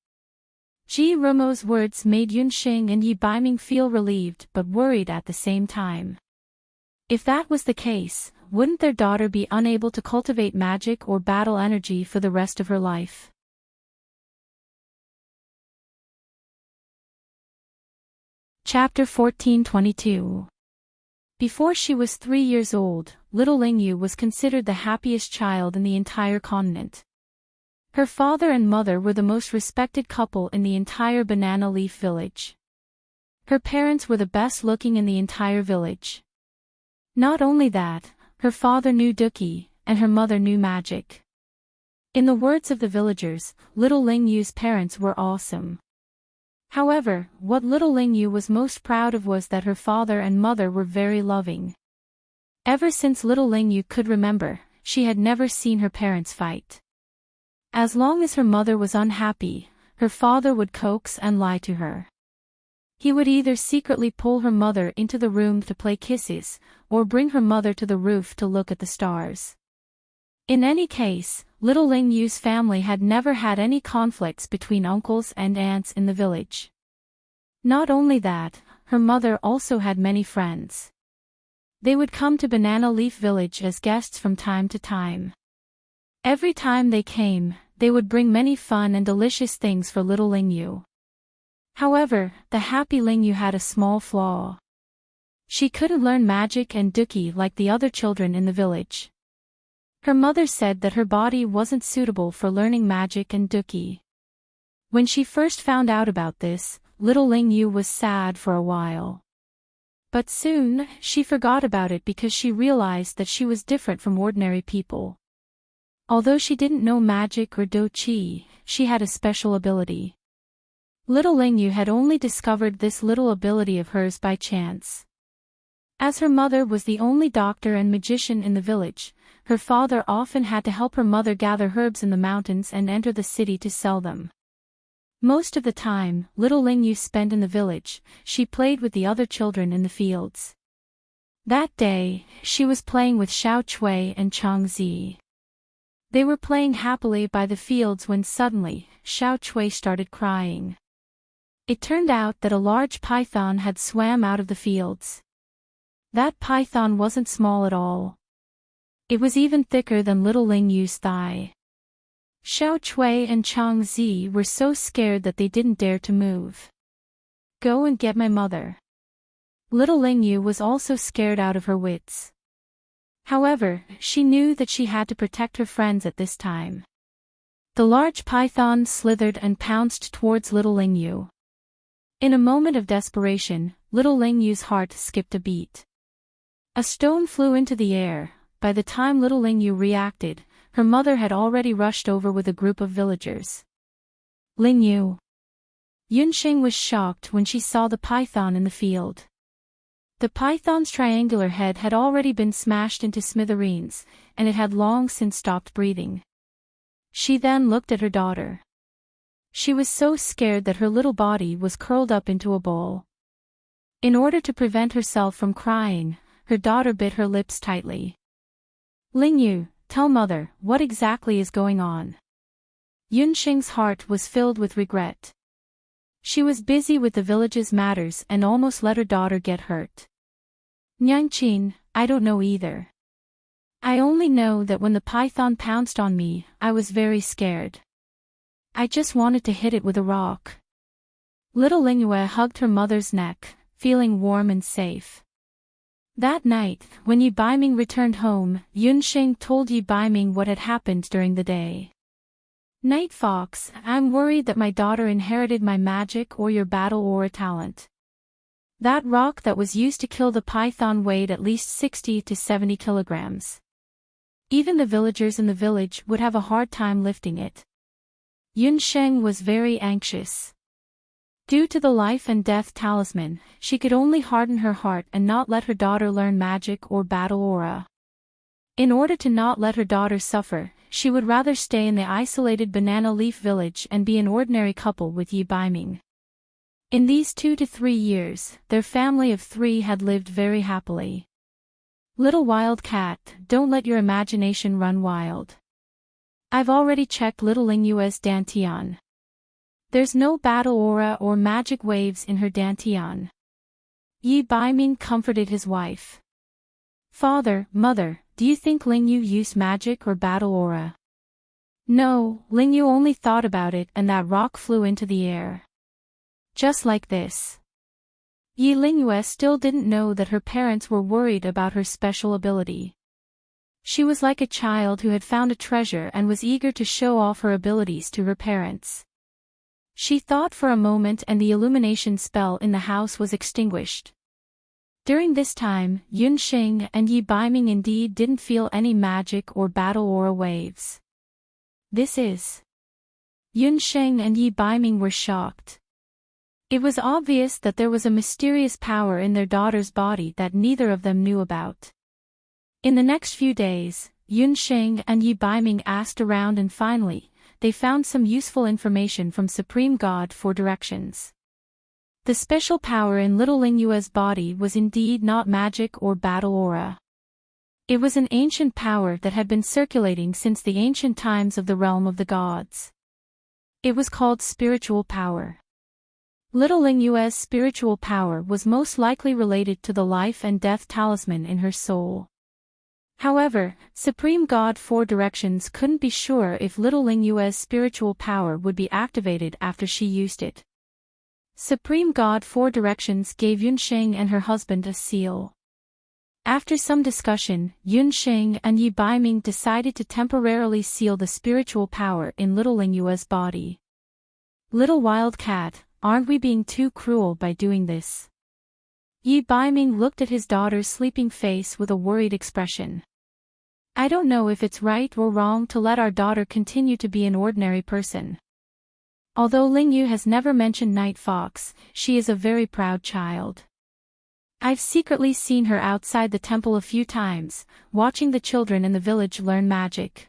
Speaker 1: Ji Rumo's words made Yunsheng and Yi Baiming feel relieved but worried at the same time. If that was the case, wouldn't their daughter be unable to cultivate magic or battle energy for the rest of her life? Chapter 1422. Before she was 3 years old, little Lingyu was considered the happiest child in the entire continent. Her father and mother were the most respected couple in the entire Banana Leaf village. Her parents were the best looking in the entire village. Not only that, her father knew Duki, and her mother knew magic. In the words of the villagers, little Lingyu's parents were awesome. However, what little Lingyu was most proud of was that her father and mother were very loving. Ever since little Ling Yu could remember, she had never seen her parents fight. As long as her mother was unhappy, her father would coax and lie to her. He would either secretly pull her mother into the room to play kisses, or bring her mother to the roof to look at the stars. In any case, little Ling Yu's family had never had any conflicts between uncles and aunts in the village. Not only that, her mother also had many friends. They would come to Banana Leaf Village as guests from time to time. Every time they came, they would bring many fun and delicious things for little Ling Yu. However, the happy Ling Yu had a small flaw. She couldn't learn magic and duki like the other children in the village. Her mother said that her body wasn't suitable for learning magic and duki. When she first found out about this, little Ling Yu was sad for a while. But soon, she forgot about it because she realized that she was different from ordinary people. Although she didn't know magic or do chi, she had a special ability. Little Ling Yu had only discovered this little ability of hers by chance. As her mother was the only doctor and magician in the village, her father often had to help her mother gather herbs in the mountains and enter the city to sell them. Most of the time, little Ling Yu spent in the village, she played with the other children in the fields. That day, she was playing with Xiao Chui and Chang Zi. They were playing happily by the fields when suddenly, Xiao Chui started crying. It turned out that a large python had swam out of the fields. That python wasn't small at all. It was even thicker than little Ling Yu's thigh. Xiao Chui and Chang Zi were so scared that they didn't dare to move. Go and get my mother. Little Ling Yu was also scared out of her wits. However, she knew that she had to protect her friends at this time. The large python slithered and pounced towards little Ling Yu. In a moment of desperation, little Ling Yu's heart skipped a beat. A stone flew into the air. By the time little Ling Yu reacted, her mother had already rushed over with a group of villagers. Ling Yu. Yunxing was shocked when she saw the python in the field. The python's triangular head had already been smashed into smithereens, and it had long since stopped breathing. She then looked at her daughter. She was so scared that her little body was curled up into a ball. In order to prevent herself from crying, her daughter bit her lips tightly. Ling Yu, tell mother, what exactly is going on? Yunxing's heart was filled with regret. She was busy with the village's matters and almost let her daughter get hurt. Nyangqin, I don't know either. I only know that when the python pounced on me, I was very scared. I just wanted to hit it with a rock. Little Ling Yu hugged her mother's neck, feeling warm and safe. That night, when Yi Baiming returned home, Yunxing told Yi Baiming what had happened during the day. Night Fox, I'm worried that my daughter inherited my magic or your battle aura talent. That rock that was used to kill the python weighed at least 60 to 70 kilograms. Even the villagers in the village would have a hard time lifting it. Yunxing was very anxious. Due to the life and death talisman, she could only harden her heart and not let her daughter learn magic or battle aura. In order to not let her daughter suffer, she would rather stay in the isolated banana leaf village and be an ordinary couple with Yi Baiming. In these 2 to 3 years, their family of 3 had lived very happily. Little wild cat, don't let your imagination run wild. I've already checked little Ling Yu's dantian. There's no battle aura or magic waves in her dantian. Yi Baiming comforted his wife. Father, mother, do you think Ling Yu used magic or battle aura? No, Ling Yu only thought about it and that rock flew into the air. Just like this. Yi Lingyue still didn't know that her parents were worried about her special ability. She was like a child who had found a treasure and was eager to show off her abilities to her parents. She thought for a moment and the illumination spell in the house was extinguished. During this time, Yunxing and Yi Baiming indeed didn't feel any magic or battle aura waves. This is. Yunxing and Yi Baiming were shocked. It was obvious that there was a mysterious power in their daughter's body that neither of them knew about. In the next few days, Yunsheng and Yi Baiming asked around and finally, they found some useful information from Supreme God for directions. The special power in little Lingyue's body was indeed not magic or battle aura. It was an ancient power that had been circulating since the ancient times of the realm of the gods. It was called spiritual power. Little Lingyue's spiritual power was most likely related to the life and death talisman in her soul. However, Supreme God Four Directions couldn't be sure if little Lingyue's spiritual power would be activated after she used it. Supreme God Four Directions gave Yunsheng and her husband a seal. After some discussion, Yunsheng and Yi Baiming decided to temporarily seal the spiritual power in little Lingyue's body. Little wildcat, aren't we being too cruel by doing this? Yi Baiming looked at his daughter's sleeping face with a worried expression. I don't know if it's right or wrong to let our daughter continue to be an ordinary person. Although Lingyu has never mentioned Night Fox, she is a very proud child. I've secretly seen her outside the temple a few times, watching the children in the village learn magic.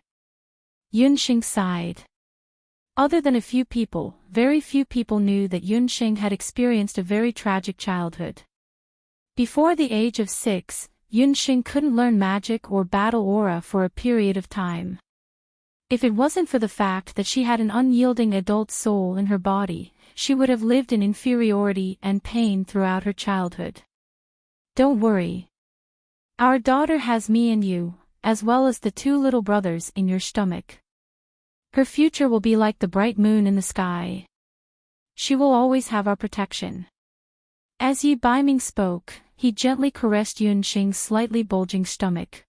Speaker 1: Yunsheng sighed. Other than a few people, very few people knew that Yunsheng had experienced a very tragic childhood. Before the age of 6, Yunsheng couldn't learn magic or battle aura for a period of time. If it wasn't for the fact that she had an unyielding adult soul in her body, she would have lived in inferiority and pain throughout her childhood. Don't worry. Our daughter has me and you, as well as the 2 little brothers in your stomach. Her future will be like the bright moon in the sky. She will always have our protection. As Yi Baiming spoke, he gently caressed Yunsheng's slightly bulging stomach.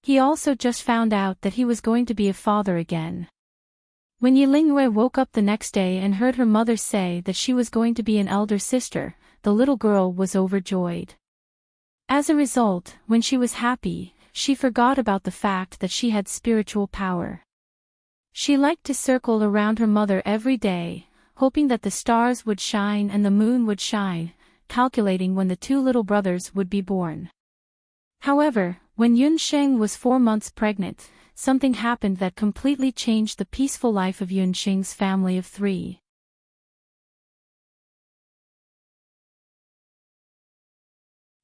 Speaker 1: He also just found out that he was going to be a father again. When Yi Lingyue woke up the next day and heard her mother say that she was going to be an elder sister, the little girl was overjoyed. As a result, when she was happy, she forgot about the fact that she had spiritual power. She liked to circle around her mother every day, hoping that the stars would shine and the moon would shine, calculating when the 2 little brothers would be born. However, when Yunsheng was 4 months pregnant, something happened that completely changed the peaceful life of Yunsheng's family of 3.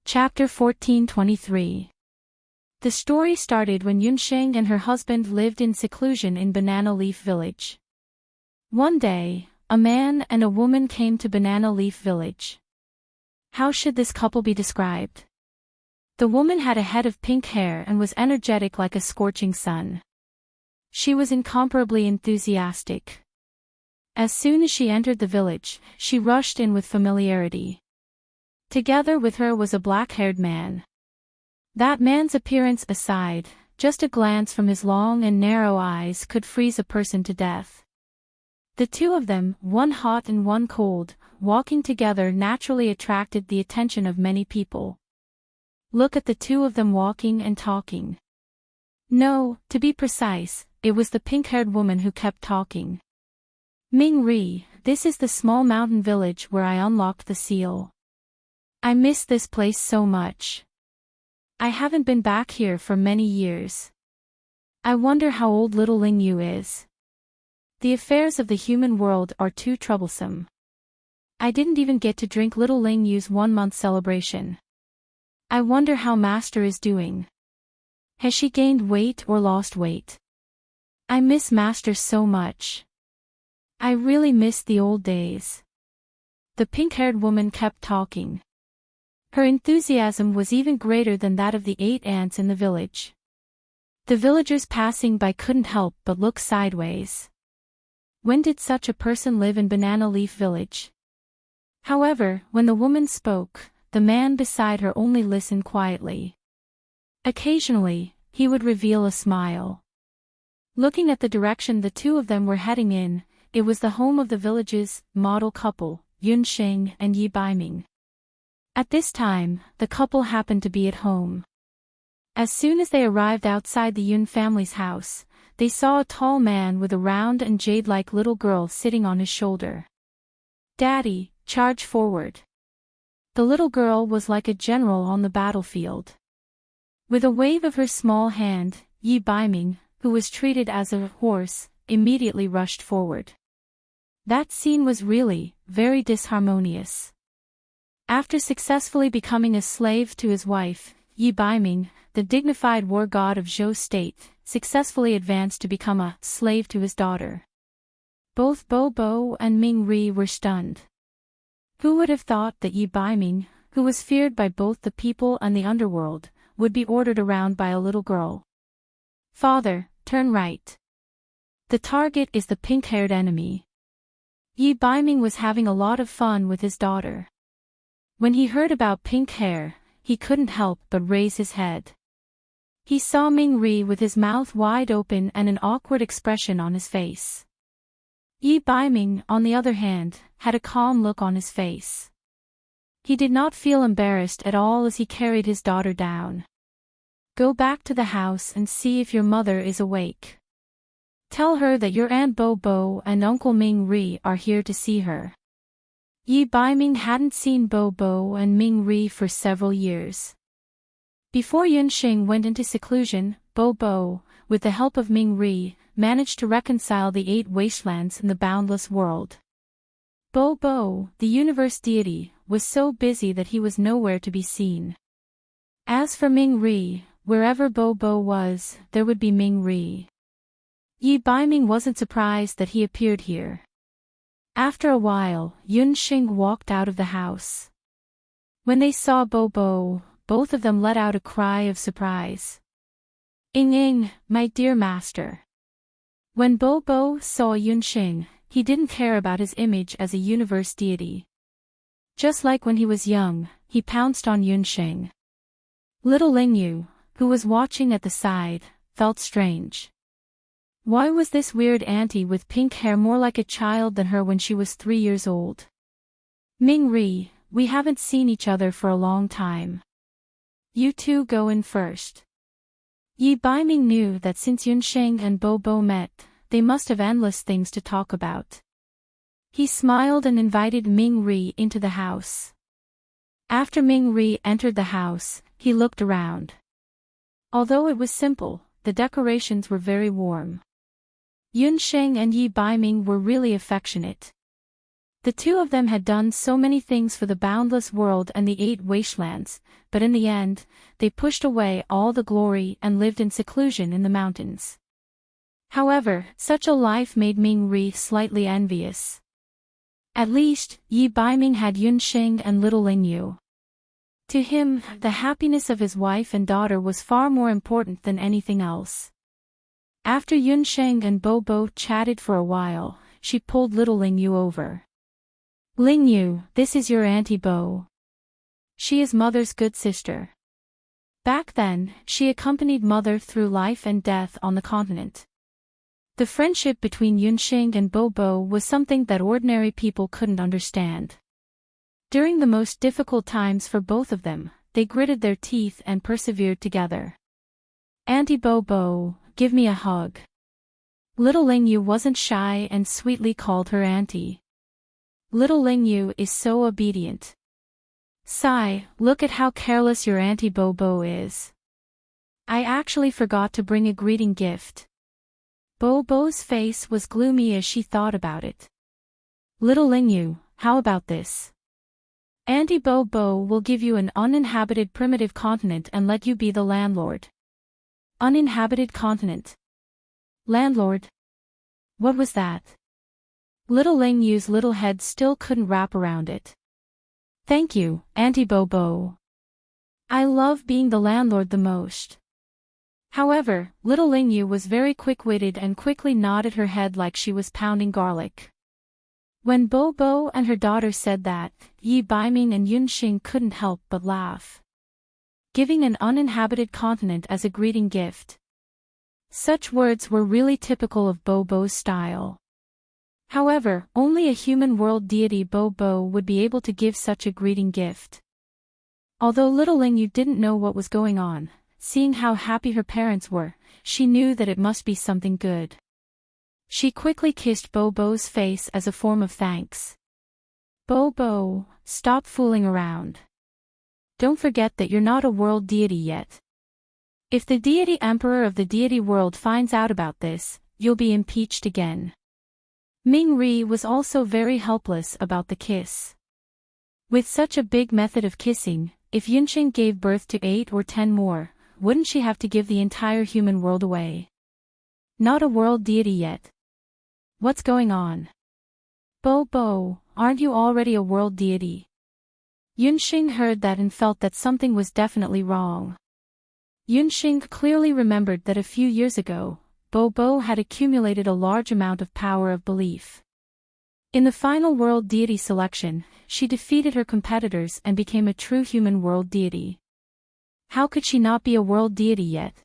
Speaker 1: Chapter 1423. The story started when Yunsheng and her husband lived in seclusion in Banana Leaf Village. One day, a man and a woman came to Banana Leaf Village. How should this couple be described? The woman had a head of pink hair and was energetic like a scorching sun. She was incomparably enthusiastic. As soon as she entered the village, she rushed in with familiarity. Together with her was a black-haired man. That man's appearance aside, just a glance from his long and narrow eyes could freeze a person to death. The 2 of them, one hot and one cold, walking together naturally attracted the attention of many people. Look at the 2 of them walking and talking. No, to be precise, it was the pink-haired woman who kept talking. Ming Ri, this is the small mountain village where I unlocked the seal. I miss this place so much. I haven't been back here for many years. I wonder how old little Lingyu is. The affairs of the human world are too troublesome. I didn't even get to drink little Lingyu's 1-month celebration. I wonder how Master is doing. Has she gained weight or lost weight? I miss Master so much. I really miss the old days. The pink-haired woman kept talking. Her enthusiasm was even greater than that of the 8 ants in the village. The villagers passing by couldn't help but look sideways. When did such a person live in Banana Leaf Village? However, when the woman spoke, the man beside her only listened quietly. Occasionally, he would reveal a smile. Looking at the direction the 2 of them were heading in, it was the home of the village's model couple, Yunsheng and Yi Baiming. At this time, the couple happened to be at home. As soon as they arrived outside the Yun family's house, they saw a tall man with a round and jade-like little girl sitting on his shoulder. Daddy, charge forward. The little girl was like a general on the battlefield. With a wave of her small hand, Yi Baiming, who was treated as a horse, immediately rushed forward. That scene was really, very disharmonious. After successfully becoming a slave to his wife, Yi Baiming, the dignified war god of Zhou state, successfully advanced to become a slave to his daughter. Both Bo Bo and Ming Ri were stunned. Who would have thought that Yi Baiming, who was feared by both the people and the underworld, would be ordered around by a little girl? Father, turn right. The target is the pink-haired enemy. Yi Baiming was having a lot of fun with his daughter. When he heard about pink hair, he couldn't help but raise his head. He saw Ming Ri with his mouth wide open and an awkward expression on his face. Yi Baiming, on the other hand, had a calm look on his face. He did not feel embarrassed at all as he carried his daughter down. Go back to the house and see if your mother is awake. Tell her that your Aunt Bo Bo and Uncle Ming Ri are here to see her. Yi Baiming hadn't seen Bo Bo and Ming Ri for several years. Before Yunxing went into seclusion, Bo Bo, with the help of Ming Ri, managed to reconcile the 8 wastelands in the boundless world. Bo Bo, the universe deity, was so busy that he was nowhere to be seen. As for Ming Ri, wherever Bo Bo was, there would be Ming Ri. Yi Baiming wasn't surprised that he appeared here. After a while, Yunxing walked out of the house. When they saw Bo Bo, both of them let out a cry of surprise. Ing, my dear master. When Bo Bo saw Yunxing, he didn't care about his image as a universe deity. Just like when he was young, he pounced on Yunxing. Little Lingyu, who was watching at the side, felt strange. Why was this weird auntie with pink hair more like a child than her when she was 3 years old? Ming Ri, we haven't seen each other for a long time. You two go in first. Yi Baiming knew that since Yunxing and Bo Bo met, they must have endless things to talk about. He smiled and invited Ming Ri into the house. After Ming Ri entered the house, he looked around. Although it was simple, the decorations were very warm. Yunxing and Yi Baiming were really affectionate. The two of them had done so many things for the boundless world and the 8 wastelands, but in the end, they pushed away all the glory and lived in seclusion in the mountains. However, such a life made Ming Ri slightly envious. At least, Yi Baiming had Yunxing and little Lingyu. To him, the happiness of his wife and daughter was far more important than anything else. After Yunxing and Bo Bo chatted for a while, she pulled little Lingyu over. Lingyu, this is your Auntie Bo. She is Mother's good sister. Back then, she accompanied Mother through life and death on the continent. The friendship between Yunxing and Bo Bo was something that ordinary people couldn't understand. During the most difficult times for both of them, they gritted their teeth and persevered together. Auntie Bo Bo, give me a hug. Little Lingyu wasn't shy and sweetly called her auntie. Little Lingyu is so obedient. Sigh, look at how careless your Auntie Bo Bo is. I actually forgot to bring a greeting gift. Bo Bo's face was gloomy as she thought about it. Little Lingyu, how about this? Auntie Bo Bo will give you an uninhabited primitive continent and let you be the landlord. Uninhabited continent. Landlord? What was that? Little Lingyu's little head still couldn't wrap around it. Thank you, Auntie Bo Bo. I love being the landlord the most. However, little Lingyu was very quick-witted and quickly nodded her head like she was pounding garlic. When Bo Bo and her daughter said that, Yi Baiming and Yunxing couldn't help but laugh. Giving an uninhabited continent as a greeting gift. Such words were really typical of Bo Bo's style. However, only a human world deity Bo Bo would be able to give such a greeting gift. Although little Lingyu didn't know what was going on, seeing how happy her parents were, she knew that it must be something good. She quickly kissed Bo Bo's face as a form of thanks. Bo Bo, stop fooling around. Don't forget that you're not a world deity yet. If the deity emperor of the deity world finds out about this, you'll be impeached again. Ming-ri was also very helpless about the kiss. With such a big method of kissing, if Yunqing gave birth to 8 or 10 more, wouldn't she have to give the entire human world away? Not a world deity yet. What's going on? Bo, aren't you already a world deity? Yunqing heard that and felt that something was definitely wrong. Yunqing clearly remembered that a few years ago, Bo had accumulated a large amount of power of belief. In the final world deity selection, she defeated her competitors and became a true human world deity. How could she not be a world deity yet?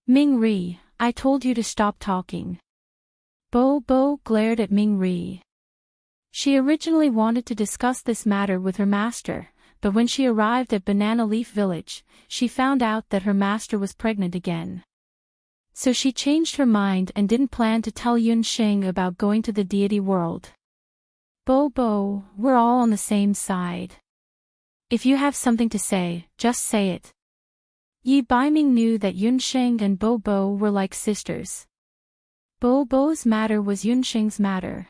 Speaker 1: Ming-ri, I told you to stop talking. Bo glared at Ming-ri. She originally wanted to discuss this matter with her master, but when she arrived at Banana Leaf Village, she found out that her master was pregnant again. So she changed her mind and didn't plan to tell Yunqing about going to the deity world. Bo, we're all on the same side. If you have something to say, just say it. Yi Baiming knew that Yunqing and Bo were like sisters. Bo's matter was Yunqing's matter.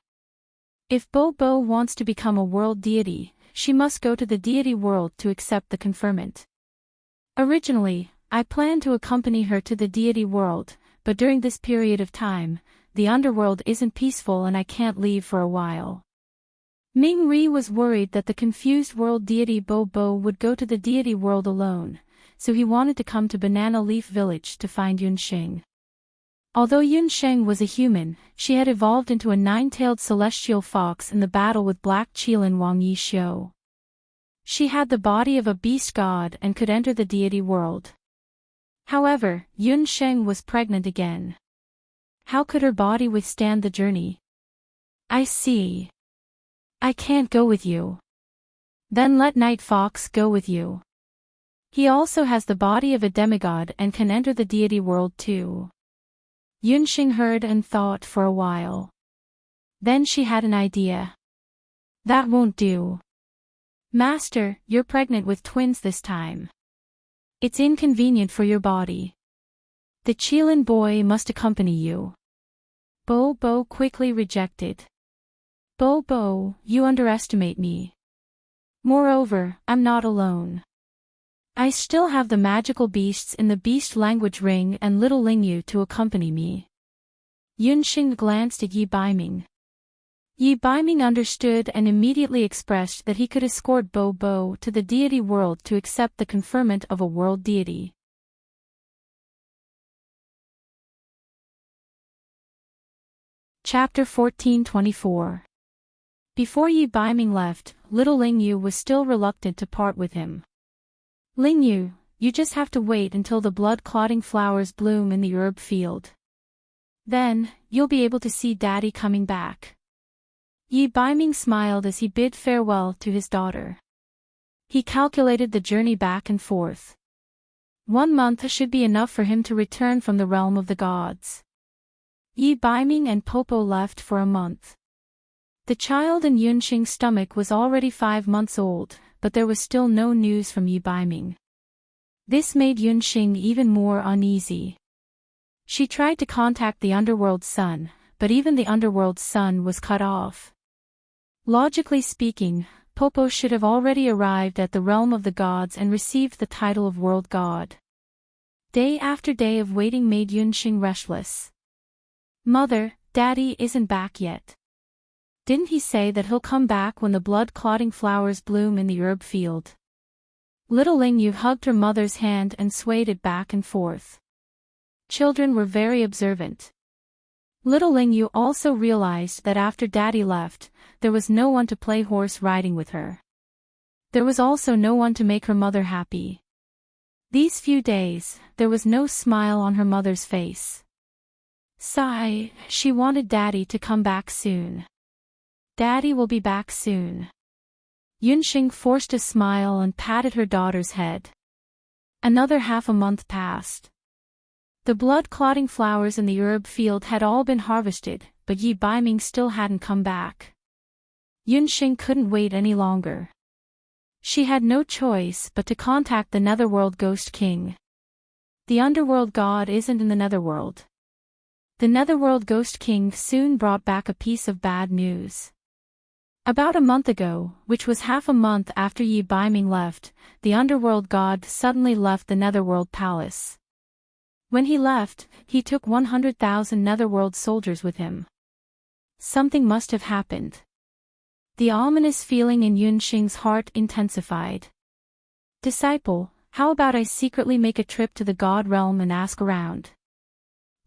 Speaker 1: If Bo wants to become a world deity, she must go to the deity world to accept the conferment. Originally, I planned to accompany her to the deity world, but during this period of time, the underworld isn't peaceful and I can't leave for a while. Ming-ri was worried that the confused world deity Bo would go to the deity world alone, so he wanted to come to Banana Leaf Village to find Yunqing. Although Yunqing was a human, she had evolved into a 9-tailed celestial fox in the battle with Black Qilin Wang Yishuo. She had the body of a beast god and could enter the deity world. However, Yunqing was pregnant again. How could her body withstand the journey? I see. I can't go with you. Then let Night Fox go with you. He also has the body of a demigod and can enter the deity world too. Yunqing heard and thought for a while. Then she had an idea. That won't do. Master, you're pregnant with twins this time. It's inconvenient for your body. The Qilin boy must accompany you. Bo quickly rejected. Bo, you underestimate me. Moreover, I'm not alone. I still have the magical beasts in the beast language ring and little Lingyu to accompany me. Yunqing glanced at Yi Baiming. Yi Baiming understood and immediately expressed that he could escort Bo to the deity world to accept the conferment of a world deity. Chapter 1424. Before Yi Baiming left, little Lingyu was still reluctant to part with him. Lingyu, you just have to wait until the blood-clotting flowers bloom in the herb field. Then, you'll be able to see Daddy coming back. Yi Baiming smiled as he bid farewell to his daughter. He calculated the journey back and forth. 1 month should be enough for him to return from the realm of the gods. Yi Baiming and Popo left for a month. The child in Yunqing's stomach was already 5 months old, but there was still no news from Yi Baiming. This made Yunqing even more uneasy. She tried to contact the underworld's sun, but even the underworld's sun was cut off. Logically speaking, Popo should have already arrived at the realm of the gods and received the title of world god. Day after day of waiting made Yunqing restless. Mother, Daddy isn't back yet. Didn't he say that he'll come back when the blood-clotting flowers bloom in the herb field? Little Lingyu hugged her mother's hand and swayed it back and forth. Children were very observant. Little Lingyu also realized that after Daddy left, there was no one to play horse riding with her. There was also no one to make her mother happy. These few days, there was no smile on her mother's face. Sigh, she wanted Daddy to come back soon. Daddy will be back soon. Yunqing forced a smile and patted her daughter's head. Another half a month passed. The blood-clotting flowers in the herb field had all been harvested, but Yi Baiming still hadn't come back. Yunqing couldn't wait any longer. She had no choice but to contact the Netherworld Ghost King. The underworld god isn't in the netherworld. The netherworld ghost king soon brought back a piece of bad news. About a month ago, which was half a month after Yi Baiming left, the underworld god suddenly left the netherworld palace. When he left, he took 100,000 netherworld soldiers with him. Something must have happened. The ominous feeling in Yunxing's heart intensified. Disciple, how about I secretly make a trip to the god realm and ask around?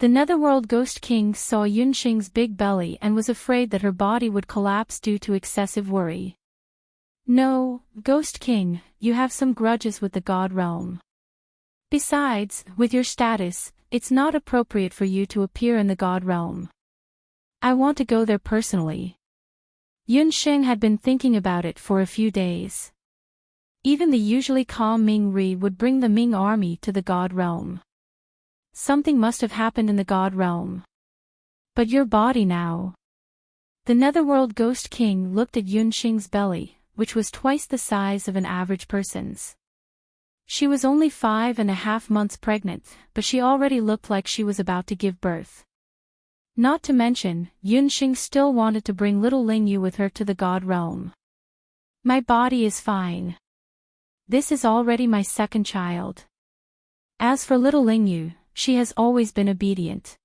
Speaker 1: The netherworld ghost king saw Yunxing's big belly and was afraid that her body would collapse due to excessive worry. No, ghost king, you have some grudges with the god realm. Besides, with your status, it's not appropriate for you to appear in the god realm. I want to go there personally. Yunxing had been thinking about it for a few days. Even the usually calm Ming Ri would bring the Ming army to the god realm. Something must have happened in the god realm. But your body now. The netherworld ghost king looked at Yunxing's belly, which was twice the size of an average person's. She was only 5.5 months pregnant, but she already looked like she was about to give birth. Not to mention, Yunxing still wanted to bring little Lingyu with her to the god realm. My body is fine. This is already my second child. As for little Lingyu, she has always been obedient.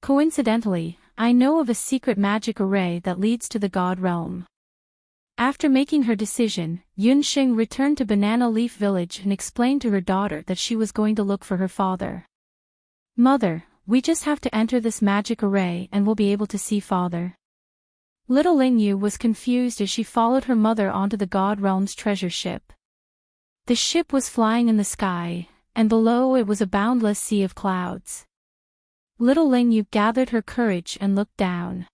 Speaker 1: Coincidentally, I know of a secret magic array that leads to the god realm. After making her decision, Yunxing returned to Banana Leaf Village and explained to her daughter that she was going to look for her father. Mother, we just have to enter this magic array and we'll be able to see father. Little Lingyu was confused as she followed her mother onto the god realm's treasure ship. The ship was flying in the sky, and below it was a boundless sea of clouds. Little Lingyu gathered her courage and looked down.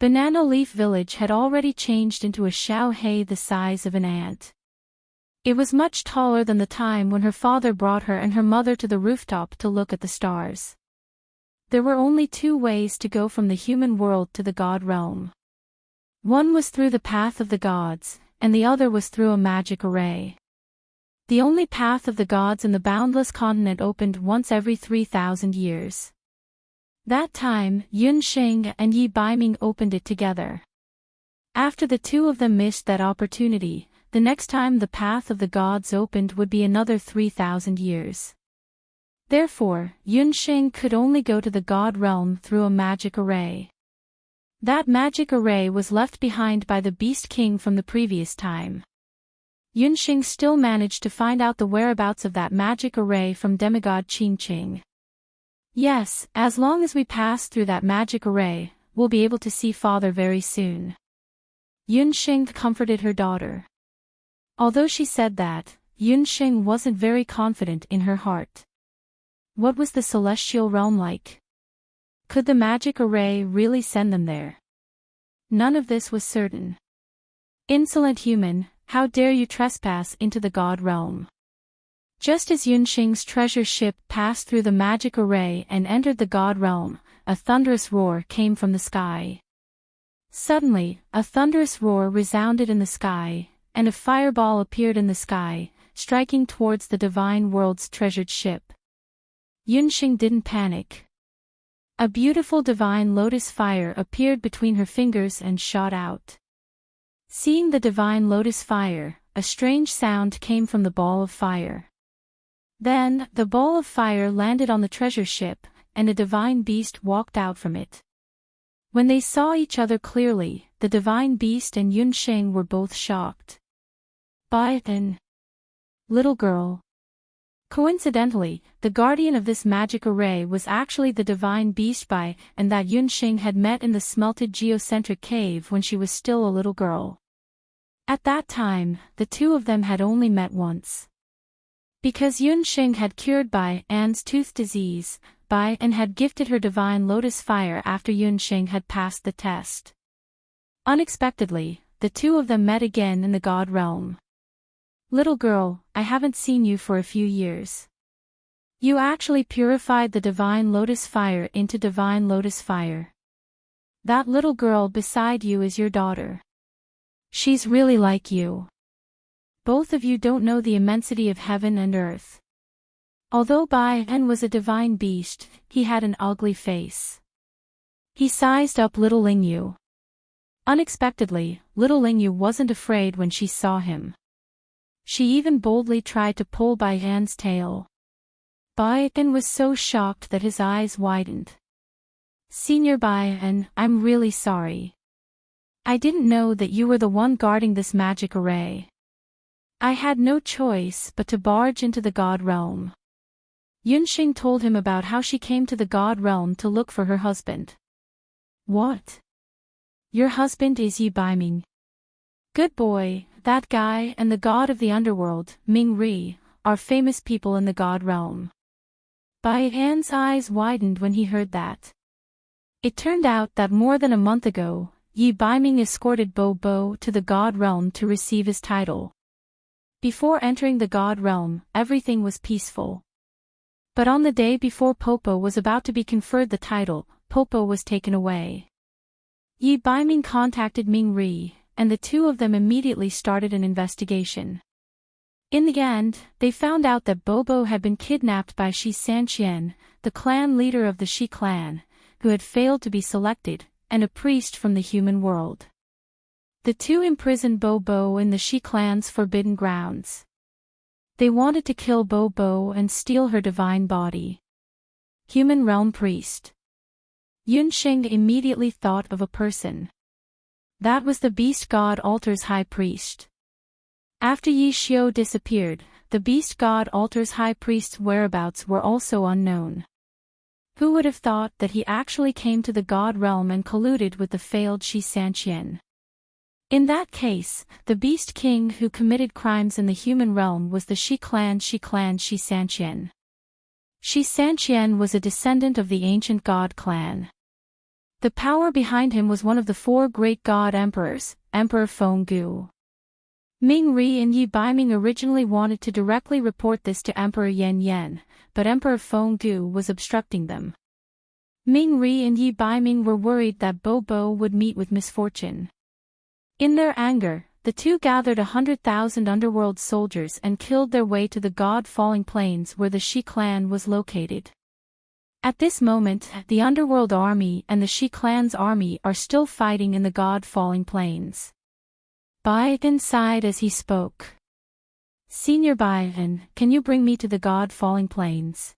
Speaker 1: Banana Leaf Village had already changed into a Xiaohei the size of an ant. It was much taller than the time when her father brought her and her mother to the rooftop to look at the stars. There were only 2 ways to go from the human world to the god realm. One was through the path of the gods, and the other was through a magic array. The only path of the gods in the boundless continent opened once every 3,000 years. That time, Yunxing and Yi Baiming opened it together. After the 2 of them missed that opportunity, the next time the path of the gods opened would be another 3,000 years. Therefore, Yunxing could only go to the god realm through a magic array. That magic array was left behind by the Beast King from the previous time. Yunxing still managed to find out the whereabouts of that magic array from demigod Qingqing. Yes, as long as we pass through that magic array, we'll be able to see father very soon. Yunxing comforted her daughter. Although she said that, Yunxing wasn't very confident in her heart. What was the celestial realm like? Could the magic array really send them there? None of this was certain. Insolent human, how dare you trespass into the god realm? Just as Yunxing's treasure ship passed through the magic array and entered the god realm, a thunderous roar came from the sky. Suddenly, a thunderous roar resounded in the sky, and a fireball appeared in the sky, striking towards the divine world's treasured ship. Yunxing didn't panic. A beautiful divine lotus fire appeared between her fingers and shot out. Seeing the divine lotus fire, a strange sound came from the ball of fire. Then, the ball of fire landed on the treasure ship, and a divine beast walked out from it. When they saw each other clearly, the divine beast and Yunxing were both shocked. But little girl. Coincidentally, the guardian of this magic array was actually the divine beast Bai, and that Yunxing had met in the smelted geocentric cave when she was still a little girl. At that time, the 2 of them had only met once. Because Yunxing had cured Bai An's tooth disease, Bai An had gifted her divine lotus fire after Yunxing had passed the test. Unexpectedly, the 2 of them met again in the god realm. Little girl, I haven't seen you for a few years. You actually purified the divine lotus fire into divine lotus fire. That little girl beside you is your daughter. She's really like you. Both of you don't know the immensity of heaven and earth. Although Bai En was a divine beast, he had an ugly face. He sized up little Lingyu. Unexpectedly, little Lingyu wasn't afraid when she saw him. She even boldly tried to pull Bai En's tail. Bai En was so shocked that his eyes widened. "Senior Bai En, I'm really sorry. I didn't know that you were the one guarding this magic array. I had no choice but to barge into the God Realm." Yunxing told him about how she came to the God Realm to look for her husband. "What? Your husband is Yi Baiming? Good boy, that guy and the god of the underworld, Ming Ri, are famous people in the God Realm." Bai An's eyes widened when he heard that. It turned out that more than a month ago, Yi Baiming escorted Bo Bo to the God Realm to receive his title. Before entering the God Realm, everything was peaceful. But on the day before Popo was about to be conferred the title, Popo was taken away. Yi Baiming contacted Ming Ri, and the two of them immediately started an investigation. In the end, they found out that Bobo had been kidnapped by Shi Sanqian, the clan leader of the Shi clan, who had failed to be selected, and a priest from the human world. The two imprisoned Bobo in the Shi clan's forbidden grounds. They wanted to kill Bobo and steal her divine body. Human realm priest. Yunxing immediately thought of a person. That was the beast god altar's high priest. After Yi Xiu disappeared, the beast god altar's high priest's whereabouts were also unknown. Who would have thought that he actually came to the God Realm and colluded with the failed Shi Sanqian? In that case, the beast king who committed crimes in the human realm was the Shi clan Shi Sanqian. Shi Sanqian was a descendant of the ancient god clan. The power behind him was one of the four great god emperors, Emperor Fenggu. Ming Ri and Yi Baiming originally wanted to directly report this to Emperor Yan Yan, but Emperor Fenggu was obstructing them. Ming Ri and Yi Baiming were worried that Bo Bo would meet with misfortune. In their anger, the two gathered 100,000 underworld soldiers and killed their way to the God-falling plains where the Shi clan was located. At this moment, the underworld army and the Shi clan's army are still fighting in the God-falling plains. Bai En sighed as he spoke. "Senior Bai En, can you bring me to the God-falling plains?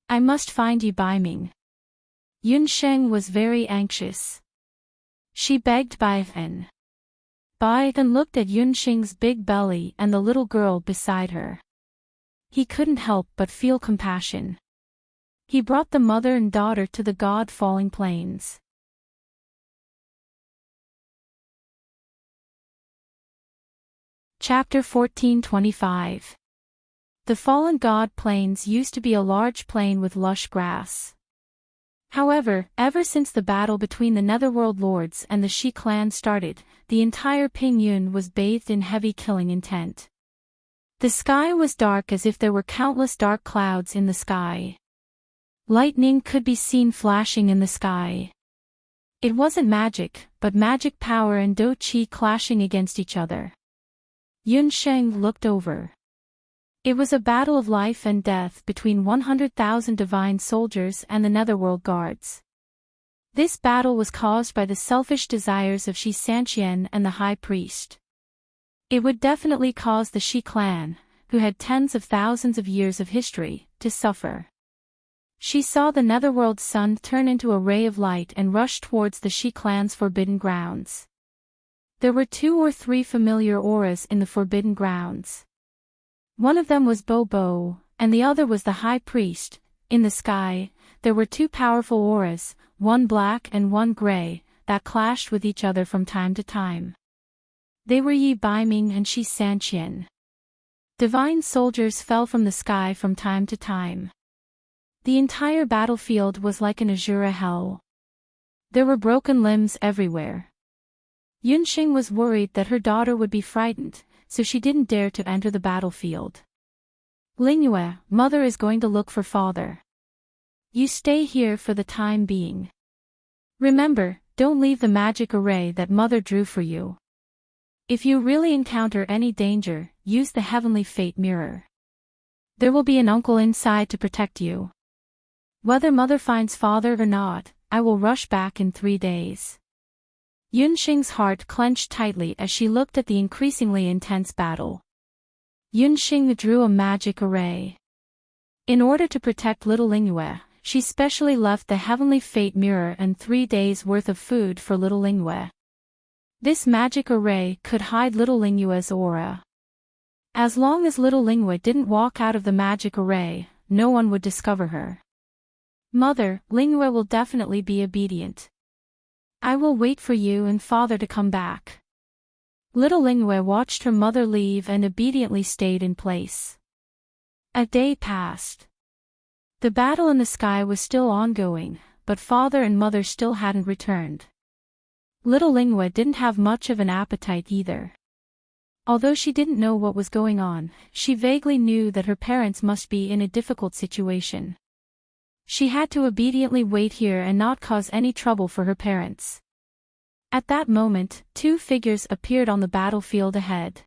Speaker 1: I must find Yi Baiming." Yunsheng was very anxious. She begged Bai En. Bai En looked at Yunsheng's big belly and the little girl beside her. He couldn't help but feel compassion. He brought the mother and daughter to the God-falling plains. Chapter 1425. The Fallen God Plains used to be a large plain with lush grass. However, ever since the battle between the Netherworld Lords and the Shi clan started, the entire Pingyun was bathed in heavy killing intent. The sky was dark as if there were countless dark clouds in the sky. Lightning could be seen flashing in the sky. It wasn't magic, but magic power and Do Qi clashing against each other. Yunsheng looked over. It was a battle of life and death between 100,000 divine soldiers and the Netherworld guards. This battle was caused by the selfish desires of Shi Sanqian and the High Priest. It would definitely cause the Shi clan, who had tens of thousands of years of history, to suffer. She saw the Netherworld sun turn into a ray of light and rush towards the Shi clan's forbidden grounds. There were 2 or 3 familiar auras in the forbidden grounds. One of them was Bo Bo, and the other was the High Priest. In the sky, there were 2 powerful auras, one black and one gray, that clashed with each other from time to time. They were Yi Baiming and Shi Sanqian. Divine soldiers fell from the sky from time to time. The entire battlefield was like an azure hell. There were broken limbs everywhere. Yunxing was worried that her daughter would be frightened, so she didn't dare to enter the battlefield. "Lingyue, mother is going to look for father. You stay here for the time being. Remember, don't leave the magic array that mother drew for you. If you really encounter any danger, use the heavenly fate mirror." There will be an uncle inside to protect you. Whether mother finds father or not, I will rush back in 3 days. Yunxing's heart clenched tightly as she looked at the increasingly intense battle. Yunxing drew a magic array. In order to protect little Lingyue, she specially left the heavenly fate mirror and 3 days' worth of food for little Lingyue. This magic array could hide little Lingyue's aura. As long as little Lingyue didn't walk out of the magic array, no one would discover her. Mother, Lingyue will definitely be obedient. I will wait for you and father to come back. Little Lingyue watched her mother leave and obediently stayed in place. A day passed. The battle in the sky was still ongoing, but father and mother still hadn't returned. Little Lingyue didn't have much of an appetite either. Although she didn't know what was going on, she vaguely knew that her parents must be in a difficult situation. She had to obediently wait here and not cause any trouble for her parents. At that moment, 2 figures appeared on the battlefield ahead.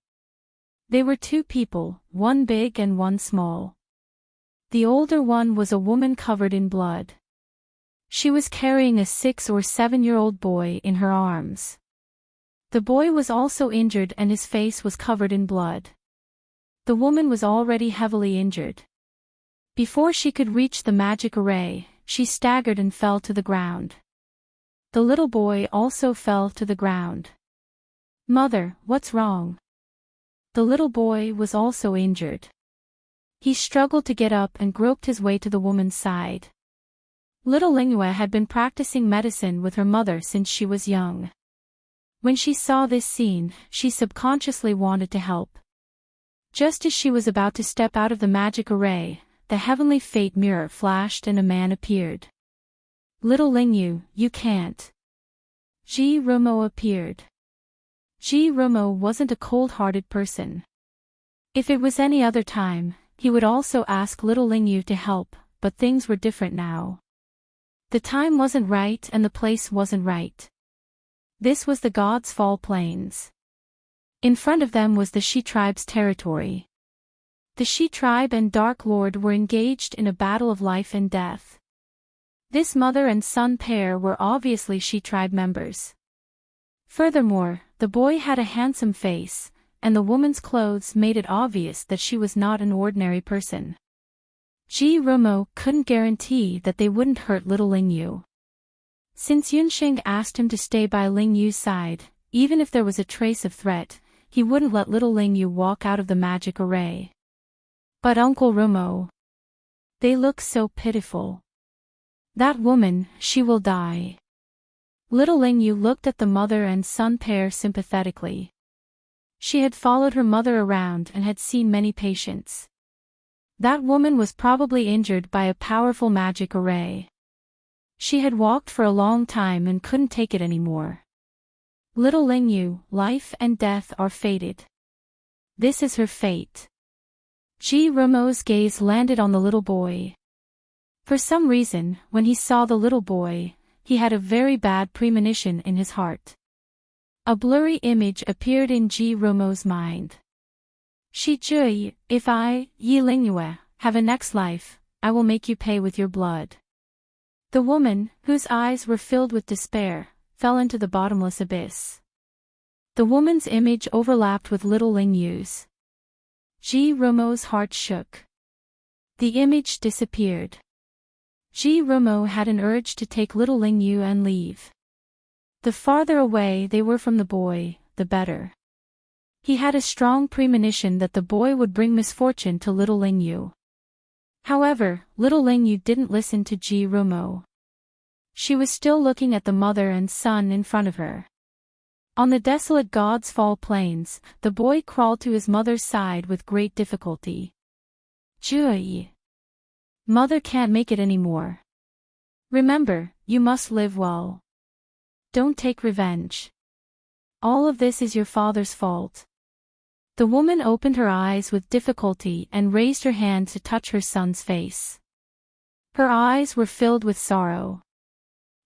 Speaker 1: They were 2 people, one big and one small. The older one was a woman covered in blood. She was carrying a 6 or 7-year-old boy in her arms. The boy was also injured and his face was covered in blood. The woman was already heavily injured. Before she could reach the magic array, she staggered and fell to the ground. The little boy also fell to the ground. Mother, what's wrong? The little boy was also injured. He struggled to get up and groped his way to the woman's side. Little Lingyue had been practicing medicine with her mother since she was young. When she saw this scene, she subconsciously wanted to help. Just as she was about to step out of the magic array, the heavenly fate mirror flashed and a man appeared. Little Lingyue, you can't. Ji Rumo appeared. Ji Rumo wasn't a cold-hearted person. If it was any other time, he would also ask little Lingyue to help, but things were different now. The time wasn't right and the place wasn't right. This was the God's Fall Plains. In front of them was the Shi tribe's territory. The Shi tribe and Dark Lord were engaged in a battle of life and death. This mother and son pair were obviously Shi tribe members. Furthermore, the boy had a handsome face, and the woman's clothes made it obvious that she was not an ordinary person. Ji Rumo couldn't guarantee that they wouldn't hurt little Lingyue. Since Yunxing asked him to stay by Lingyue's side, even if there was a trace of threat, he wouldn't let little Lingyue walk out of the magic array. But Uncle Rumo. They look so pitiful. That woman, she will die. Little Lingyue looked at the mother and son pair sympathetically. She had followed her mother around and had seen many patients. That woman was probably injured by a powerful magic array. She had walked for a long time and couldn't take it anymore. Little Lingyue, life and death are fated. This is her fate. Ji Rumo's gaze landed on the little boy. For some reason, when he saw the little boy, he had a very bad premonition in his heart. A blurry image appeared in Ji Rumo's mind. Shi Jui, if I, Yi Lingyue, have a next life, I will make you pay with your blood. The woman, whose eyes were filled with despair, fell into the bottomless abyss. The woman's image overlapped with little Lingyue's. Ji Rumo's heart shook. The image disappeared. Ji Rumo had an urge to take little Lingyue and leave. The farther away they were from the boy, the better. He had a strong premonition that the boy would bring misfortune to little Lingyue. However, little Lingyue didn't listen to Ji Rumo. She was still looking at the mother and son in front of her. On the desolate God's Fall Plains, the boy crawled to his mother's side with great difficulty. Jui. Mother can't make it anymore. Remember, you must live well. Don't take revenge. All of this is your father's fault. The woman opened her eyes with difficulty and raised her hand to touch her son's face. Her eyes were filled with sorrow.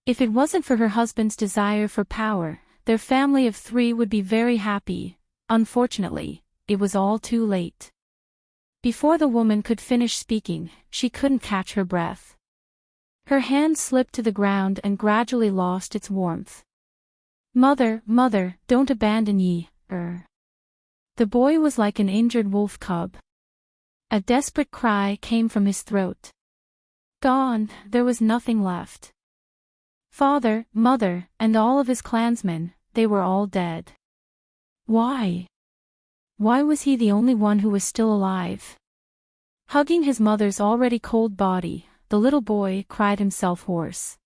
Speaker 1: If it wasn't for her husband's desire for power, their family of 3 would be very happy. Unfortunately, it was all too late. Before the woman could finish speaking, she couldn't catch her breath. Her hand slipped to the ground and gradually lost its warmth. Mother, mother, don't abandon ye, The boy was like an injured wolf cub. A desperate cry came from his throat. Gone, there was nothing left. Father, mother, and all of his clansmen, they were all dead. Why? Why was he the only one who was still alive? Hugging his mother's already cold body, the little boy cried himself hoarse.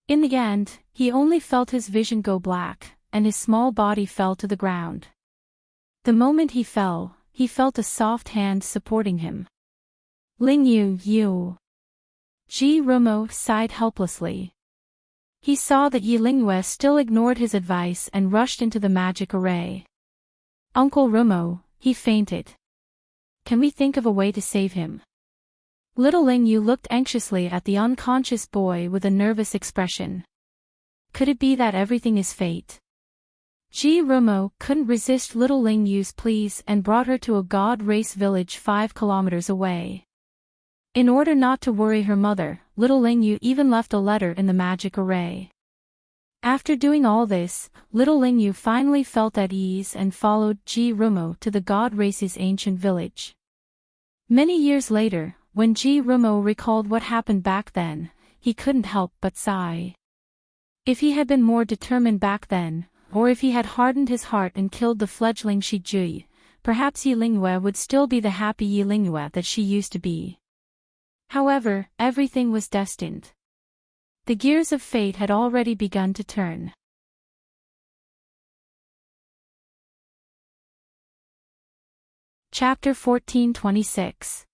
Speaker 1: In the end, he only felt his vision go black, and his small body fell to the ground. The moment he fell, he felt a soft hand supporting him. Ling Yu, you. Ji Rumo sighed helplessly. He saw that Yi Lingyue still ignored his advice and rushed into the magic array. Uncle Rumo, he fainted. Can we think of a way to save him? Little Ling Yu looked anxiously at the unconscious boy with a nervous expression. Could it be that everything is fate? Ji Rumo couldn't resist little Ling Yu's pleas and brought her to a god race village 5 kilometers away. In order not to worry her mother, little Ling Yu even left a letter in the magic array. After doing all this, little Ling Yu finally felt at ease and followed Ji Rumo to the god race's ancient village. Many years later, when Ji Rumo recalled what happened back then, he couldn't help but sigh. If he had been more determined back then, or if he had hardened his heart and killed the fledgling Shi Jui, perhaps Yi Lingyue would still be the happy Yi Lingyue that she used to be. However, everything was destined. The gears of fate had already begun to turn. Chapter 1426.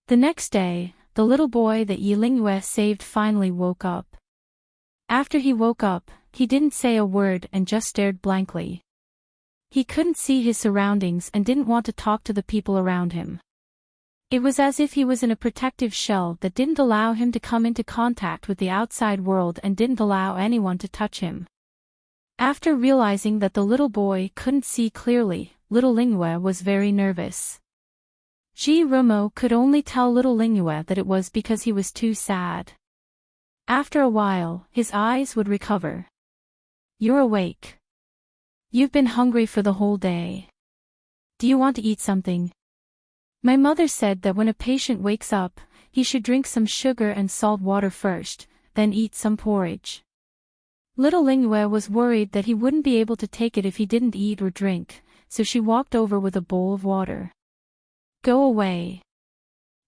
Speaker 1: The next day, the little boy that Yi Lingyue saved finally woke up. After he woke up, he didn't say a word and just stared blankly. He couldn't see his surroundings and didn't want to talk to the people around him. It was as if he was in a protective shell that didn't allow him to come into contact with the outside world and didn't allow anyone to touch him. After realizing that the little boy couldn't see clearly, little Lingyue was very nervous. Ji Rumo could only tell little Lingyue that it was because he was too sad. After a while, his eyes would recover. You're awake. You've been hungry for the whole day. Do you want to eat something? My mother said that when a patient wakes up, he should drink some sugar and salt water first, then eat some porridge. Little Lingyue was worried that he wouldn't be able to take it if he didn't eat or drink, so she walked over with a bowl of water. Go away.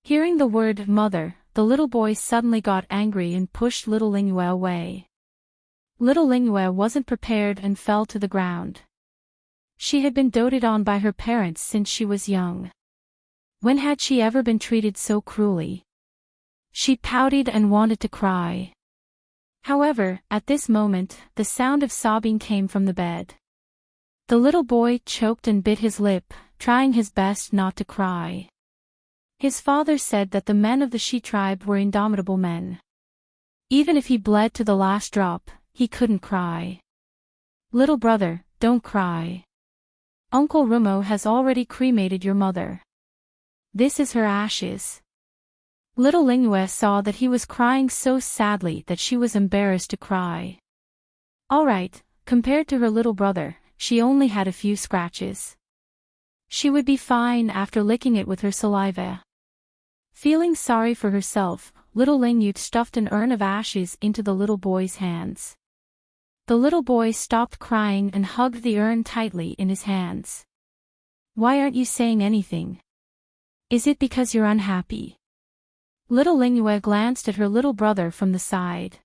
Speaker 1: Hearing the word mother, the little boy suddenly got angry and pushed little Lingyue away. Little Lingyue wasn't prepared and fell to the ground. She had been doted on by her parents since she was young. When had she ever been treated so cruelly? She pouted and wanted to cry. However, at this moment, the sound of sobbing came from the bed. The little boy choked and bit his lip, trying his best not to cry. His father said that the men of the Shi tribe were indomitable men. Even if he bled to the last drop, he couldn't cry. Little brother, don't cry. Uncle Rumo has already cremated your mother. This is her ashes. Little Lingyue saw that he was crying so sadly that she was embarrassed to cry. All right, compared to her little brother, she only had a few scratches. She would be fine after licking it with her saliva. Feeling sorry for herself, little Lingyue stuffed an urn of ashes into the little boy's hands. The little boy stopped crying and hugged the urn tightly in his hands. Why aren't you saying anything? Is it because you're unhappy? Little Lingyue glanced at her little brother from the side.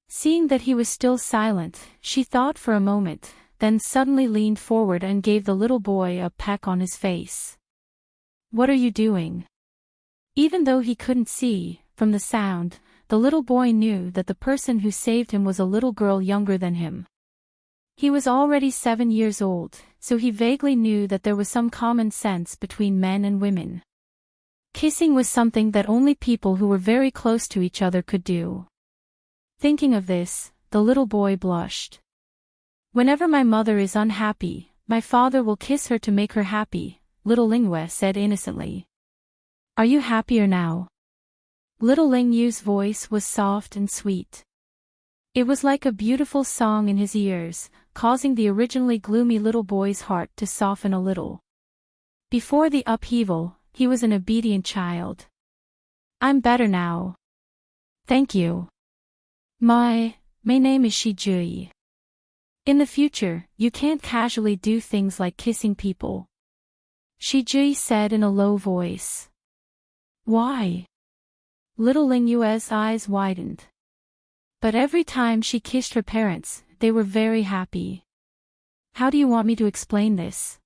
Speaker 1: Seeing that he was still silent, she thought for a moment, then suddenly leaned forward and gave the little boy a peck on his face. What are you doing? Even though he couldn't see, from the sound, the little boy knew that the person who saved him was a little girl younger than him. He was already 7 years old, so he vaguely knew that there was some common sense between men and women. Kissing was something that only people who were very close to each other could do. Thinking of this, the little boy blushed. Whenever my mother is unhappy, my father will kiss her to make her happy, little Lingyue said innocently. Are you happier now? Little Lingyu's voice was soft and sweet. It was like a beautiful song in his ears, causing the originally gloomy little boy's heart to soften a little. Before the upheaval, he was an obedient child. I'm better now. Thank you. My name is Shijui. In the future, you can't casually do things like kissing people. Shijui said in a low voice. Why? Little Lingyue's eyes widened. But every time she kissed her parents, they were very happy. How do you want me to explain this?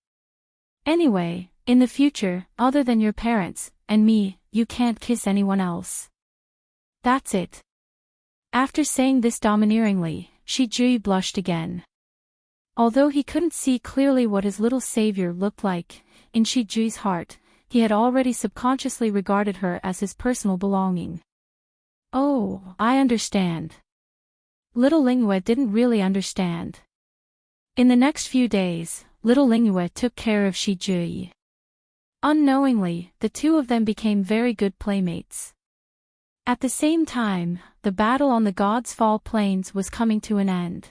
Speaker 1: Anyway, in the future, other than your parents and me, you can't kiss anyone else. That's it. After saying this domineeringly, Shijui blushed again. Although he couldn't see clearly what his little savior looked like, in Shijui's heart, he had already subconsciously regarded her as his personal belonging. Oh, I understand. Little Lingyue didn't really understand. In the next few days, little Lingyue took care of Shijui. Unknowingly, the two of them became very good playmates. At the same time, the battle on the God's Fall Plains was coming to an end.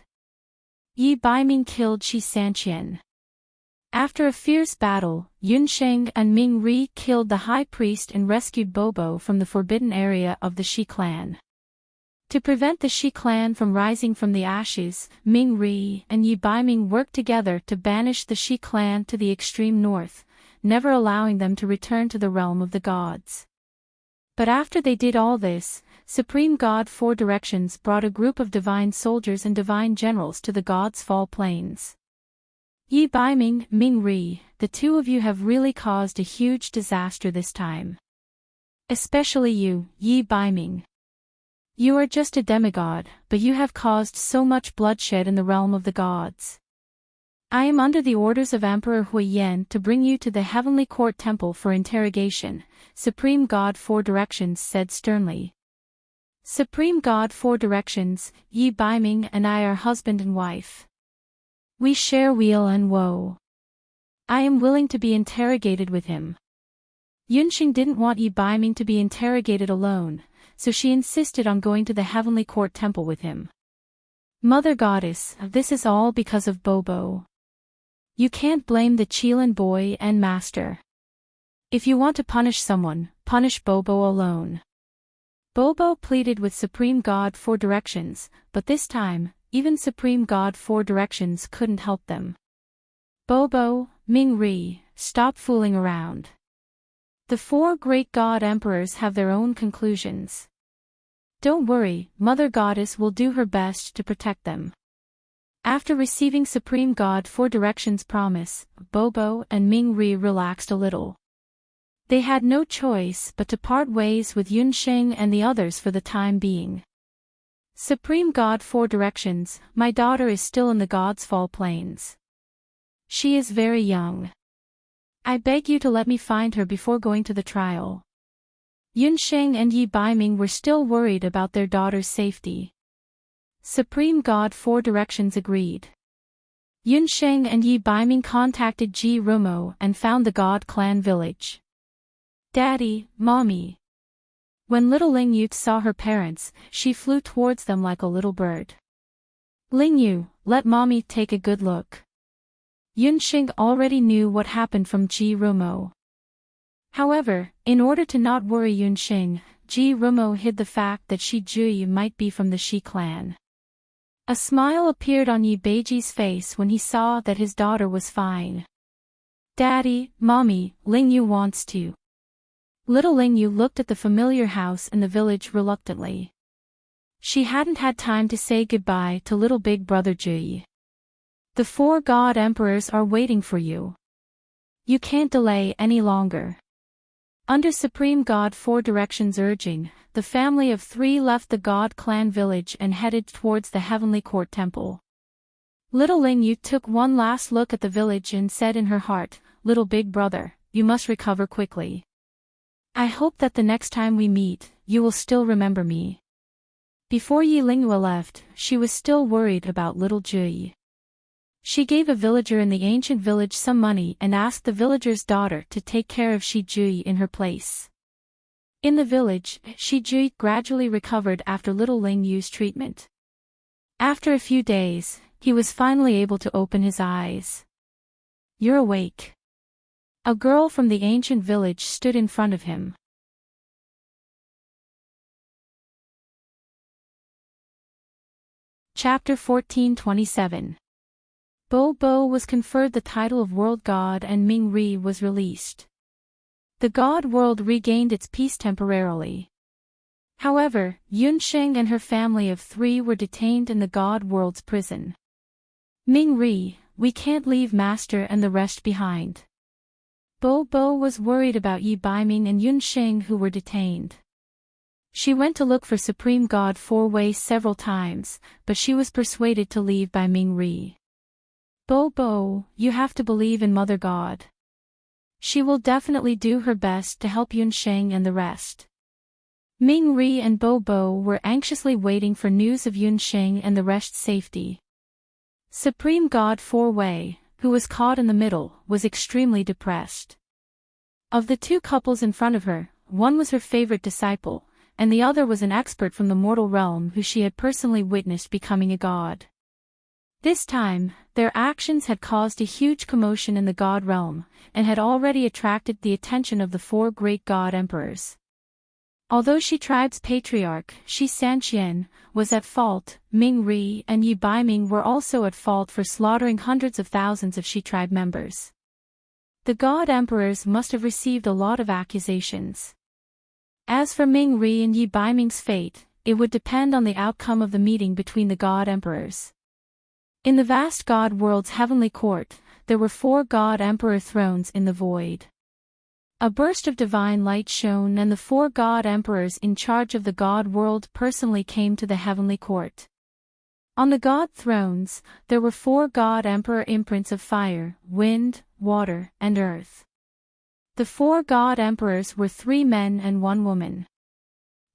Speaker 1: Yi Baiming killed Shi Sanqian. After a fierce battle, Yunsheng and Ming Ri killed the high priest and rescued Bobo from the forbidden area of the Shi clan. To prevent the Shi clan from rising from the ashes, Ming Ri and Yi Baiming worked together to banish the Shi clan to the extreme north, never allowing them to return to the realm of the gods. But after they did all this, Supreme God Four Directions brought a group of divine soldiers and divine generals to the God's Fall Plains. Yi Baiming, Ming Ri, the two of you have really caused a huge disaster this time. Especially you, Yi Baiming. You are just a demigod, but you have caused so much bloodshed in the realm of the gods. I am under the orders of Emperor Huiyan to bring you to the Heavenly Court Temple for interrogation, Supreme God Four Directions said sternly. Supreme God Four Directions, Yi Baiming and I are husband and wife. We share weal and woe. I am willing to be interrogated with him. Yunxing didn't want Yi Baiming to be interrogated alone, so she insisted on going to the Heavenly Court Temple with him. Mother Goddess, this is all because of Bobo. You can't blame the Qilin boy and master. If you want to punish someone, punish Bobo alone. Bobo pleaded with Supreme God Four Directions, but this time, even Supreme God Four Directions couldn't help them. Bobo, Ming Ri, stop fooling around. The four great god emperors have their own conclusions. Don't worry, Mother Goddess will do her best to protect them. After receiving Supreme God Four Directions' promise, Bobo and Ming Ri relaxed a little. They had no choice but to part ways with Yunsheng and the others for the time being. Supreme God Four Directions, my daughter is still in the God's Fall Plains. She is very young. I beg you to let me find her before going to the trial. Yunsheng and Yi Baiming were still worried about their daughter's safety. Supreme God Four Directions agreed. Yunsheng and Yi Baiming contacted Ji Rumo and found the God Clan village. Daddy, Mommy. When little Lingyu saw her parents, she flew towards them like a little bird. Lingyu, let Mommy take a good look. Yunsheng already knew what happened from Ji Rumo. However, in order to not worry Yunsheng, Ji Rumo hid the fact that Shi Juyi might be from the Shi clan. A smile appeared on Yi Beiji's face when he saw that his daughter was fine. Daddy, Mommy, Lingyu wants to. Little Lingyu looked at the familiar house in the village reluctantly. She hadn't had time to say goodbye to little big brother Juyi. The four god emperors are waiting for you. You can't delay any longer. Under Supreme God Four Directions' urging, the family of three left the God Clan village and headed towards the Heavenly Court Temple. Little Lingyu took one last look at the village and said in her heart, little big brother, you must recover quickly. I hope that the next time we meet, you will still remember me. Before Yi Lingyue left, she was still worried about little Juyi. She gave a villager in the ancient village some money and asked the villager's daughter to take care of Shi Jui in her place. In the village, Shi Jui gradually recovered after little Ling Yu's treatment. After a few days, he was finally able to open his eyes. "You're awake." A girl from the ancient village stood in front of him. Chapter 14:27. Bo Bo was conferred the title of World God and Ming Ri was released. The God world regained its peace temporarily. However, Yun Sheng and her family of 3 were detained in the God world's prison. "Ming Ri, we can't leave Master and the rest behind." Bo Bo was worried about Yi Baiming and Yun Sheng who were detained. She went to look for Supreme God 4-way several times, but she was persuaded to leave by Ming Ri. "Bo Bo, you have to believe in Mother God. She will definitely do her best to help Yun Sheng and the rest." Ming Ri and Bo Bo were anxiously waiting for news of Yun Sheng and the rest's safety. Supreme God 4-way, who was caught in the middle, was extremely depressed. Of the 2 couples in front of her, one was her favorite disciple, and the other was an expert from the mortal realm who she had personally witnessed becoming a god. This time, their actions had caused a huge commotion in the god realm, and had already attracted the attention of the 4 great god emperors. Although Shi tribe's patriarch, Shi Sanqian, was at fault, Ming Ri and Yi Baiming were also at fault for slaughtering hundreds of thousands of Shi tribe members. The god emperors must have received a lot of accusations. As for Ming Ri and Yi Baiming's fate, it would depend on the outcome of the meeting between the god emperors. In the vast god world's heavenly court, there were 4 god emperor thrones in the void. A burst of divine light shone and the 4 god emperors in charge of the god world personally came to the heavenly court. On the god thrones, there were 4 god emperor imprints of fire, wind, water, and earth. The 4 god emperors were 3 men and 1 woman.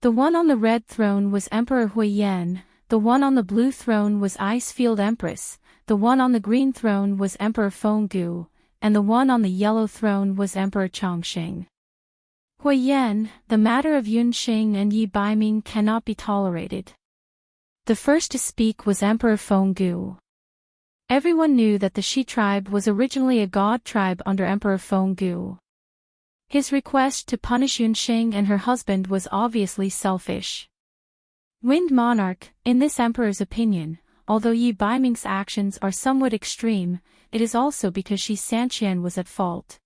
Speaker 1: The one on the red throne was Emperor Huiyan, the one on the blue throne was Icefield Empress, the one on the green throne was Emperor Fenggu, and the one on the yellow throne was Emperor Chongqing. Huiyan, the matter of Yun Sheng and Yi Baiming cannot be tolerated. The first to speak was Emperor Fenggu. Everyone knew that the Shi tribe was originally a god tribe under Emperor Fenggu. His request to punish Yun Sheng and her husband was obviously selfish. Wind Monarch, in this emperor's opinion, although Yi Baiming's actions are somewhat extreme, it is also because Shi Sanqian was at fault.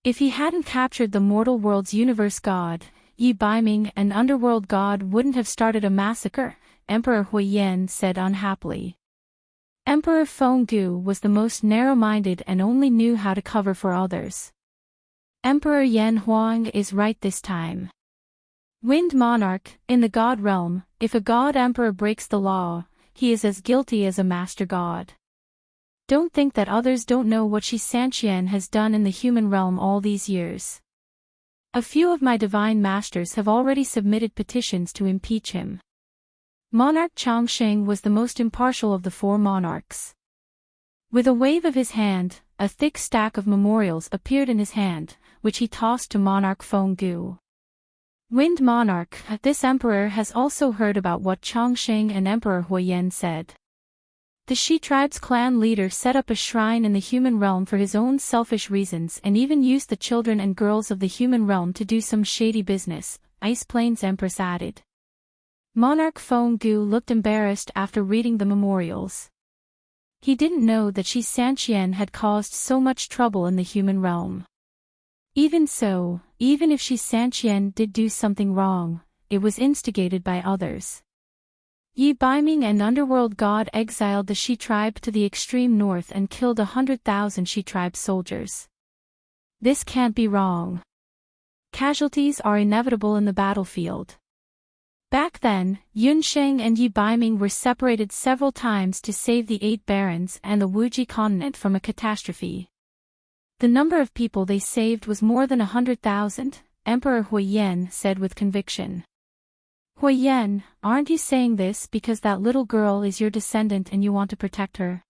Speaker 1: If he hadn't captured the mortal world's universe god, Yi Baiming and underworld god wouldn't have started a massacre, Emperor Huiyan said unhappily. Emperor Fenggu was the most narrow-minded and only knew how to cover for others. Emperor Yan Huang is right this time. Wind Monarch, in the god realm, if a god emperor breaks the law, he is as guilty as a master god. Don't think that others don't know what Shi Sanqian has done in the human realm all these years. A few of my divine masters have already submitted petitions to impeach him. Monarch Chongqing was the most impartial of the 4 monarchs. With a wave of his hand, a thick stack of memorials appeared in his hand, which he tossed to Monarch Fenggu. Wind Monarch, this emperor has also heard about what Chongqing and Emperor Huiyan said. The Shi tribe's clan leader set up a shrine in the human realm for his own selfish reasons and even used the children and girls of the human realm to do some shady business, Ice Plains Empress added. Monarch Fenggu looked embarrassed after reading the memorials. He didn't know that Shi Sanqian had caused so much trouble in the human realm. Even so, even if Shi Sanqian did do something wrong, it was instigated by others. Yi Baiming and underworld god exiled the Shi tribe to the extreme north and killed 100,000 Shi tribe soldiers. This can't be wrong. Casualties are inevitable in the battlefield. Back then, Yun Sheng and Yi Baiming were separated several times to save the 8 barons and the Wuji continent from a catastrophe. The number of people they saved was more than 100,000, Emperor Huiyan said with conviction. Huiyan, aren't you saying this because that little girl is your descendant and you want to protect her?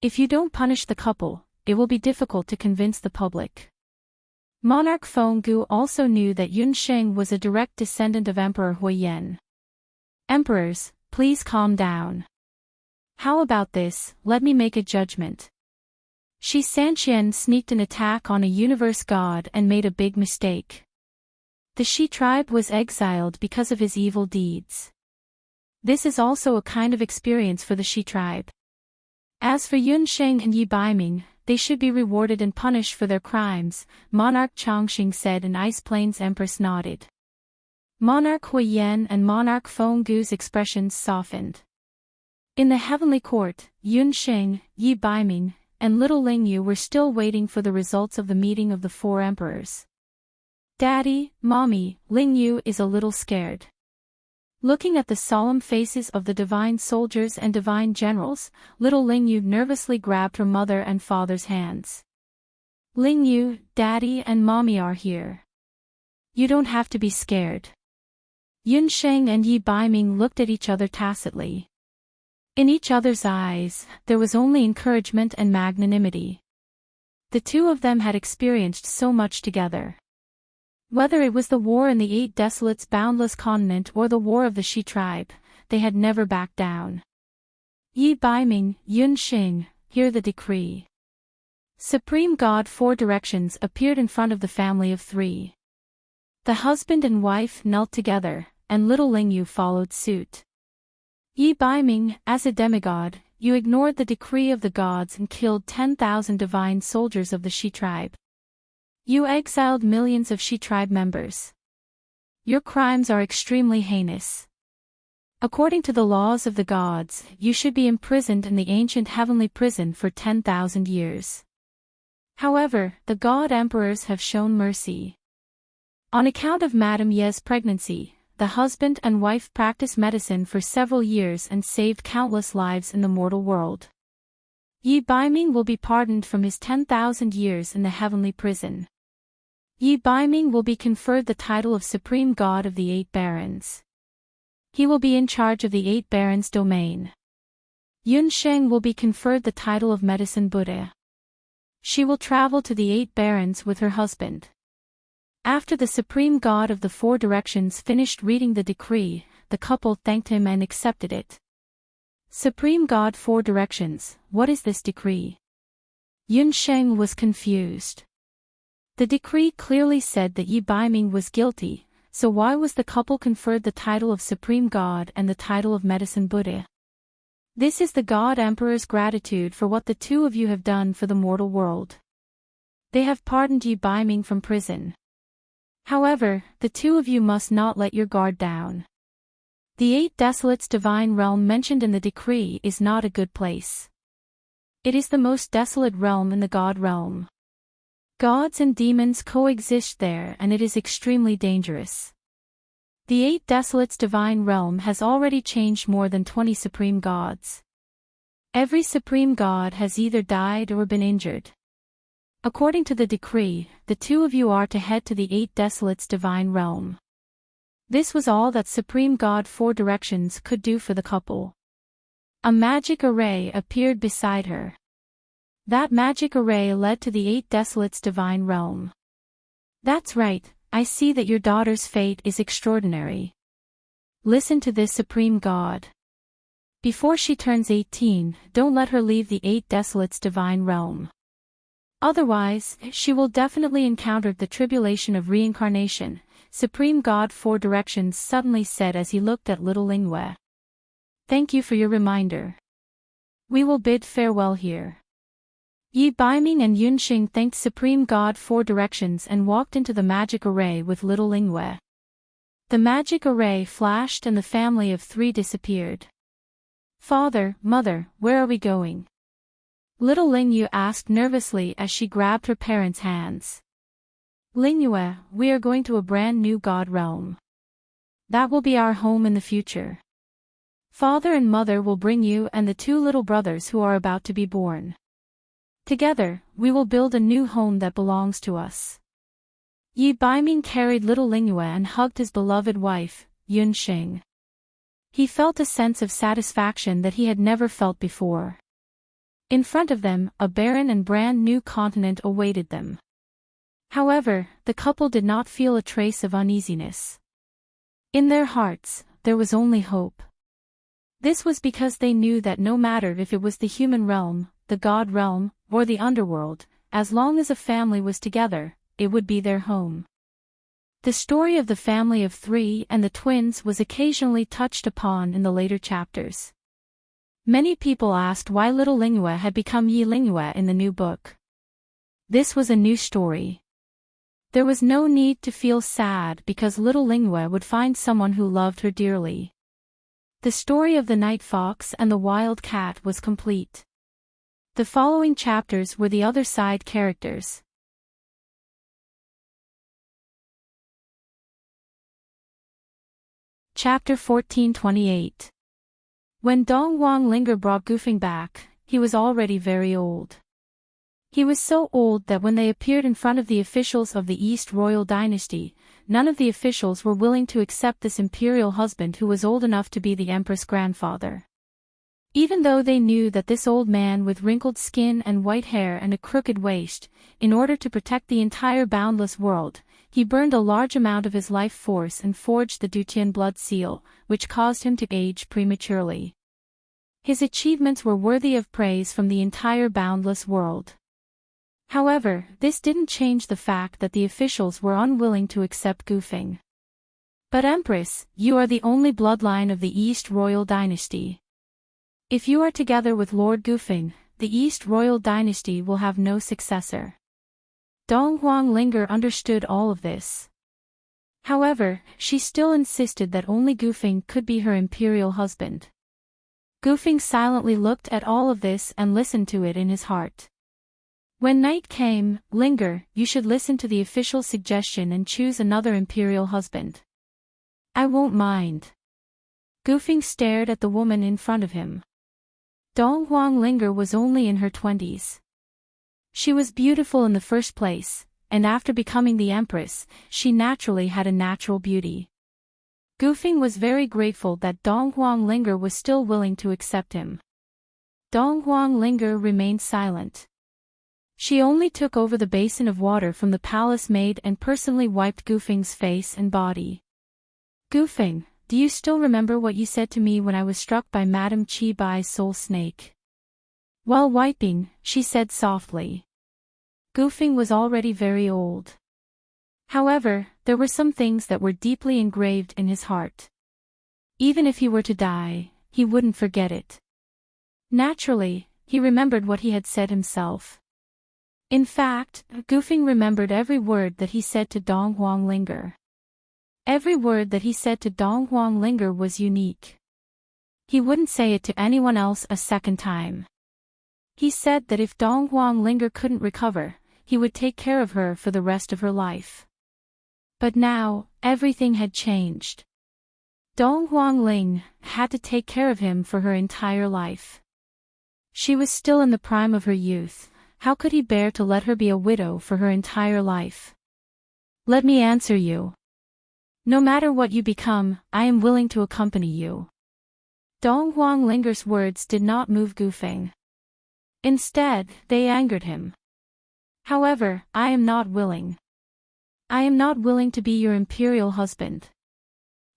Speaker 1: If you don't punish the couple, it will be difficult to convince the public. Monarch Fenggu also knew that Yunsheng was a direct descendant of Emperor Huiyan. Emperors, please calm down. How about this, let me make a judgment. Shi Sanqian sneaked an attack on a universe god and made a big mistake. The Shi tribe was exiled because of his evil deeds. This is also a kind of experience for the Shi tribe. As for Yunsheng and Yi Baiming, they should be rewarded and punished for their crimes, Monarch Chongqing said, and Ice Plains Empress nodded. Monarch Huiyan and Monarch Fenggu's expressions softened. In the heavenly court, Yunsheng, Yi Baiming, and little Lingyu were still waiting for the results of the meeting of the four emperors. Daddy, Mommy, Lingyu is a little scared. Looking at the solemn faces of the divine soldiers and divine generals, little Lingyu nervously grabbed her mother and father's hands. Lingyu, Daddy and Mommy are here. You don't have to be scared. Yunsheng and Yi Baiming looked at each other tacitly. In each other's eyes, there was only encouragement and magnanimity. The two of them had experienced so much together. Whether it was the war in the Eight Desolates' boundless continent or the war of the Shi tribe, they had never backed down. Yi Baiming, Yunsheng, hear the decree. Supreme God Four Directions appeared in front of the family of three. The husband and wife knelt together, and little Lingyu followed suit. Yi Baiming, as a demigod, you ignored the decree of the gods and killed 10,000 divine soldiers of the Shi tribe. You exiled millions of Shi tribe members. Your crimes are extremely heinous. According to the laws of the gods, you should be imprisoned in the ancient heavenly prison for 10,000 years. However, the god emperors have shown mercy. On account of Madame Ye's pregnancy, the husband and wife practiced medicine for several years and saved countless lives in the mortal world. Yi Baiming will be pardoned from his 10,000 years in the heavenly prison. Yi Baiming will be conferred the title of Supreme God of the Eight Barons. He will be in charge of the Eight Barons' domain. Yunsheng will be conferred the title of Medicine Buddha. She will travel to the Eight Barons with her husband. After the Supreme God of the Four Directions finished reading the decree, the couple thanked him and accepted it. Supreme God Four Directions, what is this decree? Yunsheng was confused. The decree clearly said that Yi Baiming was guilty, so why was the couple conferred the title of Supreme God and the title of Medicine Buddha? This is the God Emperor's gratitude for what the two of you have done for the mortal world. They have pardoned Yi Baiming from prison. However, the two of you must not let your guard down. The Eight Desolates' divine realm mentioned in the decree is not a good place. It is the most desolate realm in the god realm. Gods and demons coexist there and it is extremely dangerous. The Eight Desolates' divine realm has already changed more than 20 supreme gods. Every supreme god has either died or been injured. According to the decree, the two of you are to head to the Eight Desolates' divine realm. This was all that Supreme God Four Directions could do for the couple. A magic array appeared beside her. That magic array led to the Eight Desolates' divine realm. That's right, I see that your daughter's fate is extraordinary. Listen to this Supreme God. Before she turns 18, don't let her leave the Eight Desolates' divine realm. Otherwise, she will definitely encounter the tribulation of reincarnation, Supreme God Four Directions suddenly said as he looked at little Lingyu. Thank you for your reminder. We will bid farewell here. Yi Baiming and Yunsheng thanked Supreme God Four Directions and walked into the magic array with little Lingyu. The magic array flashed and the family of three disappeared. Father, Mother, where are we going? Little Lingyu asked nervously as she grabbed her parents' hands. Lingyu, we are going to a brand new god realm. That will be our home in the future. Father and Mother will bring you and the two little brothers who are about to be born. Together, we will build a new home that belongs to us. Yi Baiming carried little Lingyu and hugged his beloved wife, Yunsheng. He felt a sense of satisfaction that he had never felt before. In front of them, a barren and brand new continent awaited them. However, the couple did not feel a trace of uneasiness. In their hearts, there was only hope. This was because they knew that no matter if it was the human realm, the god realm, or the underworld, as long as a family was together, it would be their home. The story of the family of three and the twins was occasionally touched upon in the later chapters. Many people asked why little Lingua had become Yi Lingua in the new book. This was a new story. There was no need to feel sad because little Lingua would find someone who loved her dearly. The story of the night fox and the wild cat was complete. The following chapters were the other side characters. Chapter 1428. When Dong Huang Linger brought Goofing back, he was already very old. He was so old that when they appeared in front of the officials of the East Royal Dynasty, none of the officials were willing to accept this imperial husband who was old enough to be the Empress' grandfather. Even though they knew that this old man with wrinkled skin and white hair and a crooked waist, in order to protect the entire boundless world, he burned a large amount of his life force and forged the Dutian blood seal, which caused him to age prematurely. His achievements were worthy of praise from the entire boundless world. However, this didn't change the fact that the officials were unwilling to accept Goofing. But Empress, you are the only bloodline of the East Royal Dynasty. If you are together with Lord Goofing, the East Royal Dynasty will have no successor. Dong Huang Linger understood all of this. However, she still insisted that only Goofing could be her imperial husband. Goofing silently looked at all of this and listened to it in his heart. When night came, Linger, you should listen to the official suggestion and choose another imperial husband. I won't mind. Goofing stared at the woman in front of him. Dong Huang Linger was only in her 20s. She was beautiful in the first place, and after becoming the Empress, she naturally had a natural beauty. Goofing was very grateful that Dong Huang Linger was still willing to accept him. Dong Huang Linger remained silent. She only took over the basin of water from the palace maid and personally wiped Goofing's face and body. Goofing, do you still remember what you said to me when I was struck by Madame Chi Bai's soul snake? While wiping, she said softly. Goofing was already very old. However, there were some things that were deeply engraved in his heart. Even if he were to die, he wouldn't forget it. Naturally, he remembered what he had said himself. In fact, Goofing remembered every word that he said to Dong Huang Linger. Every word that he said to Dong Huang Linger was unique. He wouldn't say it to anyone else a second time. He said that if Dong Huang Linger couldn't recover, he would take care of her for the rest of her life. But now, everything had changed. Dong Huang Ling had to take care of him for her entire life. She was still in the prime of her youth. How could he bear to let her be a widow for her entire life? Let me answer you. No matter what you become, I am willing to accompany you. Dong Huang Linger's words did not move Goofing. Instead, they angered him. However, I am not willing. I am not willing to be your imperial husband.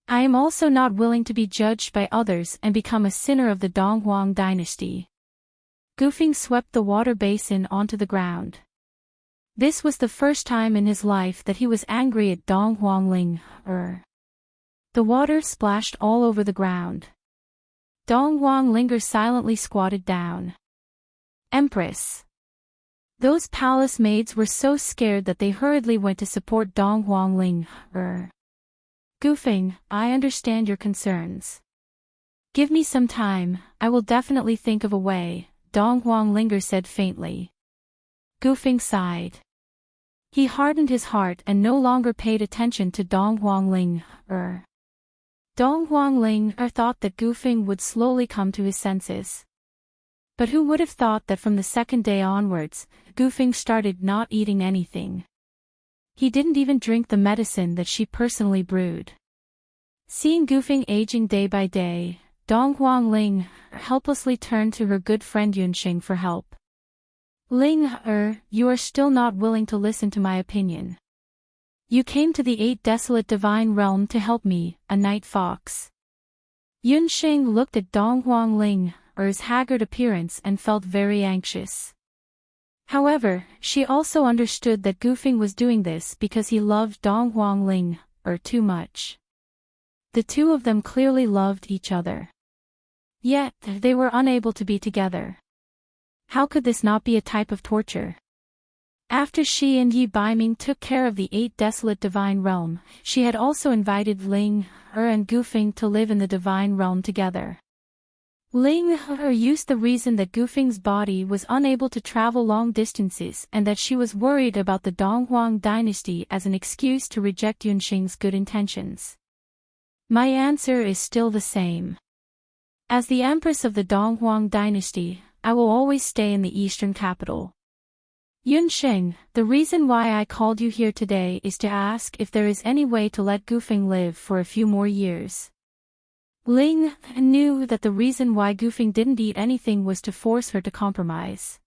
Speaker 1: I am also not willing to be judged by others and become a sinner of the Dong Huang dynasty. Goofing swept the water basin onto the ground. This was the first time in his life that he was angry at Dong Huang Ling. The water splashed all over the ground. Dong Huang Linger silently squatted down. Empress. Those palace maids were so scared that they hurriedly went to support Dong Huang Ling. Goofing, I understand your concerns. Give me some time, I will definitely think of a way, Dong Huang Linger said faintly. Goofing sighed. He hardened his heart and no longer paid attention to Dong Huang Ling. Dong Huang Ling thought that Goofing would slowly come to his senses. But who would have thought that from the second day onwards, Goofing started not eating anything. He didn't even drink the medicine that she personally brewed. Seeing Goofing aging day by day, Donghuang Ling helplessly turned to her good friend Yunxing for help. Ling, you are still not willing to listen to my opinion. You came to the 8 desolate divine realm to help me, a night fox. Yunxing looked at Donghuang Ling's haggard appearance and felt very anxious. However, she also understood that Gufing was doing this because he loved Donghuang Ling too much. The two of them clearly loved each other. Yet, they were unable to be together. How could this not be a type of torture? After she and Yi Baiming took care of the 8 desolate divine realm, she had also invited Ling and Gufing to live in the divine realm together. Ling used the reason that Gufing's body was unable to travel long distances and that she was worried about the Donghuang dynasty as an excuse to reject Yunxing's good intentions. My answer is still the same. As the Empress of the Donghuang dynasty, I will always stay in the eastern capital. Yunxing, the reason why I called you here today is to ask if there is any way to let Gufing live for a few more years. Ling knew that the reason why Gufing didn't eat anything was to force her to compromise.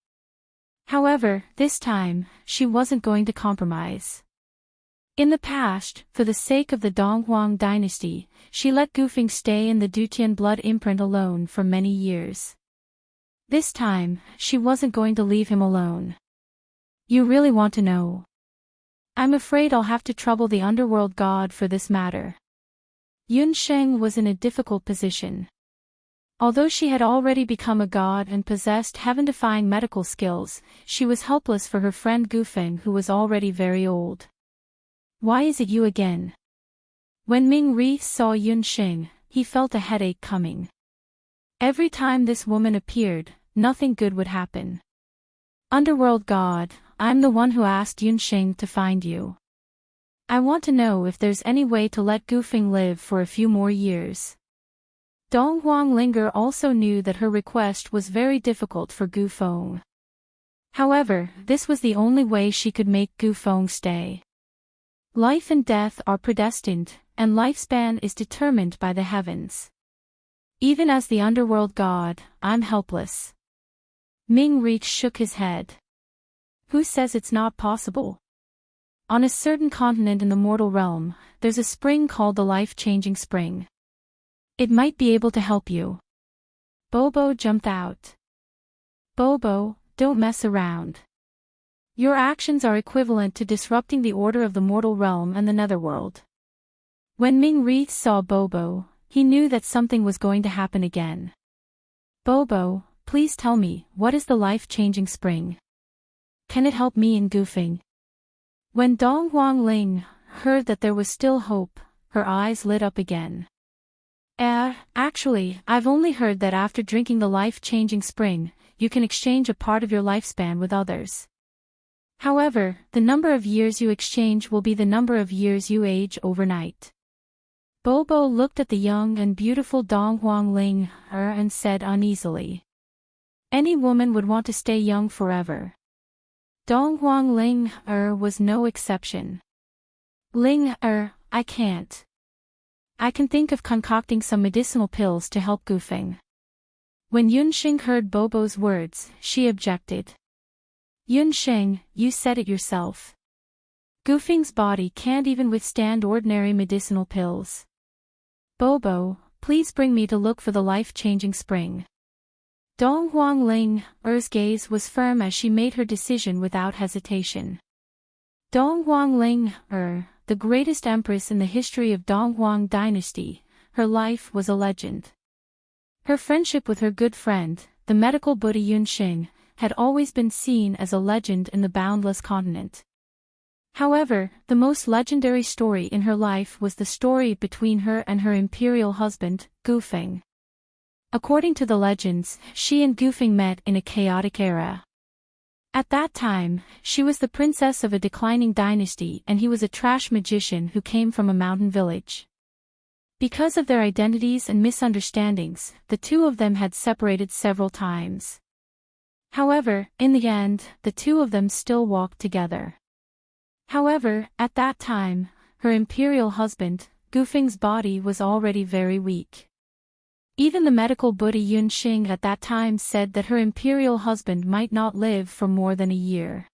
Speaker 1: However, this time, she wasn't going to compromise. In the past, for the sake of the Donghuang dynasty, she let Gufing stay in the Dutian blood imprint alone for many years. This time, she wasn't going to leave him alone. You really want to know? I'm afraid I'll have to trouble the underworld god for this matter. Yunxing was in a difficult position. Although she had already become a god and possessed heaven-defying medical skills, she was helpless for her friend Gufing who was already very old. Why is it you again? When Ming Ri saw Yunxing, he felt a headache coming. Every time this woman appeared, nothing good would happen. Underworld god, I'm the one who asked Yunxing to find you. I want to know if there's any way to let Gufing live for a few more years. Donghuang Linger also knew that her request was very difficult for Gufeng. However, this was the only way she could make Gufeng stay. Life and death are predestined, and lifespan is determined by the heavens. Even as the underworld god, I'm helpless. Ming Reach shook his head. Who says it's not possible? On a certain continent in the mortal realm, there's a spring called the life-changing spring. It might be able to help you. Bobo jumped out. Bobo, don't mess around. Your actions are equivalent to disrupting the order of the mortal realm and the netherworld. When Ming Ri saw Bobo, he knew that something was going to happen again. Bobo, please tell me, what is the life-changing spring? Can it help me in Gufing? When Donghuang Ling heard that there was still hope, her eyes lit up again. Actually, I've only heard that after drinking the life-changing spring, you can exchange a part of your lifespan with others. However, the number of years you exchange will be the number of years you age overnight. Bobo looked at the young and beautiful Donghuang Ling and said uneasily. Any woman would want to stay young forever. Donghuang Ling was no exception. Ling I can't. I can think of concocting some medicinal pills to help Gufing. When Yunxing heard Bobo's words, she objected. Yunxing, you said it yourself. Gufing's body can't even withstand ordinary medicinal pills. Bobo, please bring me to look for the life-changing spring. Donghuang Ling's gaze was firm as she made her decision without hesitation. Donghuang Ling, the greatest empress in the history of Donghuang dynasty, her life was a legend. Her friendship with her good friend, the medical Buddha Yunxing, had always been seen as a legend in the boundless continent. However, the most legendary story in her life was the story between her and her imperial husband, Gufing. According to the legends, she and Gufing met in a chaotic era. At that time, she was the princess of a declining dynasty and he was a trash magician who came from a mountain village. Because of their identities and misunderstandings, the two of them had separated several times. However, in the end, the two of them still walked together. However, at that time, her imperial husband, Gufing's body was already very weak. Even the medical Buddha Yun Xing at that time said that her imperial husband might not live for more than a year.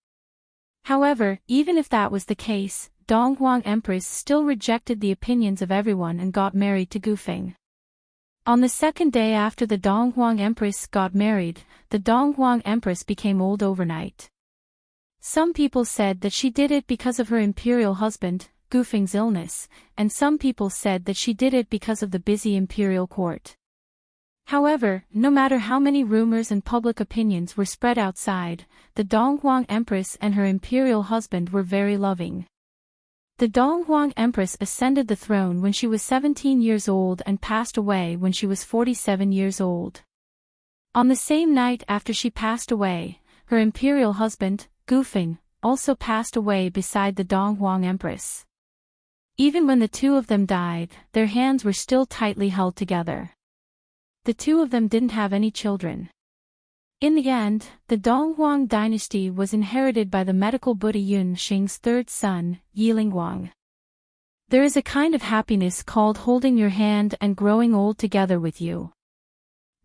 Speaker 1: However, even if that was the case, Donghuang Empress still rejected the opinions of everyone and got married to Gufeng. On the second day after the Donghuang Empress got married, the Donghuang Empress became old overnight. Some people said that she did it because of her imperial husband, Gufeng's illness, and some people said that she did it because of the busy imperial court. However, no matter how many rumors and public opinions were spread outside, the Donghuang Empress and her imperial husband were very loving. The Donghuang Empress ascended the throne when she was 17 years old and passed away when she was 47 years old. On the same night after she passed away, her imperial husband, Gufeng, also passed away beside the Donghuang Empress. Even when the two of them died, their hands were still tightly held together. The two of them didn't have any children. In the end, the Donghuang dynasty was inherited by the medical Buddha Yun Xing's third son, Yilinghuang. There is a kind of happiness called holding your hand and growing old together with you.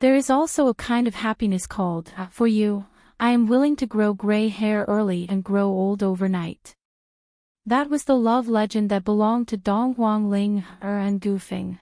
Speaker 1: There is also a kind of happiness called, for you, I am willing to grow gray hair early and grow old overnight. That was the love legend that belonged to Donghuang Ling and Gufeng.